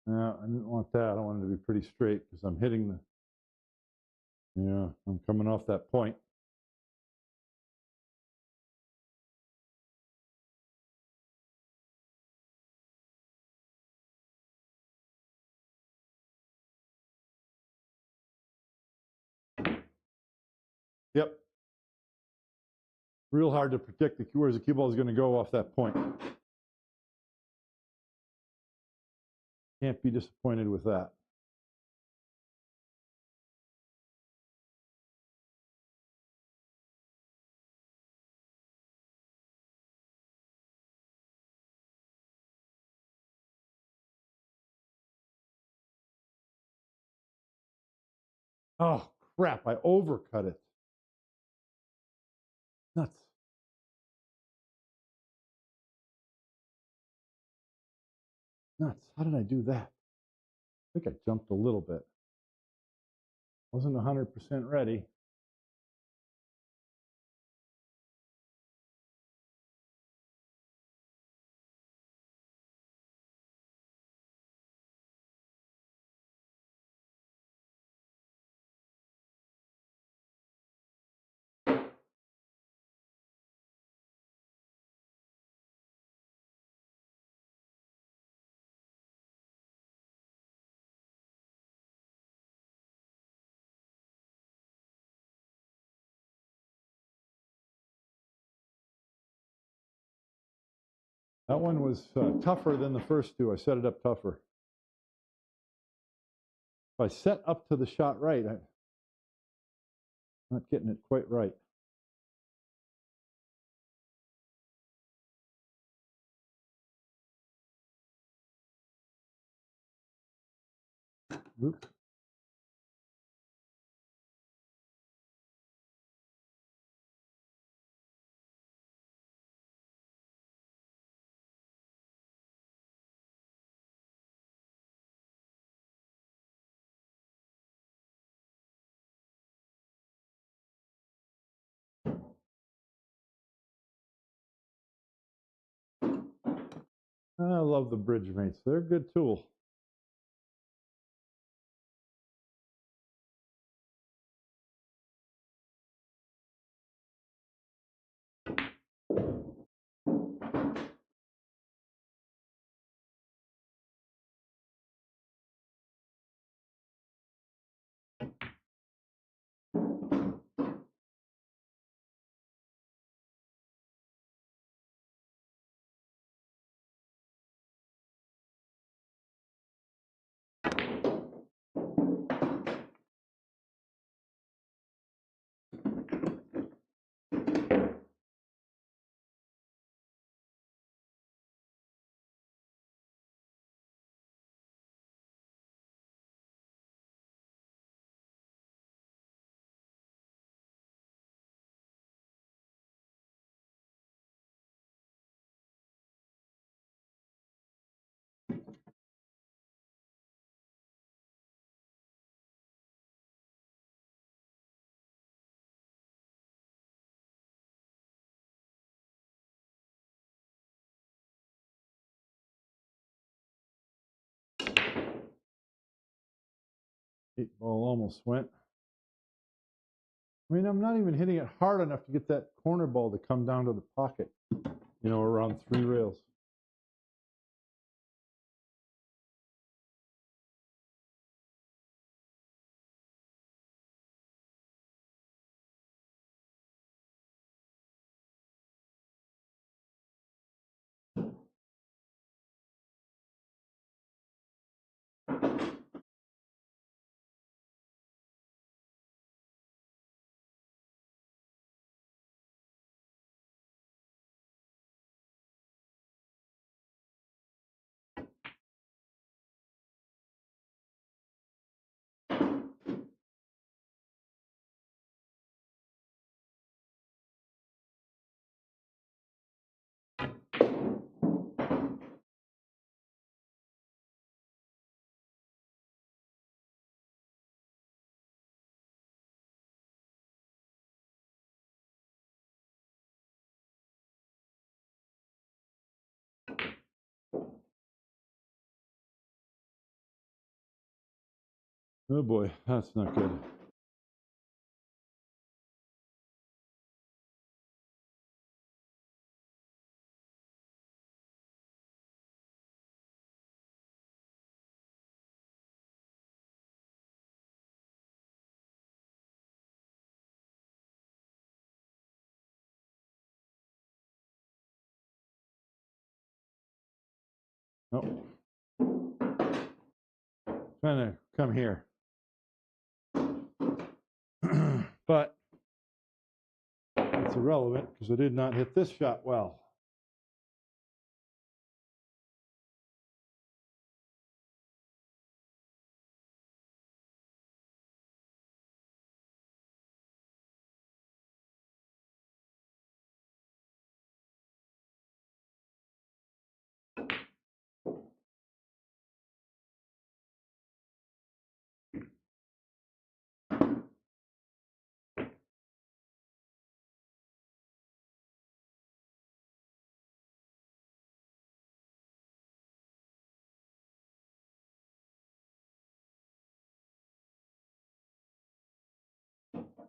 Speaker 1: No, I didn't want that. I wanted it to be pretty straight because I'm hitting the, yeah, I'm coming off that point. Yep. Real hard to predict where the cue ball is going to go off that point. Can't be disappointed with that. Oh, crap. I overcut it. Nuts. Nuts. How did I do that? I think I jumped a little bit. Wasn't 100% ready. That one was tougher than the first two. I set it up tougher. If I set up to the shot right, I'm not getting it quite right. Oops. I love the bridge mates. They're a good tool. Eight ball almost went. I mean, I'm not even hitting it hard enough to get that corner ball to come down to the pocket, around 3 rails. Oh boy, that's not good. Oh, trying to come here. But it's irrelevant because I did not hit this shot well.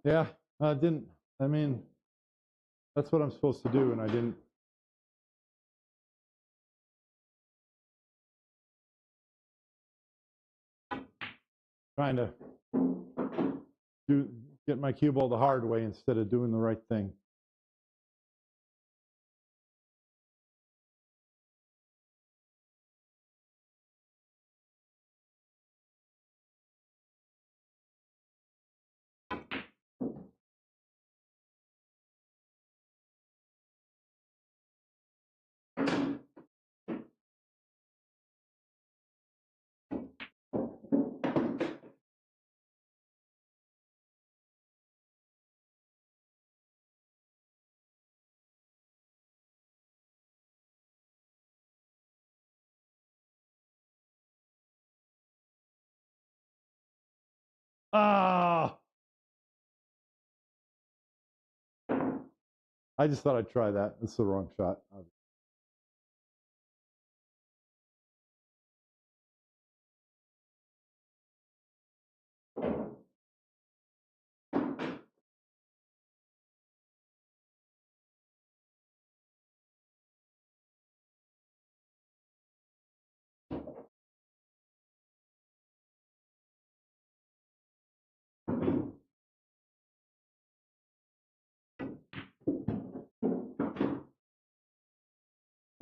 Speaker 1: Yeah, I didn't. I mean, that's what I'm supposed to do, and I didn't. Trying to get my cue ball the hard way instead of doing the right thing. Ah! I just thought I'd try that. It's the wrong shot.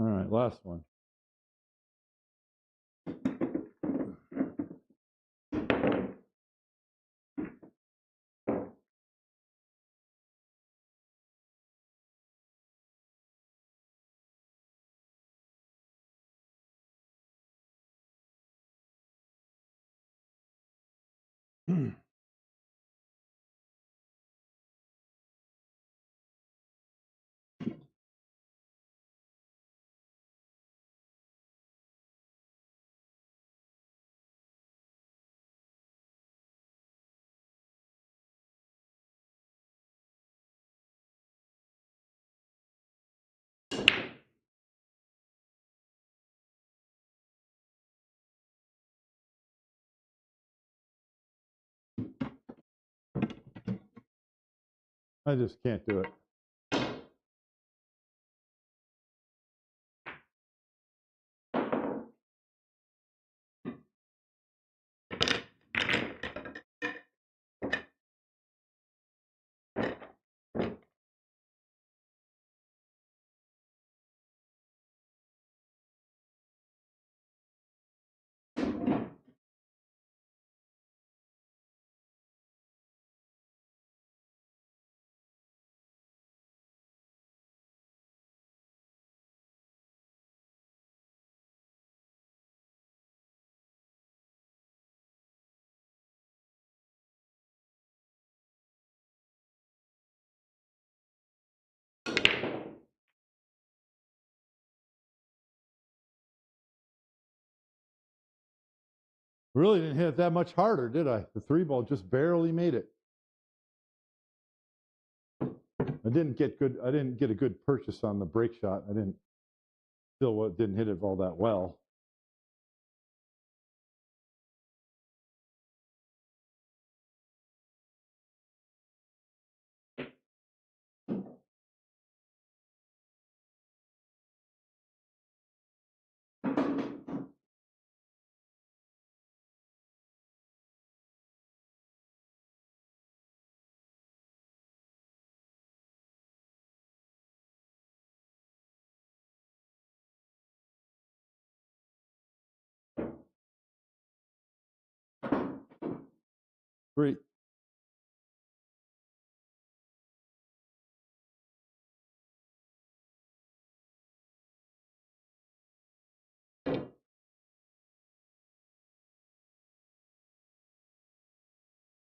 Speaker 1: All right, last one. I just can't do it. Really didn't hit it that much harder, did I? The three ball just barely made it. I didn't get a good purchase on the break shot. I didn't hit it all that well. 3.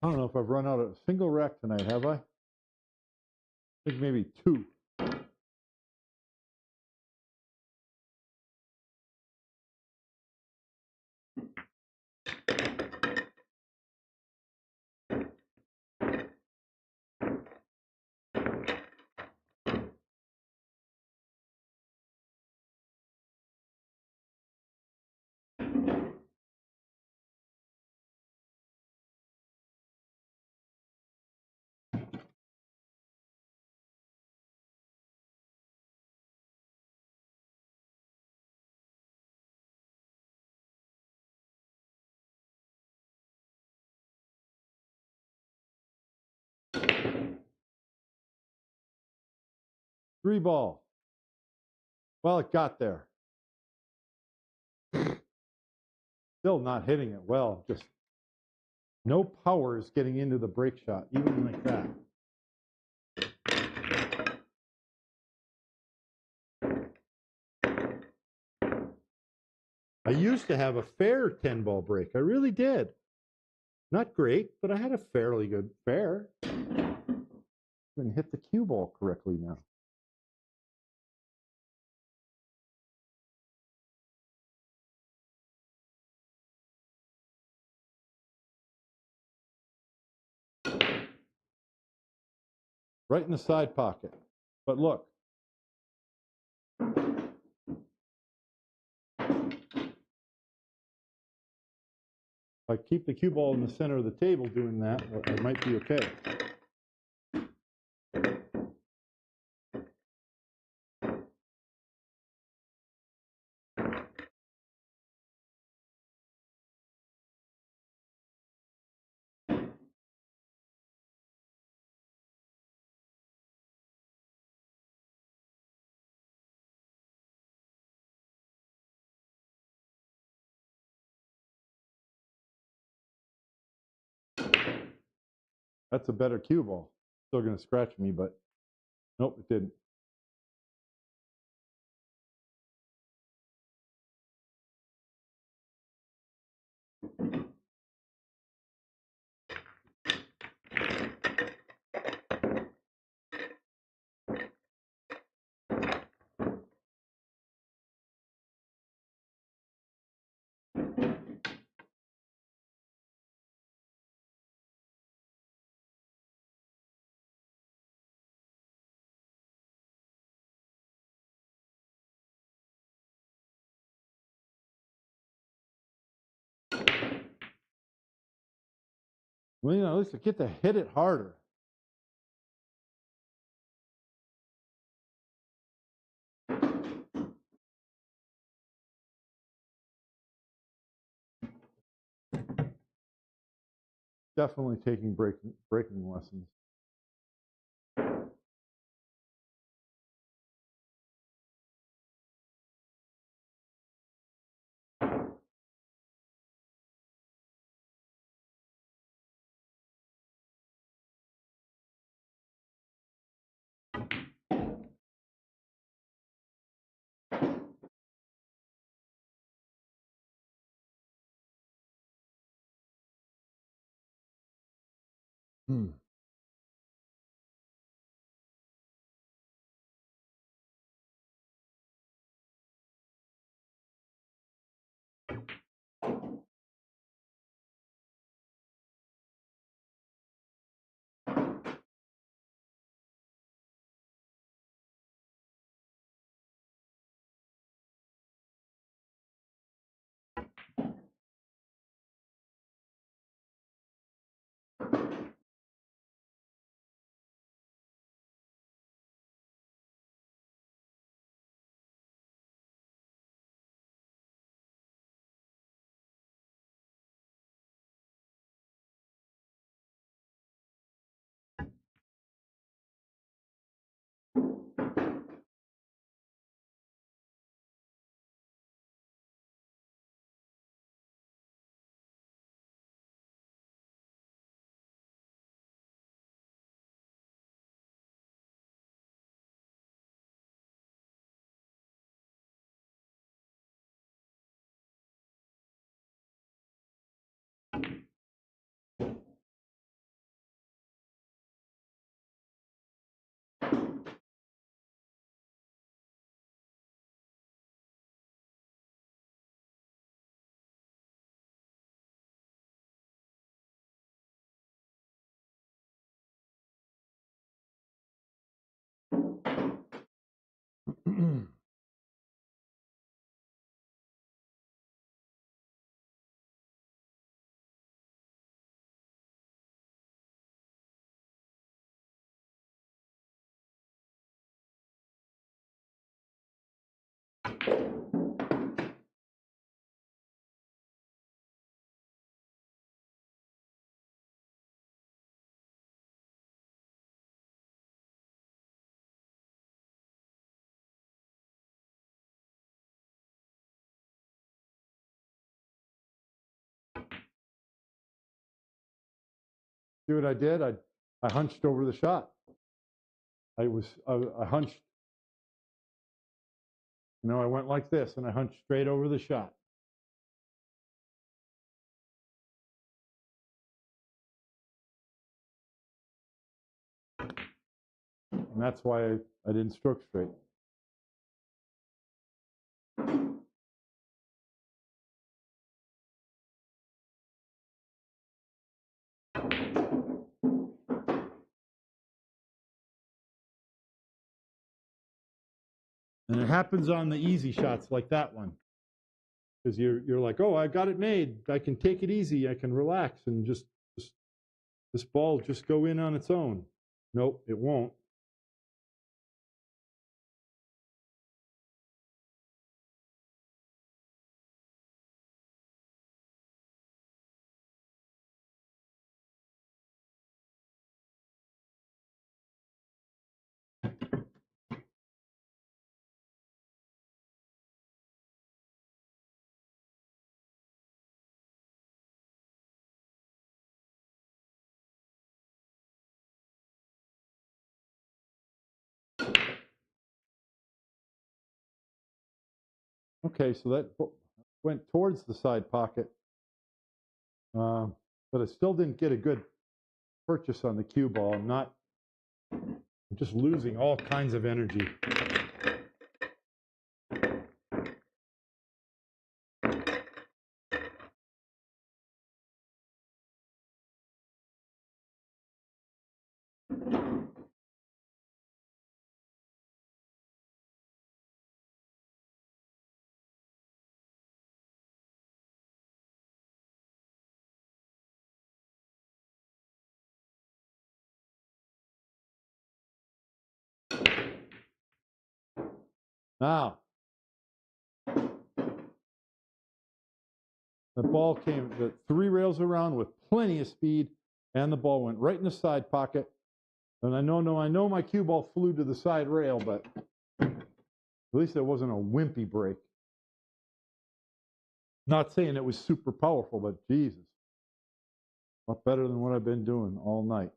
Speaker 1: I don't know if I've run out of a single rack tonight, have I? I think maybe 2. 3 ball. Well, it got there. Still not hitting it well. Just no power is getting into the break shot, even like that. I used to have a fair 10 ball break. I really did. Not great, but I had a fairly good fair. I can hit the cue ball correctly now. Right in the side pocket. But look. If I keep the cue ball in the center of the table doing that, I might be okay. That's a better cue ball. Still going to scratch me, but nope, it didn't. Well, at least I get to hit it harder. Definitely taking breaking lessons. Hmm. See what I did? I hunched over the shot. I hunched, I went like this and I hunched straight over the shot. And that's why I didn't stroke straight. And it happens on the easy shots like that one. Because you're like, oh, I got it made. I can take it easy. I can relax and just this ball just go in on its own. Nope, it won't. Okay, so that went towards the side pocket, but I still didn't get a good purchase on the cue ball. I'm just losing all kinds of energy. Now, the ball came the 3 rails around with plenty of speed, and the ball went right in the side pocket. And I know my cue ball flew to the side rail, but at least it wasn't a wimpy break. Not saying it was super powerful, but Jesus, a lot better than what I've been doing all night.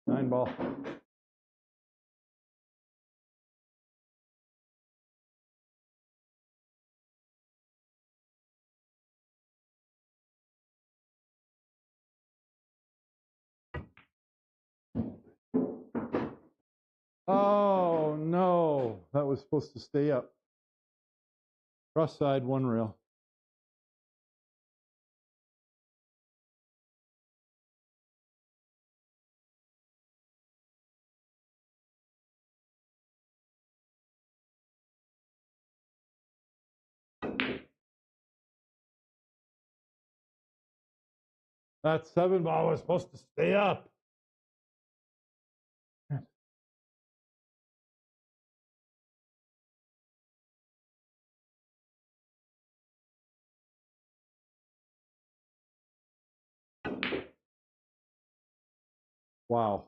Speaker 1: Nine ball. Oh no, that was supposed to stay up. Cross side, 1 rail. That 7 ball was supposed to stay up. Wow.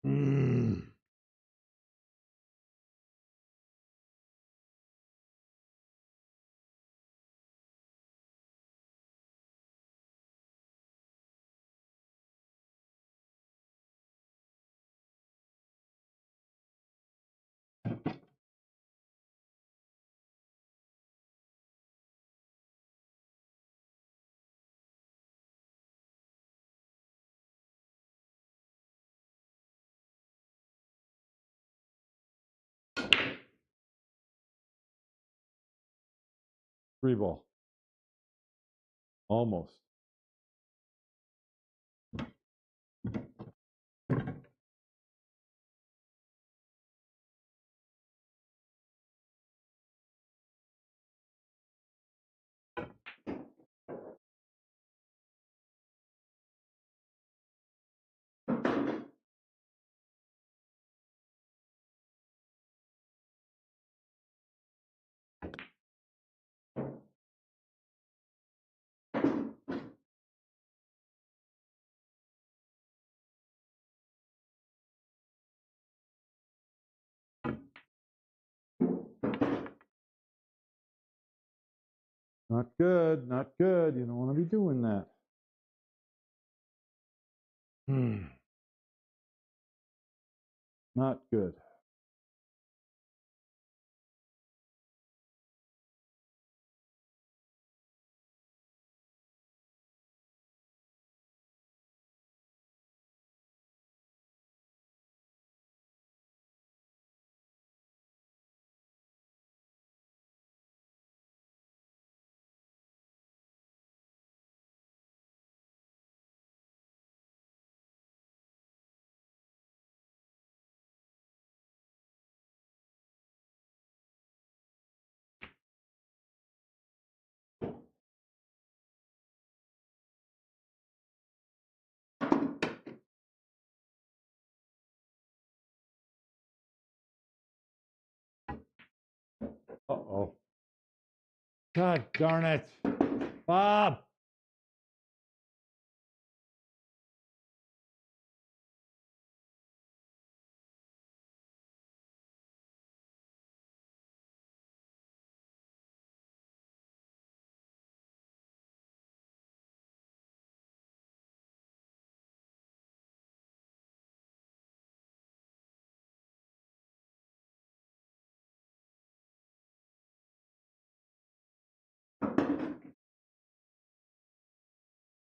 Speaker 1: Mm. Three ball. Almost. Not good. Not good. You don't want to be doing that. Not good. Uh-oh. God darn it. Bob!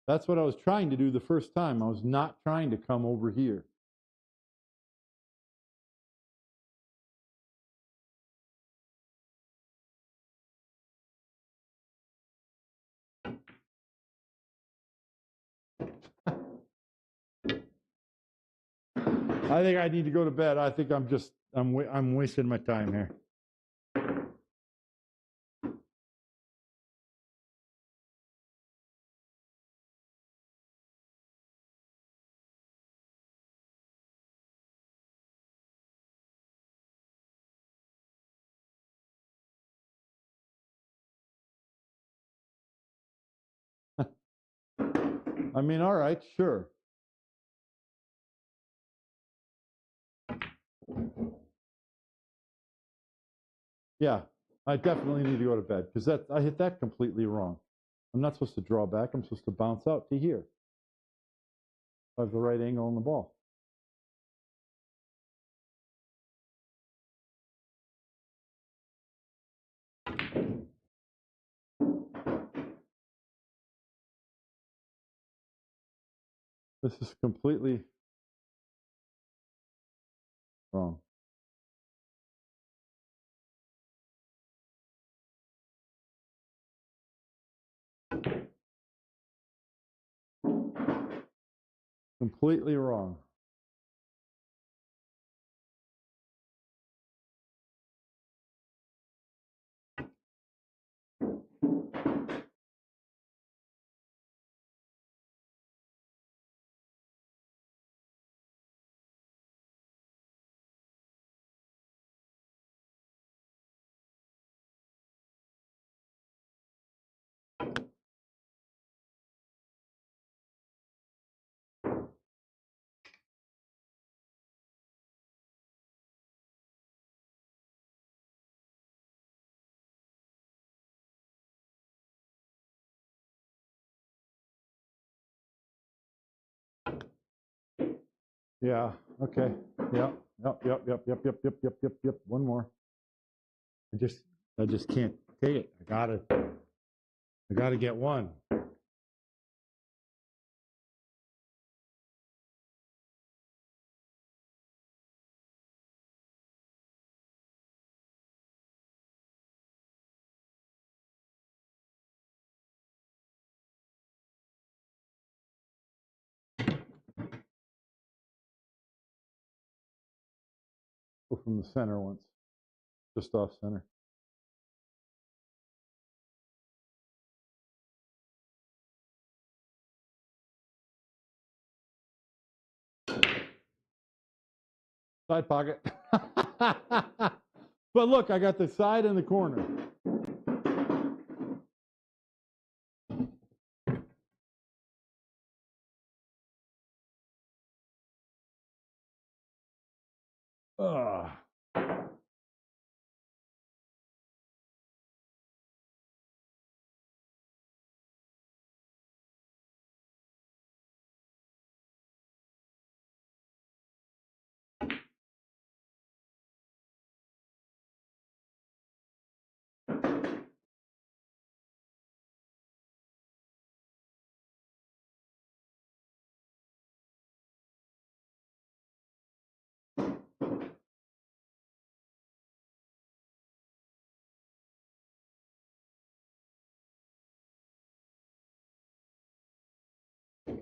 Speaker 1: That's what I was trying to do the first time. I was not trying to come over here. I think I need to go to bed. I think I'm wasting my time here. I mean, all right, sure. Yeah, I definitely need to go to bed because I hit that completely wrong. I'm not supposed to draw back. I'm supposed to bounce out to here. I have the right angle on the ball. This is completely wrong. Completely wrong. Yeah. Okay. Yep. Yep. One more. I just can't take it. I gotta get one. Go from the center once, just off center. Side pocket. But look, I got the side and the corner. Ugh.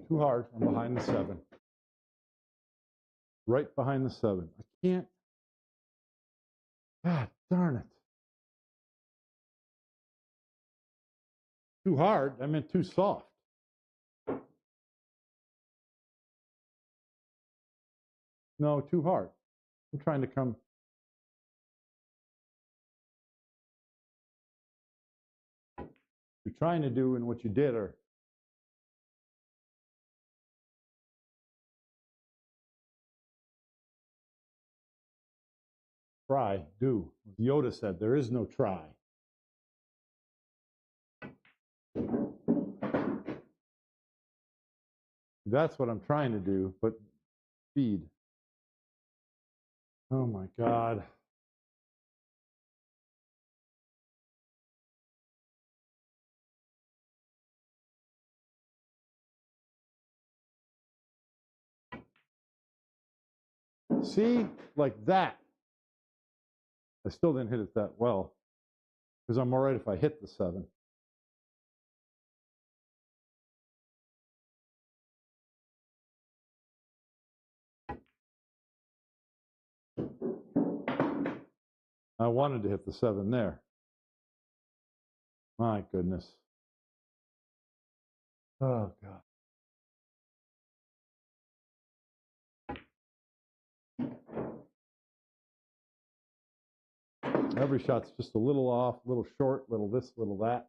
Speaker 1: Too hard. I'm behind the 7. Right behind the 7. I can't. God darn it. Too hard. I meant too soft. No, too hard. I'm trying to come. You're trying to do and what you did are. Try, do. Yoda said there is no try. That's what I'm trying to do, but speed. Oh my God. See, like that. I still didn't hit it that well because I'm all right if I hit the 7. I wanted to hit the 7 there. My goodness. Oh, God. Every shot's just a little off, a little short, little this, little that.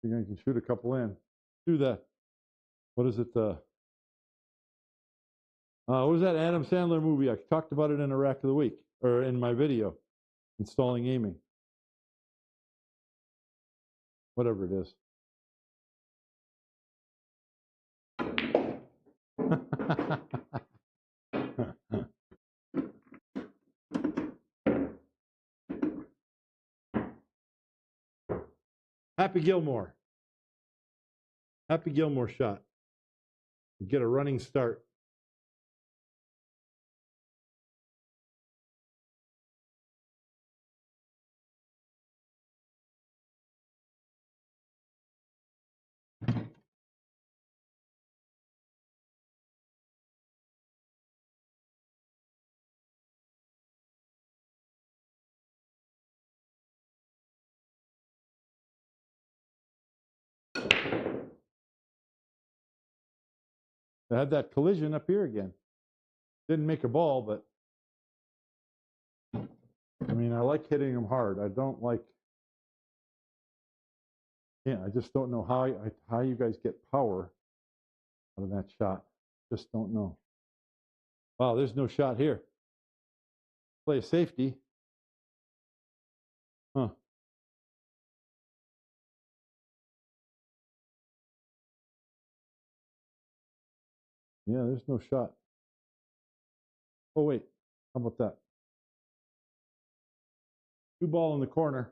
Speaker 1: You can shoot a couple in. Do that. What is it? What was that Adam Sandler movie? I talked about it in a rack of the week, or in my video, installing aiming. Whatever it is. Happy Gilmore. Happy Gilmore shot. Get a running start. I had that collision up here again. Didn't make a ball, but I mean, I like hitting them hard. I don't like can't. I just don't know how you guys get power out of that shot. Just don't know. Wow, there's no shot here. Play a safety. Huh. Yeah, there's no shot. Oh, wait. How about that? Two ball in the corner.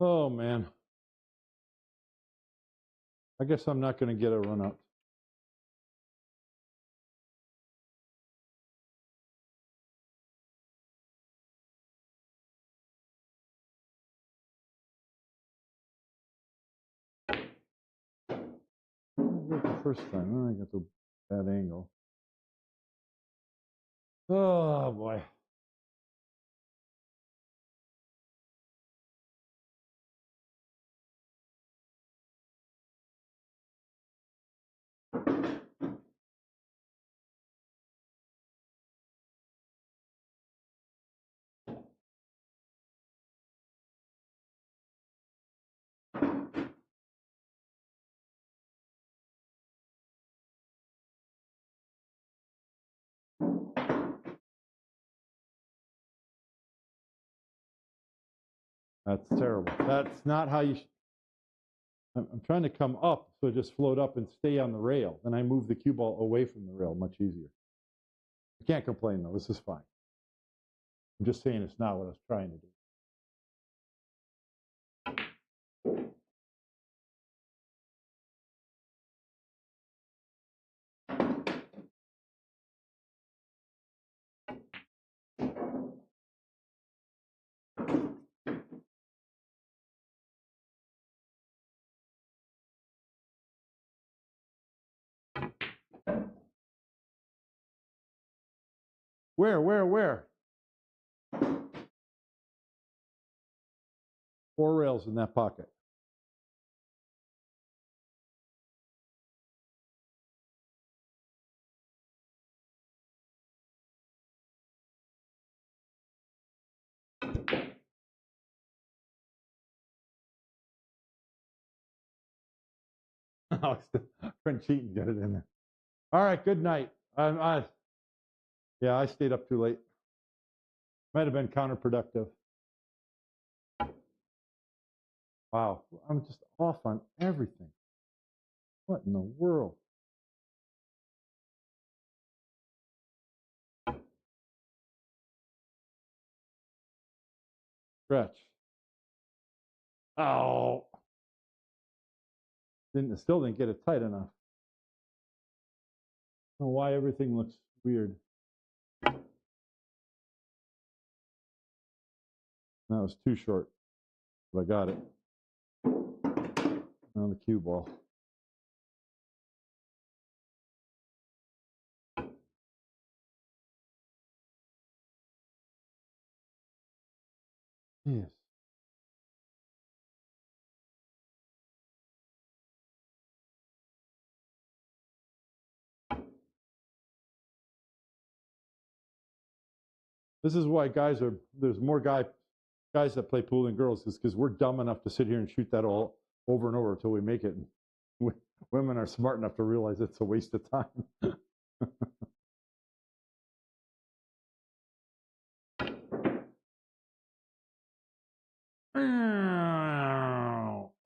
Speaker 1: Oh, man. I guess I'm not going to get a run out. The first time. I got the bad angle. Oh, boy. That's terrible. That's not how you... I'm trying to come up, so just float up and stay on the rail. Then I move the cue ball away from the rail, much easier. I can't complain, though. This is fine. I'm just saying it's not what I was trying to do. Where? 4 rails in that pocket. Friend cheating, get it in there. All right, good night. Yeah, I stayed up too late. Might have been counterproductive. Wow, I'm just off on everything. What in the world? Stretch. Oh. Still didn't get it tight enough. I don't know why everything looks weird. That was too short, but I got it. Now the cue ball. Yes. This is why there's more guys that play pool than girls, is because we're dumb enough to sit here and shoot that all over and over until we make it. And women are smart enough to realize it's a waste of time.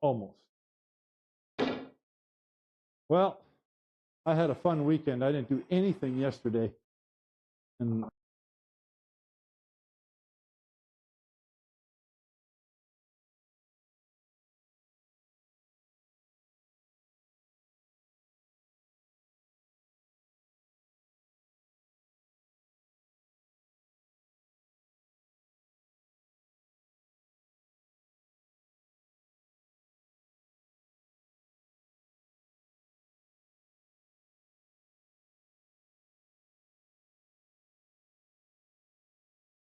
Speaker 1: Almost. Well, I had a fun weekend. I didn't do anything yesterday. And